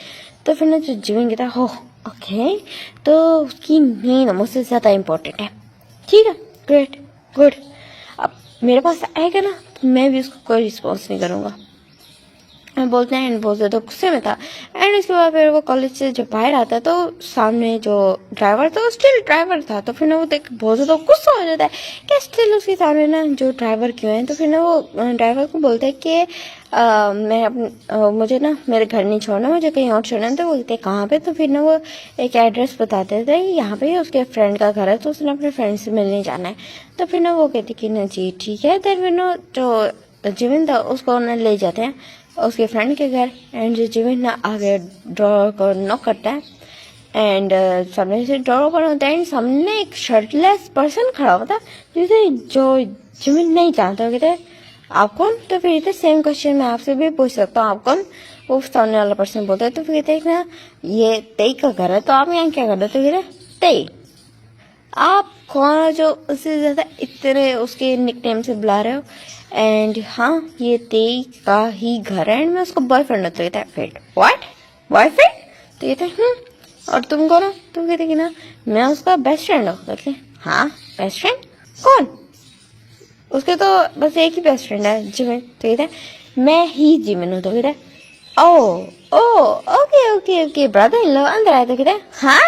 तो फिर ना जो जीवन कहता हो ओके तो उसकी नींद मुझसे ज़्यादा इम्पोर्टेंट है। ठीक है ग्रेट गुड। अब मेरे पास आएगा ना मैं भी उसको कोई रिस्पॉन्स नहीं करूँगा। बोलते हैं बहुत ज़्यादा गुस्से में था एंड इसके बाद फिर वो कॉलेज से जब बाहर आता है तो सामने जो ड्राइवर था वो स्टिल ड्राइवर था। तो फिर ना वो देख बहुत ज़्यादा गुस्सा हो जाता है कि स्टिल उसके सामने ना जो ड्राइवर क्यों है। तो फिर ना वो ड्राइवर को बोलता है कि मुझे ना मेरे घर नहीं छोड़ना, मुझे कहीं और छोड़ना है। तो बोलते हैं कहाँ पे। तो फिर ना वो एक एड्रेस बताते थे यहाँ पे उसके फ्रेंड का घर है तो उसने अपने फ्रेंड से मिलने जाना है। तो फिर ना वो कहती कि ना जी ठीक है। तो फिर ना जो जीवन था उसको ना ले जाते हैं उसके फ्रेंड के घर एंड जो जीवन ना आगे डोर को नॉक करता है एंड सामने से डोर ओपन होता है एंड सामने एक शर्टलेस पर्सन खड़ा हुआ था जिसे जो जीवन नहीं जानता। कहते आप कौन। तो फिर कहते सेम क्वेश्चन मैं आपसे भी पूछ सकता हूँ आप कौन। वो सामने वाला पर्सन बोलता है। तो फिर कहते ना ये तेई का घर है तो आप यहाँ क्या कर रहे हो। तो कहते तेई आप कौन हो जो उससे ज़्यादा इतने उसके निकनेम से बुला रहे हो एंड हाँ ये तेई का ही घर है एंड मैं उसका बॉयफ्रेंड हूँ। तो कहता है वेट व्हाट बॉयफ्रेंड। तो कहते हैं और तुम कौन हो। तुम कहते कि ना मैं उसका बेस्ट फ्रेंड हूँ। कहते हाँ बेस्ट फ्रेंड कौन। उसके तो बस एक ही बेस्ट फ्रेंड है जिमिन। तो कहते हैं मैं ही जिमिन हूँ। तो कहते हैं oh oh okay okay okay brother in law अंदर आए। तो कहते हैं हाँ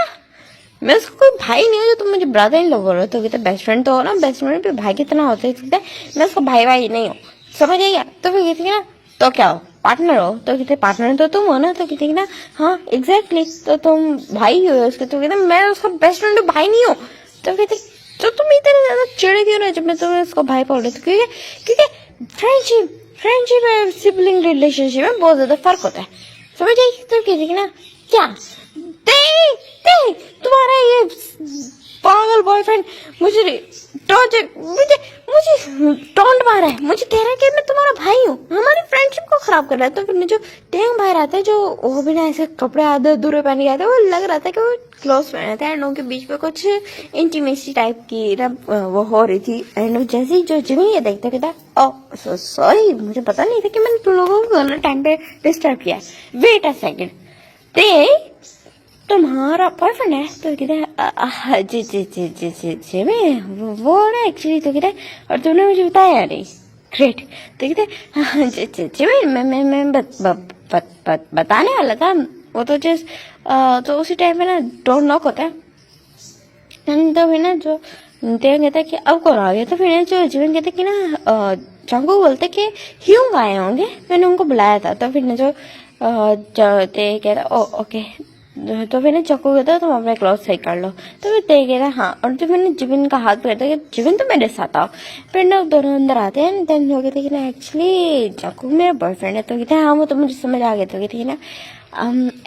मैं उसका कोई भाई नहीं हूँ जो तुम मुझे ब्रदर इन लॉ बोल रहे हो। तो कहते बेस्ट फ्रेंड तो हो ना, बेस्ट फ्रेंड पे भाई कितना होता है। तो कहते मैं उसका भाई नहीं हूँ, समझ आइए। तो फिर कहती है ना तो क्या हो, पार्टनर हो। तो कहते पार्टनर तो तुम हो ना। तो कहते ना हाँ एग्जैक्टली, तो तुम भाई हो उसके। तो कहते मैं उसका बेस्ट फ्रेंड भाई नहीं हूँ। तो कहते तो तुम इतने ज्यादा चिड़े क्यों ना जब मैं तुम्हें उसको भाई बोल रही थी। क्योंकि फ्रेंडशिप और सिबलिंग रिलेशनशिप में बहुत ज्यादा फर्क होता है, समझ आई। तो कहती ना क्या तुम्हारा ये पागल बॉयफ्रेंड मुझे मुझे टोंट मारा है, मुझे कह रहा है कि मैं तुम्हारा भाई हूँ, हमारी फ्रेंडशिप को खराब कर रहा है। तो फिर जो टेंग भाई रहता है, जो वो बिना ऐसे कपड़े आधे अधूरे पहन के आते हैं, वो लग रहा था कि वो क्लोज फ्रेंड रहता है एंड उनके बीच में कुछ इंटीमेसी टाइप की वो हो रही थी। एंड जैसे ही जो जिमी ये देखता कहता ओ सॉरी मुझे पता नहीं था कि मैंने तुम लोगों को गलत टाइम पे डिस्टर्ब किया, वेट अ सेकेंड तुम्हारा बॉयफ्रेंड है। तो कहते जी मैं वो ना एक्चुअली। तो कहते और तुमने मुझे बताया नहीं, ग्रेट। तो कहते जी मैं बताने वाला था, वो तो जस्ट तो उसी टाइम पे ना डोर नॉक होता है। तो फिर ना जो तेन कहता है कि अब कौन आ गया। तो फिर जो जीवन कहते कि ना जंगू बोलते कि ह्यूंग आए होंगे, मैंने उनको बुलाया था। तो फिर ना जो ते कहता ओ ओके। तो फिर चक्कू कहता तुम अपने क्लॉथ सही कर लो। तो फिर ते कहता हाँ। और जो मैंने जिबिन का हाथ पकड़ता है कि जिबिन तो मेरे साथ आओ। फिर ना दोनों अंदर आते हैं। देन वो कहते कि ना एक्चुअली चक्कू मेरा बॉयफ्रेंड है। तो कहते हैं हाँ वो तो मुझे समझ आ गया। तो कहते ना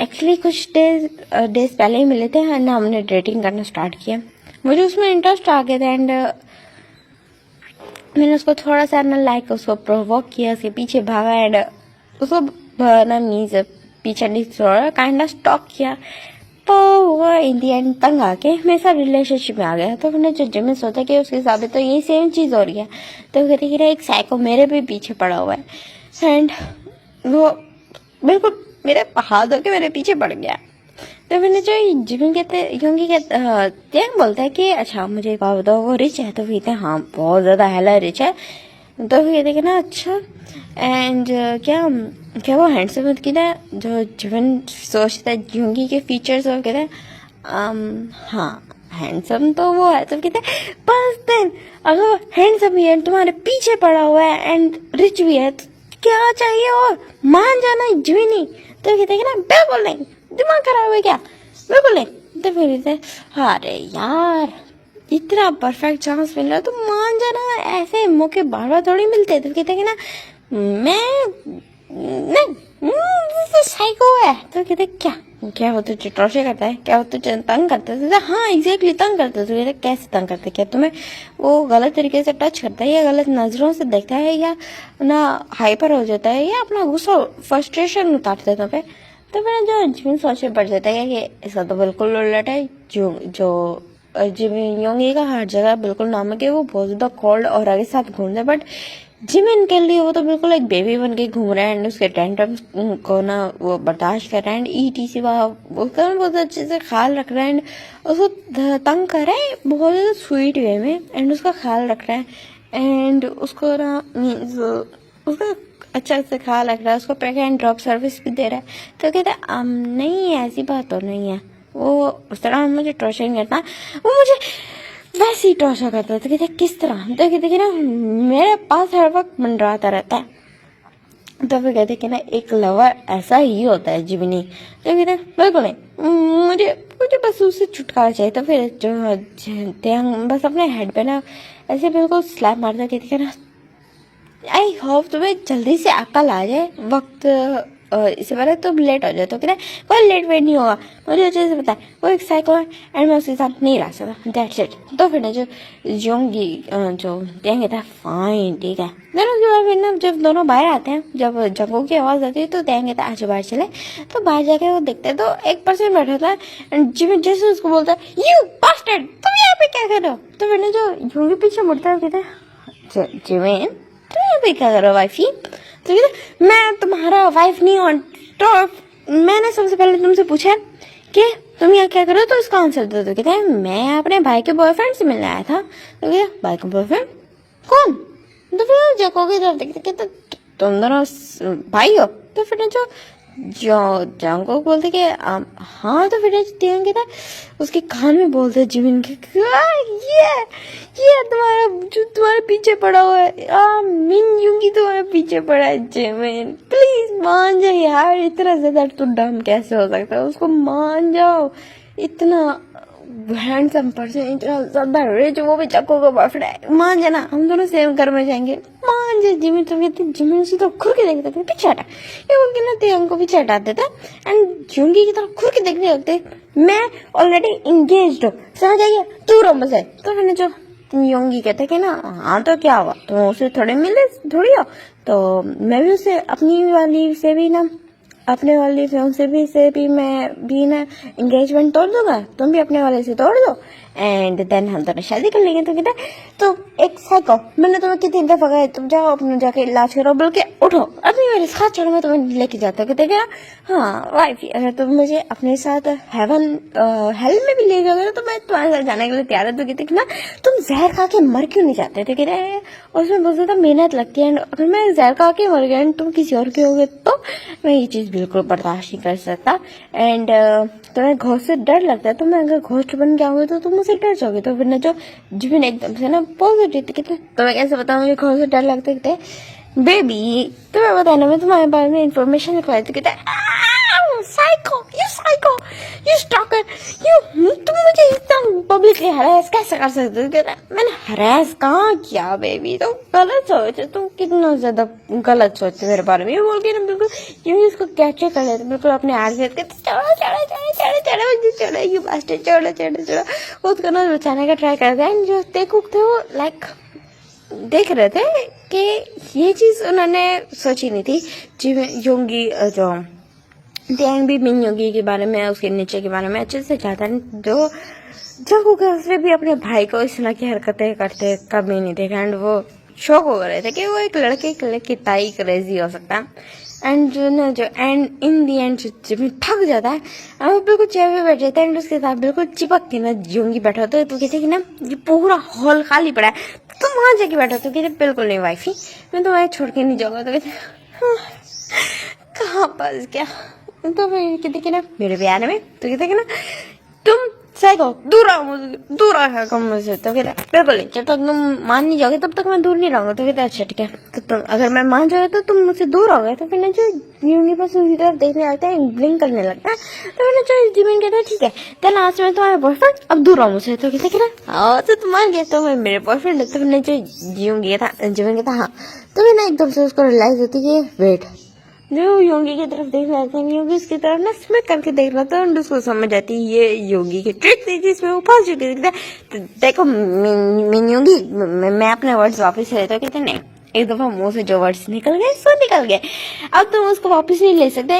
एक्चुअली कुछ डेज पहले ही मिले थे एंड हमने डेटिंग करना स्टार्ट किया, मुझे उसमें इंटरेस्ट आ गया था एंड मैंने उसको थोड़ा सा ना लाइक उसको प्रोवोक किया, उसके पीछे भागा एंड उसको ना मीन्स पीछे नहीं थोड़ा काइंड ऑफ स्टॉक किया। तो वो इन दी एंड तंग आके मेरे साथ रिलेशनशिप में आ गया। तो मैंने जो जिम्मे सोचा कि उसके हिसाब से तो यही सेम चीज़ हो रही है। तो कहते कि एक साइको मेरे भी पीछे पड़ा हुआ है एंड वो बिल्कुल मेरे हाथ होके मेरे पीछे पड़ गया। तो मैंने जो जिमिन कहते क्योंकि क्या बोलता है कि अच्छा मुझे एक बात बताओ वो रिच है। तो कहते हैं हाँ बहुत ज़्यादा हेला रिच है। तो फिर कहते कि ना अच्छा एंड क्या क्या वो हैंडसम है। कि ना जो जिमिन सोचता है यूंगी के फीचर्स और कहते हैं हाँ हैंडसम तो वो है। तो कहते हैं बस देन अगर हैंडसम ही है तुम्हारे पीछे पड़ा हुआ है एंड रिच भी है तो क्या चाहिए और मान जाना जिमिनी। तो कहते कि ना बिल्कुल नहीं, दिमाग खराब है क्या, बिल्कुल नहीं। तो फिर अरे यार इतना परफेक्ट चांस मिल रहा है तो मान जाना, ऐसे मौके बार बार थोड़ी मिलते। तो कहते कि ना मैं नहीं साइको है। तो कहते क्या वो तुझे टॉर्चर करता है, क्या वो तुझे तंग करता है। हाँ एग्जैक्टली तंग करता है। तो कहते कैसे तंग करता है, क्या तुम्हें वो गलत तरीके से टच करता है या गलत नजरों से देखता है या ना हाइपर हो जाता है या अपना गुस्सा फ्रस्ट्रेशन उतारता है तुम पे। तो फिर जो जिमिन सोचने पड़ जाता है कि ऐसा तो बिल्कुल उलट है। जो जिमिन योंगी का हर जगह बिल्कुल नामक है, वो बहुत ज्यादा कोल्ड और आगे साथ घूमता है। बट जिमिन के लिए वो तो बिल्कुल एक बेबी बन के घूम रहा है एंड उसके टेंट्रम्स को ना वो बर्दाश्त कर रहा है एंड ईटीसी उसका बहुत अच्छे से ख्याल रख रहा है एंड उसको तंग कर रहा है बहुत ज़्यादा स्वीट वे में एंड उसका ख्याल रख रहा है एंड उसको ना मीन्स उसका अच्छा से ख्याल रख रहा है, उसको पिक एंड ड्रॉप सर्विस भी दे रहा है। तो कहता है नहीं ऐसी बात तो नहीं है, वो उस तरह मुझे टॉर्चर नहीं करता, वो मुझे वैसे ही टॉर्चर करता है। तो कहते किस तरह। तो कहते कि ना मेरे पास हर वक्त मंडराता रहता है। तो फिर कहते कि ना एक लवर ऐसा ही होता है जिमिनी। तो कहते बिल्कुल नहीं, मुझे बस उससे छुटकारा चाहिए। तो फिर जो बस अपने हेड पे ना ऐसे बिल्कुल स्लैप मारता। कहते ना आई होप तुम्हें जल्दी से अकल आ जाए, वक्त इससे पहले तुम लेट हो जाए। तो कहते कोई लेट वेट नहीं होगा, मुझे अच्छे से पता है वो एक साइको है एंड मैं उसके साथ नहीं रह सकता, दैट्स इट। तो फिर ना जो योंगी जो कहता है फाइन ठीक है। देन उसके बाद फिर ना जब दोनों बाहर आते हैं, जब जंगों की आवाज़ आती है तो कहता है आज बाहर चले। तो बाहर जाके वो देखते हैं तो एक पर्सन बैठा था एंड जिमिन जैसे उसको बोलता है यू बास्टर्ड तुम यहाँ पे क्या कर रहे हो। तो फिर ना जो योंगी पीछे मुड़ता है कहता है जिमिन तुम यहाँ पे क्या करो वाइफी। तो कहते मैं तुम्हारा वाइफ नहीं हूँ। तो मैंने सबसे पहले तुमसे पूछा कि तुम यहाँ क्या करो तो इसका आंसर दो। तो कहते हैं मैं अपने भाई के बॉयफ्रेंड से मिलने आया था। तो कहते भाई का बॉयफ्रेंड कौन। तो फिर जको की तरफ देखते कहते तुम दोनों भाई हो? तो फिर जो जो जंगकोक बोलते कि हाँ। तो फिर तियांग कहता उसके कान में बोलते जिमिन के ये तुम्हारा जो तुम्हारे पीछे पड़ा हुआ है मिन यूंगी तुम्हारे पीछे पड़ा है जिमिन, प्लीज मान जाओ यार, इतना ज्यादा तो डम कैसे हो सकता है, उसको मान जाओ, इतना हैंडसम पर्सन, इतना ज्यादा रिच, वो भी चक्को का बॉयफ्रेंड है, मान जाना, हम दोनों सेम घर में जाएंगे, मान जा। जिमिन तो कहते जिमिन उसी तरफ घूर के देखते थे, पीछे हटा, ये बोल के ना तियांग को पीछे हटा देता एंड यूंगी की तरफ घूर के देखने लगते, मैं ऑलरेडी इंगेज्ड हूँ, समझ आइए, तू रो मुझे। तो मैंने जो योंगी कहते कि ना हाँ तो क्या हुआ, तुम उससे थोड़े मिले थोड़ी हो, तो मैं भी उससे अपनी वाली से भी ना, अपने वाली फियांसे से भी मैं भी ना एंगेजमेंट तोड़ दूंगा, तुम भी अपने वाले से तोड़ दो एंड देन हम दोनों शादी कर लेंगे। तो कहता तो एक साइको, मैंने तुम्हें कितनी दफा कहा तुम जाओ अपने जाके इलाज करो, बोल के उठो अभी मेरे साथ चलो, मैं तुम्हें लेके जाता हूँ। कहते क्या हाँ वाइफ, अगर तुम मुझे अपने साथ हेवन हेल में भी ले जाओगे तो मैं तुम्हारे साथ जाने के लिए तैयार है। तो कहते ना तुम जहर खा के मर क्यों नहीं जाते थे? कह रहे उसमें बहुत ज्यादा मेहनत लगती है, अगर मैं जहर खा के मर गया तुम किसी और के होगे तो मैं ये चीज बिल्कुल बर्दाश्त नहीं कर सकता एंड तुम्हें घोस्ट से डर लगता है, तो मैं अगर घोस्ट बन के आऊंगी तो तुम मुझसे डर जाओगे। तो फिर ना जो जिमिन एकदम से ना पॉजिटिव कहते तुम्हें कैसे बताऊं मुझे घोस्ट से डर लगता है? बेबी तुम्हें बताया ना मैं तुम्हारे बारे में इन्फॉर्मेशन लिखवाई थी। कहते साइको यू स्टॉकर यू, तुम मुझे इतना पब्लिकली हरास कैसे कर सकते हो? कहता मैंने हरास कहाँ किया बेबी, तो गलत सोचे, तुम कितना ज्यादा गलत सोचते मेरे बारे में, ये बोल के ना बिल्कुल यूं इसको कैप्चर कर लेते बिल्कुल अपने आग से, चढ़ो यू बास्टर्ड, चढ़ो उसको ना बचाने का ट्राई करते हैं। जो देखो थे वो लाइक देख रहे थे कि ये चीज उन्होंने सोची नहीं थी। योंगी जो तियांग भी मिन योंगी के बारे में, उसके नीचे के बारे में अच्छे से जाता है, जो जंगकोक उसने भी अपने भाई को इस तरह की हरकतें करते कभी नहीं देखा एंड वो शौक हो रहे थे कि वो एक लड़के के लिए कितना ही क्रेजी हो सकता है एंड जो ना जो एंड इन दी एंड जब थक जाता है वो बिल्कुल चेयर पे बैठ जाता है एंड उसके साथ बिल्कुल चिपक के ना योंगी बैठा होता है। तो कहते कि ना ये पूरा हॉल खाली पड़ा है, तुम वहां जाके बैठो। तो कहते बिल्कुल नहीं वाइफी, मैं तुम्हें छोड़ के नहीं जाऊंगा। तो कहते कहाँ फंस गया? तो फिर कहते कि ना मेरे प्यार में, तो कहते कि ना तुम साइको दूर आओ मुझे, दूर आ कम मुझसे। तो कहते बिल्कुल नहीं, जब तक तुम मान नहीं जाओगे तब तक मैं दूर नहीं रहूंगा। तो कहते अच्छा ठीक है, तो तुम अगर मैं मान जाऊंगा तो तुम मुझसे दूर हो गए। तो फिर ना जो यूंगी बस उसी तरफ देखने लगता है, ब्लिंक करने लगता है। तो फिर ना जो जिमिन कहता है ठीक है देन आज मैं तुम्हारा बॉयफ्रेंड, अब दूर आओ मुझसे। तो कहते कि ना तो तुम मान गए तो मैं मेरे बॉयफ्रेंड है। तो फिर ना जो यूंगी था जिमिन कहता हाँ। तो फिर ना एकदम से उसको रियलाइज होती है वेट, जो योगी की तरफ देख रहा था योगी उसकी तरफ ना स्मिक करके देख रहा था और उसको समझ आती है ये योगी की ट्रिक थी जिसमें वो फंस चुकी थी। तो देखो मिन योगी मैं अपने वर्ड्स वापस लेता हूँ। कहते नहीं, एक दफा मुंह से जो वर्ड्स निकल गए सो निकल गए, अब तुम उसको वापस नहीं ले सकते।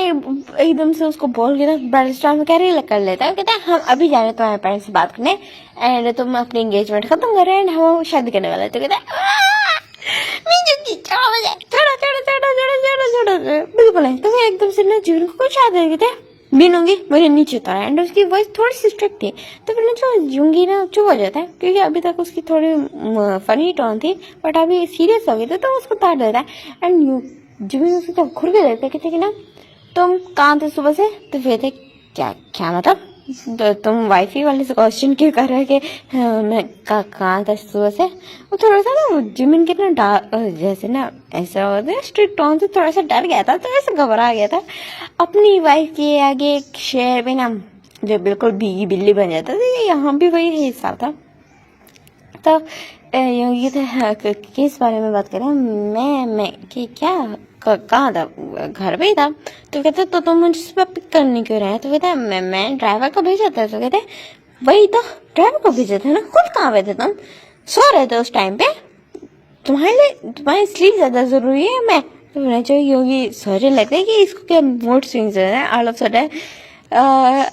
एकदम से उसको बोल के ना बैरिस्टर में कैरी कर लेता है। कहता है हम अभी जा रहे हैं तुम्हारे पेरेंट्स से बात करने एंड तुम अपनी एंगेजमेंट खत्म कर रहे हैं एंड हम शादी करने वाले। तो कहता है बिल्कुल नहीं। तो मैं एकदम से ना जीवन को कुछ याद रहे थे बीनूंगी मेरे नीचे उतारा एंड उसकी वॉइस थोड़ी सी स्ट्रिक्ट थी। तो फिर जो यूंगी ना चुप हो जाता है क्योंकि अभी तक उसकी थोड़ी फनी टोन थी बट अभी सीरियस हो गई थी तो उसको उतार देता है एंड जीवन उसकी तरफ घुर के देखते कहते कि ना तुम कहाँ थे सुबह से? तो फिर थे क्या क्या मतलब तो तुम वाईफाई वाले से क्वेश्चन क्यों कर रहे कि मैं कहाँ था सुबह से? वो थोड़ा सा ना जिमिन के ना जैसे ना ऐसा होता है स्ट्रिक्ट टोन से थोड़ा सा डर गया था, तो ऐसा घबरा गया था अपनी वाइफ के आगे एक शेर पे ना जो बिल्कुल भीगी बिल्ली बन जाता था। यहाँ भी वही हिसाब था। तो ये तो किस बारे में बात करें मैं कि क्या कहाँ था? घर पे ही था। तो कहते तो तुम मुझे पिक करने क्यों रहे? तो कहते मैं ड्राइवर को भेजा था। तो कहते वही तो ड्राइवर को भेजा था ना, खुद कहाँ पे थे तुम? सो रहे थे उस टाइम पे, तुम्हारी स्लीप ज्यादा जरूरी है। मैं तो मुझे योगी सोचने लगता है कि इसको क्या मूड स्विंग्स है ऑल ऑफ सडन।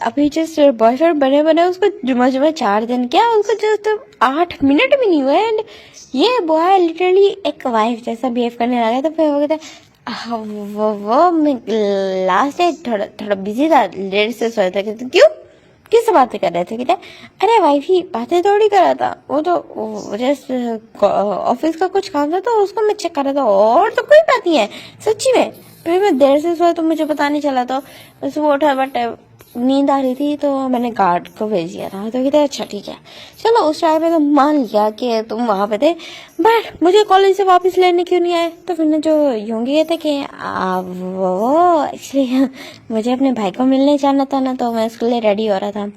अभी जस्ट बॉयफ्रेंड बने उसको जुमा 4 दिन क्या, उसको जस्ट 8 मिनट भी नहीं हुआ एंड ये बॉय लिटरली एक वाइफ जैसा बिहेव करने लगा। तो फिर वो कहता वो मैं लास्ट डे थोड़ा बिजी था, लेट से सोया था। कहते क्यों किस बातें कर रहे थे? कहते अरे वाइफी बातें थोड़ी कर रहा था, वो तो जस्ट ऑफिस का कुछ काम था तो उसको मैं चेक कर रहा था, और तो कोई बात नहीं है सच्ची में। फिर मैं देर से सोया तो मुझे पता नहीं चला, तो सुबह उठा बट नींद आ रही थी तो मैंने गार्ड को भेज दिया था। तो कहते अच्छा ठीक है चलो, उस टाइम पे तो मान लिया कि तुम वहां पे थे, बट मुझे कॉलेज से वापस लेने क्यों नहीं आए? तो फिर जो योंगी कहते कि वो एक्चुअली मुझे अपने भाई को मिलने जाना था ना, तो मैं उसके लिए रेडी हो रहा था।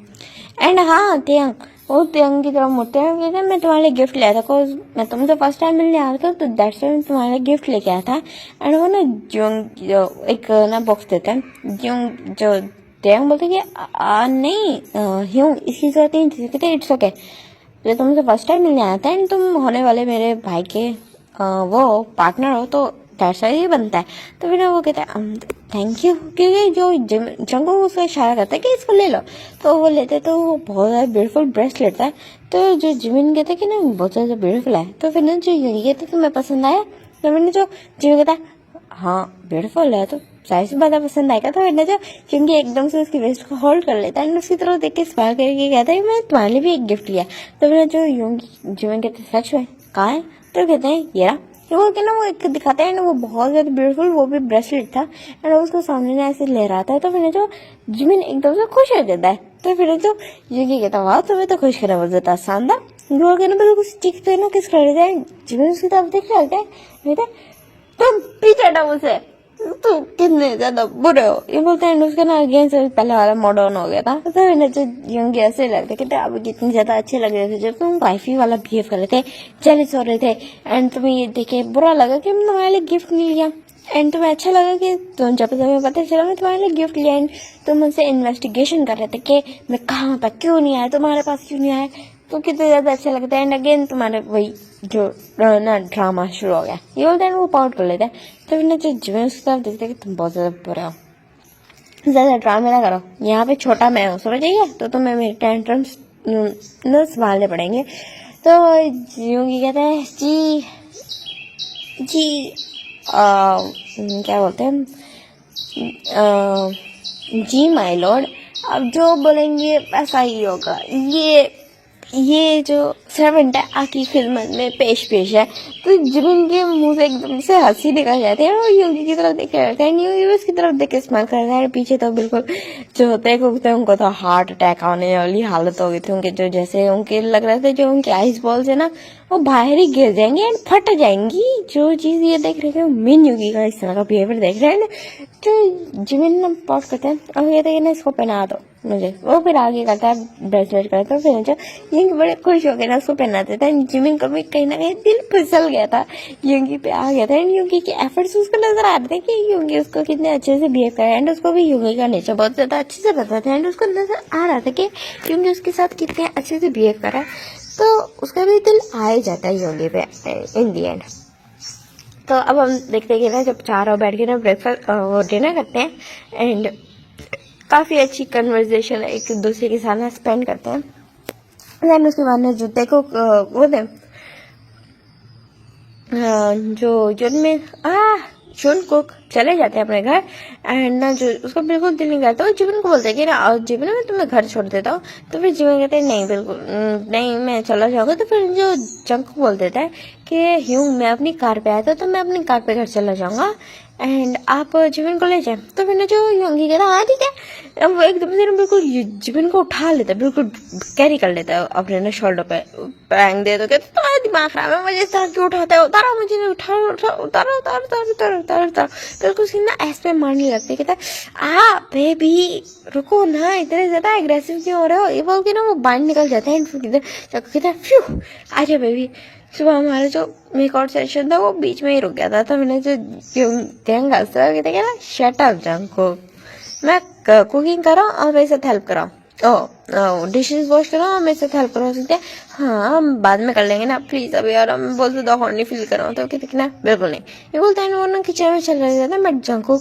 एंड हाँ त्यंग, वो त्यंग की तरफ मुड़ते हैं, कहते मैं तुम्हारे लिए गिफ्ट लाया था, बिकॉज मैं तुमसे फर्स्ट टाइम मिलने आ रहा था तो दैट्स वाई मैं तुम्हारे लिए गिफ्ट लेके आया था। एंड वो ना जो एक ना बॉक्स देता है, जो त्यंग बोलते कि नहीं ह्यूंग इसकी जरूरत नहीं थी। कहते इट्स ओके, जो तुमसे फर्स्ट टाइम मिलने आया था एंड तुम होने वाले मेरे भाई के वो पार्टनर हो, तो दैट्स वाई ये बनता है। तो फिर वो कहता है थैंक यू, क्योंकि जो जंगू उसका इशारा करता है कि इसको ले लो, तो वो लेते, तो वो बहुत ज़्यादा ब्यूटीफुल ब्रेसलेट था। तो जो जिमिन कहते कि ना बहुत ज़्यादा ब्यूटीफुल है, तो फिर ना जो ये कहते तुम्हें पसंद आया, तो मैंने जो जिमिन कहता हाँ ब्यूटीफुल है तो जाहिर सी बात है पसंद आएगा। तो मैंने जो क्योंकि एकदम से उसकी वेस्ट को होल्ड कर लेता है एंड उसकी तरफ देख के स्माइल करके कहता है मैं तुम्हारे लिए भी एक गिफ्ट लिया। तो मैंने जो यूंगी जिमिन कहते सच में कहाँ है? तो कहते हैं ये रहा, वो कि ना वो एक दिखाते हैं ना, वो बहुत ज्यादा ब्यूटीफुल वो भी ब्रेसलेट था एंड उसको सामने ने ऐसे ले रहा था। तो फिर जो जिमिन एकदम से खुश हो जाता है। तो फिर जो यूंगी कहता वाह तुम्हें तो खुश करा बहुत ज्यादा शानदार, वो कहना बिल्कुल चीखते ना किस कर रहे थे। जिमिन उसकी तरफ देख रहे थे, तुम पीछे हटो मुझसे, तो कितने ज्यादा बुरे हो, ये बोलते हैं। उसका ना अगेन से पहले वाला मॉडर्न हो गया था। तो मैंने जो यंग ऐसे लगते कहते अब कितने ज्यादा अच्छे लग रहे थे जब तुम वाइफी वाला बिहेव कर रहे थे, जेलस हो रहे थे एंड तुम्हें ये देखे बुरा लगा कि मैं तुम्हारे लिए गिफ्ट नहीं लिया एंड तुम्हें अच्छा लगा कि तुम जब तुम्हें पता चला मैं तुम्हारे लिए गिफ्ट लिया एंड तुम मुझसे इन्वेस्टिगेशन कर रहे थे कि मैं कहाँ था, क्यों नहीं आया, तुम्हारे पास क्यों नहीं आया, तो कितने ज्यादा अच्छा लगता है। एंड अगेन तुम्हारे वही जो ना ड्रामा शुरू हो गया, ये बोलते हैं वो पाउट कर लेते हैं। तो फिर जो जिम्मे उसकी तरफ देखते कि तुम बहुत ज्यादा बुरे हो, ज्यादा ड्रामे ना करो, यहाँ पे छोटा मैं हूँ समझ गया, तो तुम्हें मेरे टेंट्रम्स न संभालने पड़ेंगे। तो यूंगी कहते हैं जी जी क्या बोलते हैं जी माय लॉर्ड, अब जो बोलेंगे वैसा ही होगा। ये जो सर्वेंट है आपकी खिदमत में पेश है। तो जिमिन के मुंह से एकदम से हंसी निकल जाती है और योगी की तरफ देख रहे हैं, योगी उसकी तरफ देख के स्माइल कर रहा है। पीछे तो बिल्कुल जो होते हैं उनको तो हार्ट अटैक आने वाली हालत हो गई थी उनके, जो जैसे उनके लग रहे थे जो उनके आइस बॉल्स है ना वो बाहर ही गिर जाएंगे एंड फट जाएंगी। जो चीज ये देख रहे थे मेन योगी का इस तरह का बिहेवियर देख रहे हैं जो जिमिन ना पॉज करते हैं और कहते हैं ना इसको पहना दो मुझे, वो फिर आगे करता है ब्रेसलेट करता है। फिर जो यंगी बड़े खुश हो गए ना उसको पहना देता है। जिमिन को भी कहीं ना कहीं दिल फिसल गया था, यंगी पे आ गया था एंड यंगी के एफर्ट्स उसको नजर आ रहे थे कि यंगी उसको कितने अच्छे से बिहेव कर रहा है एंड उसको भी यंगी का नेचर बहुत ज्यादा अच्छे से पता था एंड उसको नजर आ रहा था कि यंगी उसके साथ कितने अच्छे से बिहेव कर रहा है। तो उसका भी दिल आ ही जाता है यंगी पे इन दी एंड। तो अब हम देखते हैं कि ना जब चारों बैठ के ना ब्रेकफास्ट वो डिनर करते हैं एंड काफी अच्छी कन्वर्सेशन एक दूसरे के साथ स्पेंड करते हैं। देन उसके बाद में जो देखो वो दे जो जुन कुक चले जाते हैं अपने घर एंड ना जो उसको बिल्कुल दिल नहीं करता, वो जीवन को बोलते हैं कि ना जीवन मैं तुम्हें घर छोड़ देता हूँ। तो फिर जीवन कहते हैं नहीं बिल्कुल नहीं मैं चला जाऊंगा। तो फिर जो जंग को बोल देता है कि ह्यूं मैं अपनी कार पे आया था तो मैं अपनी कार पे घर चला जाऊंगा एंड आप जीवन को ले जाए। तो फिर जो योंगी कहता हाँ ठीक है, वो एकदम से बिल्कुल जीवन को उठा लेता है, बिल्कुल कैरी कर लेता है अपने ना शोल्डर पे पैंग दे। तो कहते तुम्हारा दिमाग खराब है, मुझे इस तरह क्यों उठाता है, उतारा मुझे उतारा। बिल्कुल उसकी ना ऐस पे मारने लगती है। कहता बेबी रुको ना, इतने ज्यादा एग्रेसिव क्यों हो रहे हो, ये बोल के ना वो बाहर निकल जाता है। कहता है फ्यू आजा बेबी। सुबह हमारा जो मेकआउट सेशन था वो बीच में ही रुक गया था। तो मैंने जो ध्यान कहते क्या ना शट अप जंको, मैं कुकिंग कर रहा हूँ और मेरे साथ हेल्प कराओ, डिशेस वॉश करो और मेरे साथ हेल्प करो। सकते हाँ हम बाद में कर लेंगे ना प्लीज, अभी यार हम बोलते तो हॉर्नी फील कर रहा हूँ। तो कहते ना बिल्कुल नहीं, ये बोलता है वो ना किचन में चल रहे थे बट जंको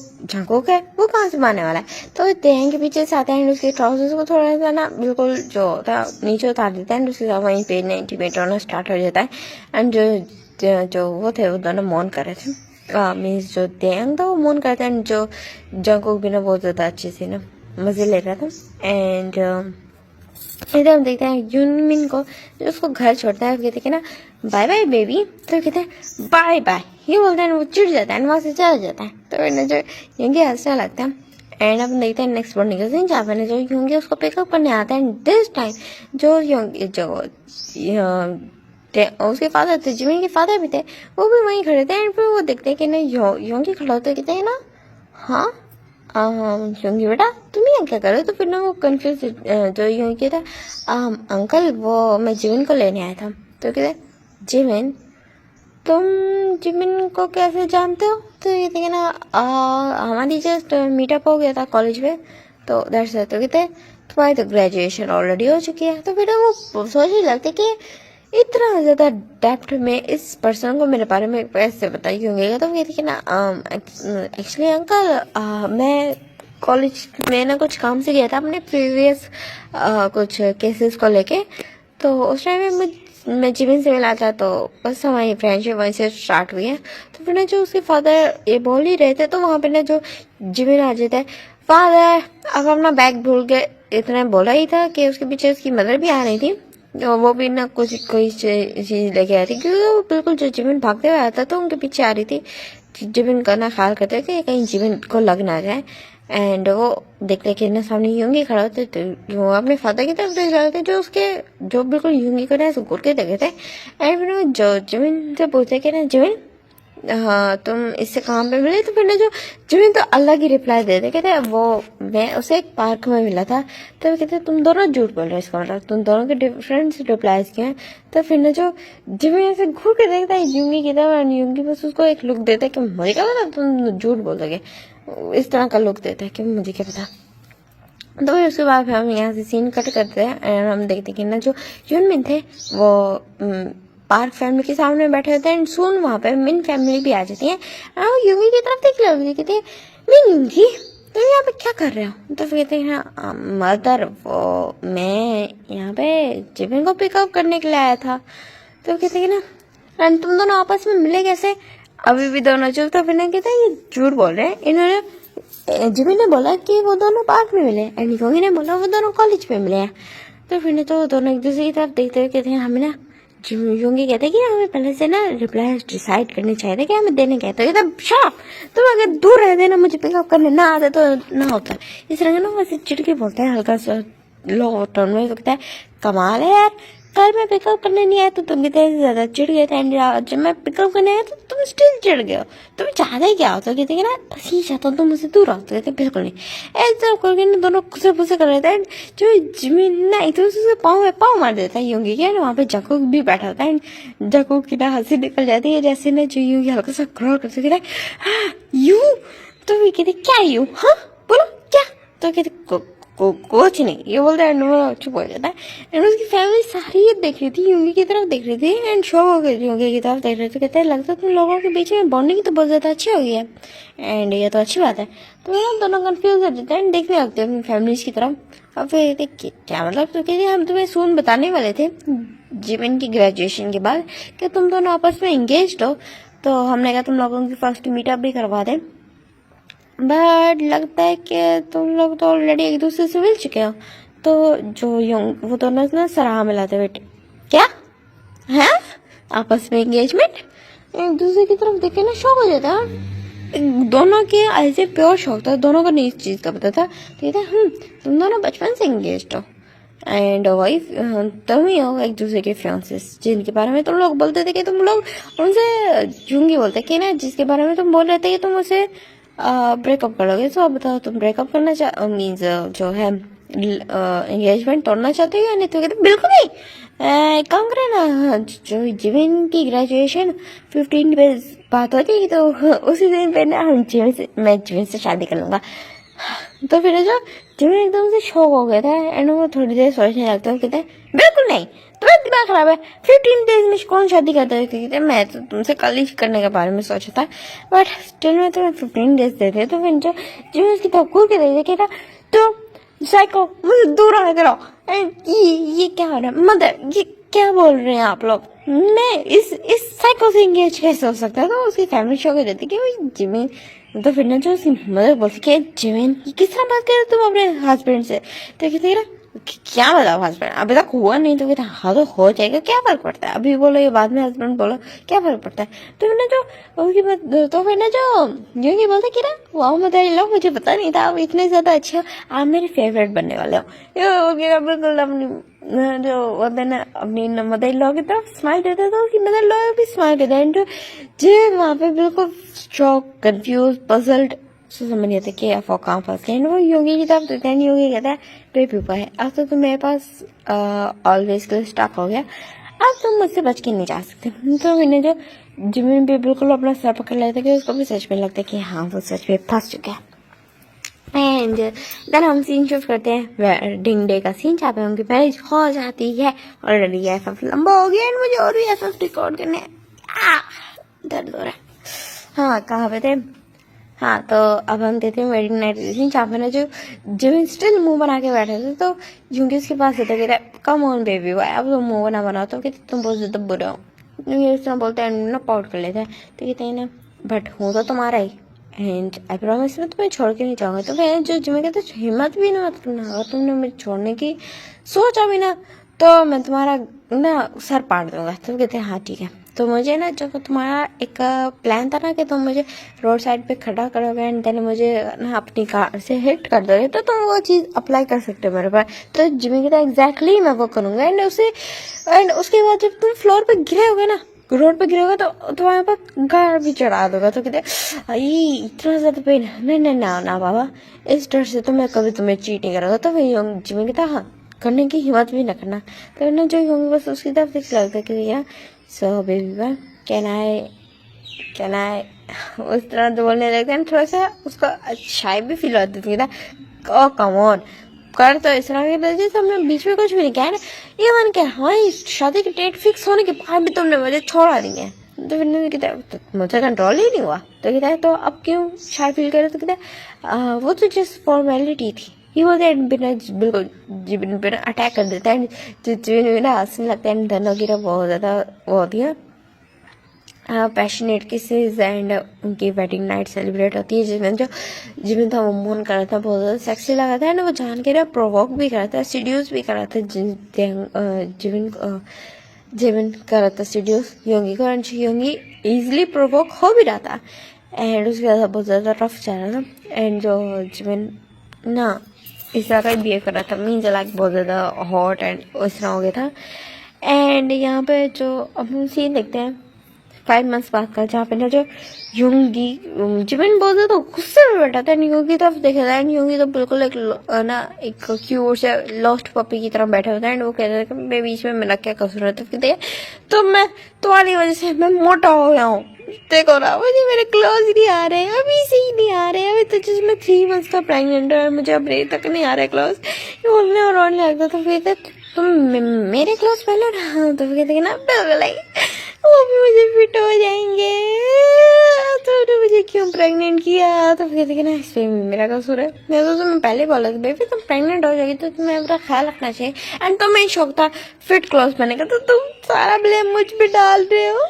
है वो कहाँ से मारने वाला है। तो देहन के पीछे से आते हैं उसके ट्राउजर्स को थोड़ा सा ना बिल्कुल जो था नीचे उतार देता है उसके साथ वहीं पे इंटीमेट होना स्टार्ट हो जाता है। एंड जो वो थे वो दोनों मौन कर रहे थे, मीन्स जो देंग था वो मौन करते हैं, जो जंको भी ना बहुत ज्यादा अच्छे से ना मजे ले रहा था। एंड इधर हम देखते हैं यूनमिन को, जो उसको घर छोड़ता है, कहते हैं ना बाय बाय बेबी, तो कहते हैं बाय बाय, ये बोलते हैं, वो चिढ़ जाता है, वहाँ से चला जाता है। तो मैंने जो यूंगी हंसने लगता है। एंड अब देखते हैं नेक्स्ट मॉर्निंग का सीन, जहाँ मैंने जो यूंगी उसको पिकअप करने आता है। दिस टाइम जो यूंगी उसके फादर थे, जिमिन के फादर भी थे, वो भी वहीं खड़े थे। एंड फिर वो देखते हैं कि ना यूंगी खड़ा होता है, कहते हैं ना हाँ यूंगी बेटा तुम यहाँ क्या कर रहे हो। तो फिर ना वो कंफ्यूज जो यूंगी था, अंकल वो मैं जिमिन को लेने आया था। तो कहते जिमिन, तुम जिमिन को कैसे जानते हो। तो ये थे ना हमारी जस्ट मीटअप हो गया था कॉलेज में, तो दैट्स इट। तो कहते तुम्हारी तो ग्रेजुएशन ऑलरेडी हो चुकी है। तो फिर वो सोचने लगते कि इतना ज़्यादा डेप्थ में इस पर्सन को मेरे बारे में कैसे बताइए। तो कहती कि ना एक्चुअली अंकल मैं कॉलेज में ना कुछ काम से गया था अपने प्रीवियस कुछ केसेस को लेके। तो उस टाइम में मैं जिमिन से मिला था, तो बस हमारी फ्रेंडशिप वहीं से स्टार्ट हुई है। तो फिर ना जो उसके फादर ये बोल ही रहे थे, तो वहाँ पे ना जो जिमिन आ जाता है, फादर अब अपना बैग भूल गए, इतना बोला ही था कि उसके पीछे उसकी मदर भी आ रही थी। वो भी ना कुछ कोई चीज लेके आ रही थी, क्योंकि वो बिल्कुल जो जिमिन भागते हुए आता तो उनके पीछे आ रही थी। जिमिन का ना ख्याल करते कि कहीं जिमिन को लग ना जाए। एंड वो देखते कि ना सामने यूंगी खड़ा होते, तो वो अपने फादर की तरफ देख रहे थे, जो उसके जो बिल्कुल यूंगी को ना घूर के देखे थे। एंड फिर वो जो जिमिन से पूछते कि ना जिमिन हाँ तुम इससे काम पे मिले। तो फिर ना जो जिमिन तो अलग ही रिप्लाई दे दे, कहते वो मैं उसे एक पार्क में मिला था। तो कहते तुम दोनों झूठ बोल रहे हो, इसका मतलब तुम दोनों के डिफरेंट रिप्लाईज किए हैं। तो फिर ना जो जिमिन ऐसे घूर के देखता है यूंगी की तरफ, और यूंगी बस उसको एक लुक देता है कि मुझे क्या पता तुम झूठ बोल दोगे, इस तरह का लुक देता है कि मुझे क्या पता। तो फिर उसके बाद हम यहाँ से सीन कट करते हैं एंड हम देखते हैं कि ना जो यूनमिन थे वो पार्क फैमिली के सामने बैठे होते हैं। एंड सून वहाँ पे मिन फैमिली भी आ जाती है। यूंगी की तरफ देख लो, कहते हैं मिन यूंगी तुम यहाँ पे क्या कर रहे हो। तो फिर कहते हैं मदर वो मैं यहाँ पे जिमिन को पिकअप करने के लिए आया था। तो कहते हैं ना एंड तुम दोनों आपस में मिले कैसे। अभी भी दोनों चुप। तो फिर ना कहते हैं ये झूठ बोल रहे हैं। इन्होंने जिमिन ने बोला कि वो दोनों पार्क में मिले, एंड यूंगी ने बोला वो दोनों कॉलेज में मिले हैं। तो फिर ना तो दोनों एक दूसरे की तरफ देखते हुए कहते हैं हमें ना यूंगी कहते हैं कि हमें पहले से ना रिप्लाई डिसाइड करने चाहिए थे कि हमें देने क्या। तो कहते शॉप तुम अगर दूर रहते ना, मुझे पिकअप करने ना आते तो ना होता। इस तरह ना वैसे चिढ़ के बोलता है हल्का सा लो टोन में। तो कहता है कमाल है यार, कल मैं पिकअप करने नहीं आया तो तुम कितने ज्यादा चिढ़ गए थे, एंड जब मैं पिकअप करने आया तो तुम स्टिल चिढ़ गए हो। तुम चाहते ही क्या हो। तो कहते ना बस ये चाहता हूँ तुम मुझसे दूर आओ। तो कहते बिल्कुल नहीं। ऐसा करके ना दोनों खुसे फुसे कर रहे थे। जो जिमिन ना एक दूसरे से पाँव में पाँव मार देता है यूंगी के। वहाँ पे जकूक भी बैठा होता है। जकूक की ना हंसी निकल जाती है, जैसे ना जो यूंगी हल्का सा ग्रोर करते कहते यू। तो भी कहते क्या यू, हाँ बोलो क्या। तो कहते कुछ नहीं, ये बोलता है वो चुप हो जाता है। एंड उसकी फैमिली सारी ये देख रही थी, यूंगी की तरफ देख रही थी एंड शॉक हो गई यूंगी की तरफ देख रहे थे। कहते हैं लगता है तुम लोगों के बीच में बॉन्डिंग तो बहुत ज़्यादा अच्छी हो गई है, एंड ये तो अच्छी बात है। तो हम दोनों कंफ्यूज हो जाते हैं एंड देखने लगते हैं अपनी फैमिलीज की तरफ। अब फिर देखिए क्या मतलब। तो कहते हम तुम्हें सून बताने वाले थे जिमिन की ग्रेजुएशन के बाद कि तुम दोनों आपस में एंगेज हो। तो हमने कहा तुम लोगों की फर्स्ट मीटअप भी करवा दें, बट लगता है कि तुम लोग तो ऑलरेडी एक दूसरे से मिल चुके हो। तो जो वो दोनों ना सराह मिलाते बेटे क्या है आपस में एंगेजमेंट। एक दूसरे की तरफ देख के ना शौक हो जाता है दोनों के, ऐसे प्योर शौक था दोनों को, नहीं इस चीज़ का पता था। तो कहते तुम दोनों बचपन से एंगेज हो एंड वाइफ तुम ही हो एक दूसरे के फियांसेस, जिनके बारे में तुम लोग बोलते थे कि तुम लोग उनसे यूंगी बोलते कि ना जिसके बारे में तुम बोल रहे थे कि तुम उसे ब्रेकअप करोगे। तो अब बताओ तुम ब्रेकअप करना मीन्स जो है एंगेजमेंट तोड़ना चाहते हो या नहीं। तो कहते बिल्कुल नहीं, एक काम करें ना जो जिमिन की ग्रेजुएशन 15 डेज बात होती तो उसी दिन पे ना मैं जिमिन से शादी कर लूँगा। तो फिर जो जिमिन एकदम से शॉक हो गया था एंड वो थोड़ी देर सोचने लगता है। कहते हैं बिल्कुल नहीं, तुम्हारा दिमाग खराब है, 15 डेज में कौन शादी करता है। कहते मैं तो तुमसे कल ही करने के बारे में सोचा था, बट स्टिल में तुम्हें 15 डेज देते। तो फिर जो जिमिन उसकी तवक्कुल के देते कहता तो साइको मुझे दूर आने करो। ये क्या हो रहा है मदर, ये क्या बोल रहे हैं आप लोग, मैं इस साइको से एंगेज कैसे हो सकता है। तो उसकी फैमिली शौक हो जाती कि भाई जिमिन। तो फिर ना जो उसकी मदर बोलती कि जिमिन किस तरह बात कर रहे हो तुम अपने हस्बैंड से। तो कहते ना क्या बताओ हस्बैंड, अभी तक हुआ नहीं तो कहता हाँ तो हो जाएगा, क्या फर्क पड़ता है, अभी बोलो ये बाद में हस्बैंड बोलो क्या फर्क पड़ता है। तो मैंने जो उसकी बात, तो फिर ना जो यूं ही बोलता कि ना वाह मतलब मुझे पता नहीं था आप इतने ज्यादा अच्छे हो, आप मेरे फेवरेट बनने वाले हो। ये बिल्कुल अपनी जो होते ना अपनी मदर लॉ की तरफ स्माइल देता था, उसकी मदर लॉ भी स्माइल देता है। जो वहाँ पे बिल्कुल शॉक, कंफ्यूज, पजल्ड, समझ नहीं आता कि आप कहाँ फंस गए। वो योगी की तरफ देते हैं, योगी कहता है बेबी ऊपर है, अब तो मेरे पास ऑलवेज के लिए स्टॉक हो गया, अब तुम मुझसे बच के नहीं जा सकते। तो मैंने जो जिमिन भी बिल्कुल अपना सर पकड़ लिया था कि उसको भी सच में लगता है कि हाँ वो सच में फंस चुका है। एंड देन हम सीन शूट करते हैं, वेडिंग डे का सीन, जहाँ पे उनकी मैरिज हो जाती है। ऑलरेडी एफएफ लंबा हो गया एंड मुझे और भी एफएफ रिकॉर्ड करने दर्द हो रहा है। हाँ कहाँ पे थे, हाँ तो अब हम देते हैं वेडिंग नाइट सीन, जहाँ पे ना जो जिमिन स्टिल मुंह बना के बैठे थे, तो यूंगी उसके पास होता कहता है कम ऑन बेबी बॉय, अब तुम मुंह बना बनाओ, तो कहते तुम बहुत ज्यादा बुरा हो। यूंगी इस तरह बोलते हैं ना, पाउट कर लेते हैं, तो कहते हैं ना बट हूँ तो तुम्हारा ही एंड आई प्रॉमिस मैं तुम्हें छोड़ के नहीं जाऊंगा। तो मैं जो जिम्मे कहते हिम्मत भी ना मत करना, अगर तुमने मुझे छोड़ने की सोचा भी ना तो मैं तुम्हारा ना सर पाड़ दूंगा। तो कहते हैं हाँ ठीक है। तो मुझे ना जो तुम्हारा एक प्लान था ना कि तुम मुझे रोड साइड पे खड़ा करोगे एंड देन मुझे ना अपनी कार से हिट कर दोगे, तो तुम वो चीज़ अप्लाई कर सकते हो मेरे पास। तो जिम्मे कहता है एग्जैक्टली मैं वो करूँगा एंड उसके बाद जब तुम फ्लोर पे गिरे होगे ना, रोड पे गिरेगा तो तुम्हारे पास गाड़ भी चढ़ा दूंगा। तो कहते ये इतना ज्यादा पेन, नहीं नहीं ना ना बाबा, इस डर से तो मैं कभी तुम्हें चीट नहीं करूँगा। तो वही जिम्मे कहता हाँ करने की हिम्मत भी ना करना। तो ना जो होंगी बस उसकी तरफ देख लगता कि भैया सो बेबी बा कैन आई उस तरह तो बोलने लगते हैं, थोड़ा सा उसको अच्छाई भी फील होती थी। ओ कम ऑन कर, तो इस तरह के जैसे हमने बीच में कुछ भी नहीं किया ना, ये मान के हाँ शादी की डेट फिक्स होने के बाद भी तुमने मुझे छोड़ा नहीं है। तो फिर कहता है तो मुझे कंट्रोल ही नहीं हुआ। तो कहता है तो अब क्यों शायद फील करे। तो कहता है वो तो जस्ट फॉर्मेलिटी थी। ये बोलते हैं बिना बिल्कुल बिना अटैक कर देता है, बिना हंसने लगता है। दोनों की बहुत ज़्यादा वो होती है पैशनेट किसेस एंड उनकी वेडिंग नाइट सेलिब्रेट होती है, जिसमें था वो मून कर रहा था, बहुत ज़्यादा सेक्सी लगा था एंड वो जान के ना प्रोवोक भी कर रहा था, सीड्यूस भी कर रहा था, जिमिन कर रहा था सीड्यूस योंगी को एंड योंगी इजिली प्रोवोक हो भी रहा था एंड उसके बाद बहुत ज़्यादा रफ जा रहा था एंड जो जिमिन ना इस तरह का बिहेव कर रहा था, मीन्स लाइक बहुत ज़्यादा हॉट एंड इस तरह हो गया था। एंड यहाँ पे जो अब हम सीन देखते हैं 5 months बाद का, जहाँ पे ना जो योंगी जिमिन बहुत ज़्यादा गुस्से में बैठा था, योंगी तरफ देखा था एंड योंगी तो बिल्कुल एक ना एक क्यूट से लॉस्ट पपी की तरह बैठा होता है एंड वो कहता था कि मैं बीच में मेरा क्या कसूर है। तो कहते हैं तो मैं तुम्हारी वजह से मैं मोटा हो गया हूँ, देखो ना मुझे मेरे क्लोज नहीं आ रहे, अभी से ही नहीं आ रहे, अभी तो जैसे मैं 3 months का प्रेगनेंट है, मुझे अभी तक नहीं आ रहा है क्लोज, बोलने और रोने लगता। तो फिर तुम मेरे क्लोज पहले ना, तो कहते ना बिल्कुल वो भी मुझे फिट हो जाएंगे, तो मुझे क्यों प्रेग्नेंट किया। तो कहते कि ना इसमें मेरा कसूर है, मैं तो तुम्हें पहले बोला था बेबी तुम प्रेग्नेंट हो जाएगी तो तुम्हें अपना ख्याल रखना चाहिए एंड तुम्हें शौक था फिट क्लोथ पहनने का, तो तुम सारा ब्लेम मुझ पे डाल रहे हो।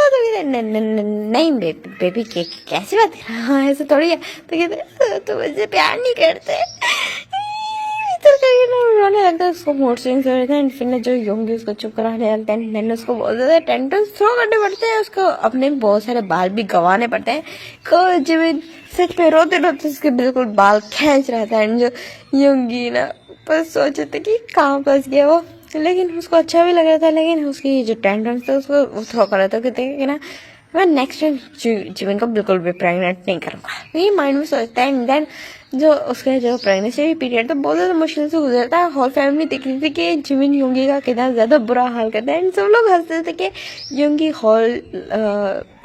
तो कहते नहीं बेबी कैसी बात कर रहा है, ऐसा थोड़ी है। तो कहते तो मुझे प्यार नहीं करते, रोने लगता है, उसको मूड स्विंग्स हो रहे थे एंड फिर ना जो योंगी उसको चुप कराने लगता है एंड उसको बहुत ज़्यादा टेंटन थ्रो करने पड़ते हैं, उसको अपने बहुत सारे बाल भी गंवाने पड़ते हैं। को जिमिन सच पे रोते रोते उसके बिल्कुल बाल खींच रहा था एंड जो योंगी ना बस सोचे थे कि कहाँ फंस गया वो, लेकिन उसको अच्छा भी लग रहा था, लेकिन उसकी जो टेंटन था उसको थ्रो कर रहा था। कहते कि ना मैं नेक्स्ट टाइम जिमिन को बिल्कुल भी प्रेग्नेंट नहीं करूँगा, ये माइंड में सोचता है एंड देन जो उसका जो प्रेगनेंसी पीरियड तो बहुत ज़्यादा मुश्किल से गुजरता है। होल फैमिली देख रही थी कि जिमिन योंगी का कितना ज़्यादा बुरा हाल करता है एंड सब लोग हंसते थे कि योंगी होल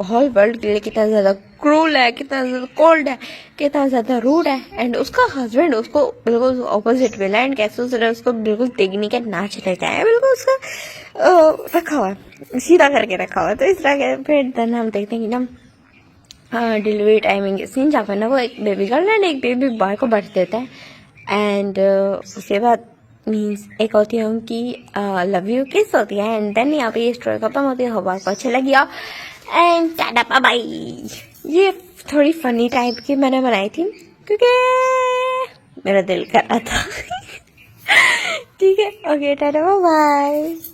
वर्ल्ड के लिए कितना ज़्यादा क्रूल है, कितना ज़्यादा कोल्ड है, कितना ज़्यादा रूड है एंड उसका हस्बैंड उसको बिल्कुल ऑपोजिट मिला एंड कैसे उसको बिल्कुल तेगनी के नाच लेता है, बिल्कुल उसका रखा हुआ है, सीधा करके रखा हुआ है। तो इस तरह के फिर देन हम देखते हैं कि ना डिलीवरी टाइमिंग सीन, जहाँ पर ना वो एक बेबी गर्ल एंड एक बेबी बॉय को बर्थ देता है एंड उसके बाद मीन्स एक होती है उनकी लव यू किस होती है एंड देन यहाँ पे ये स्टोरी खत्म होती है। होप आपको अच्छी लगी एंड टाटा बाय। ये थोड़ी फनी टाइप की मैंने बनाई थी क्योंकि मेरा दिल कर रहा था ठीक है, ओके टाटा बाय बाय।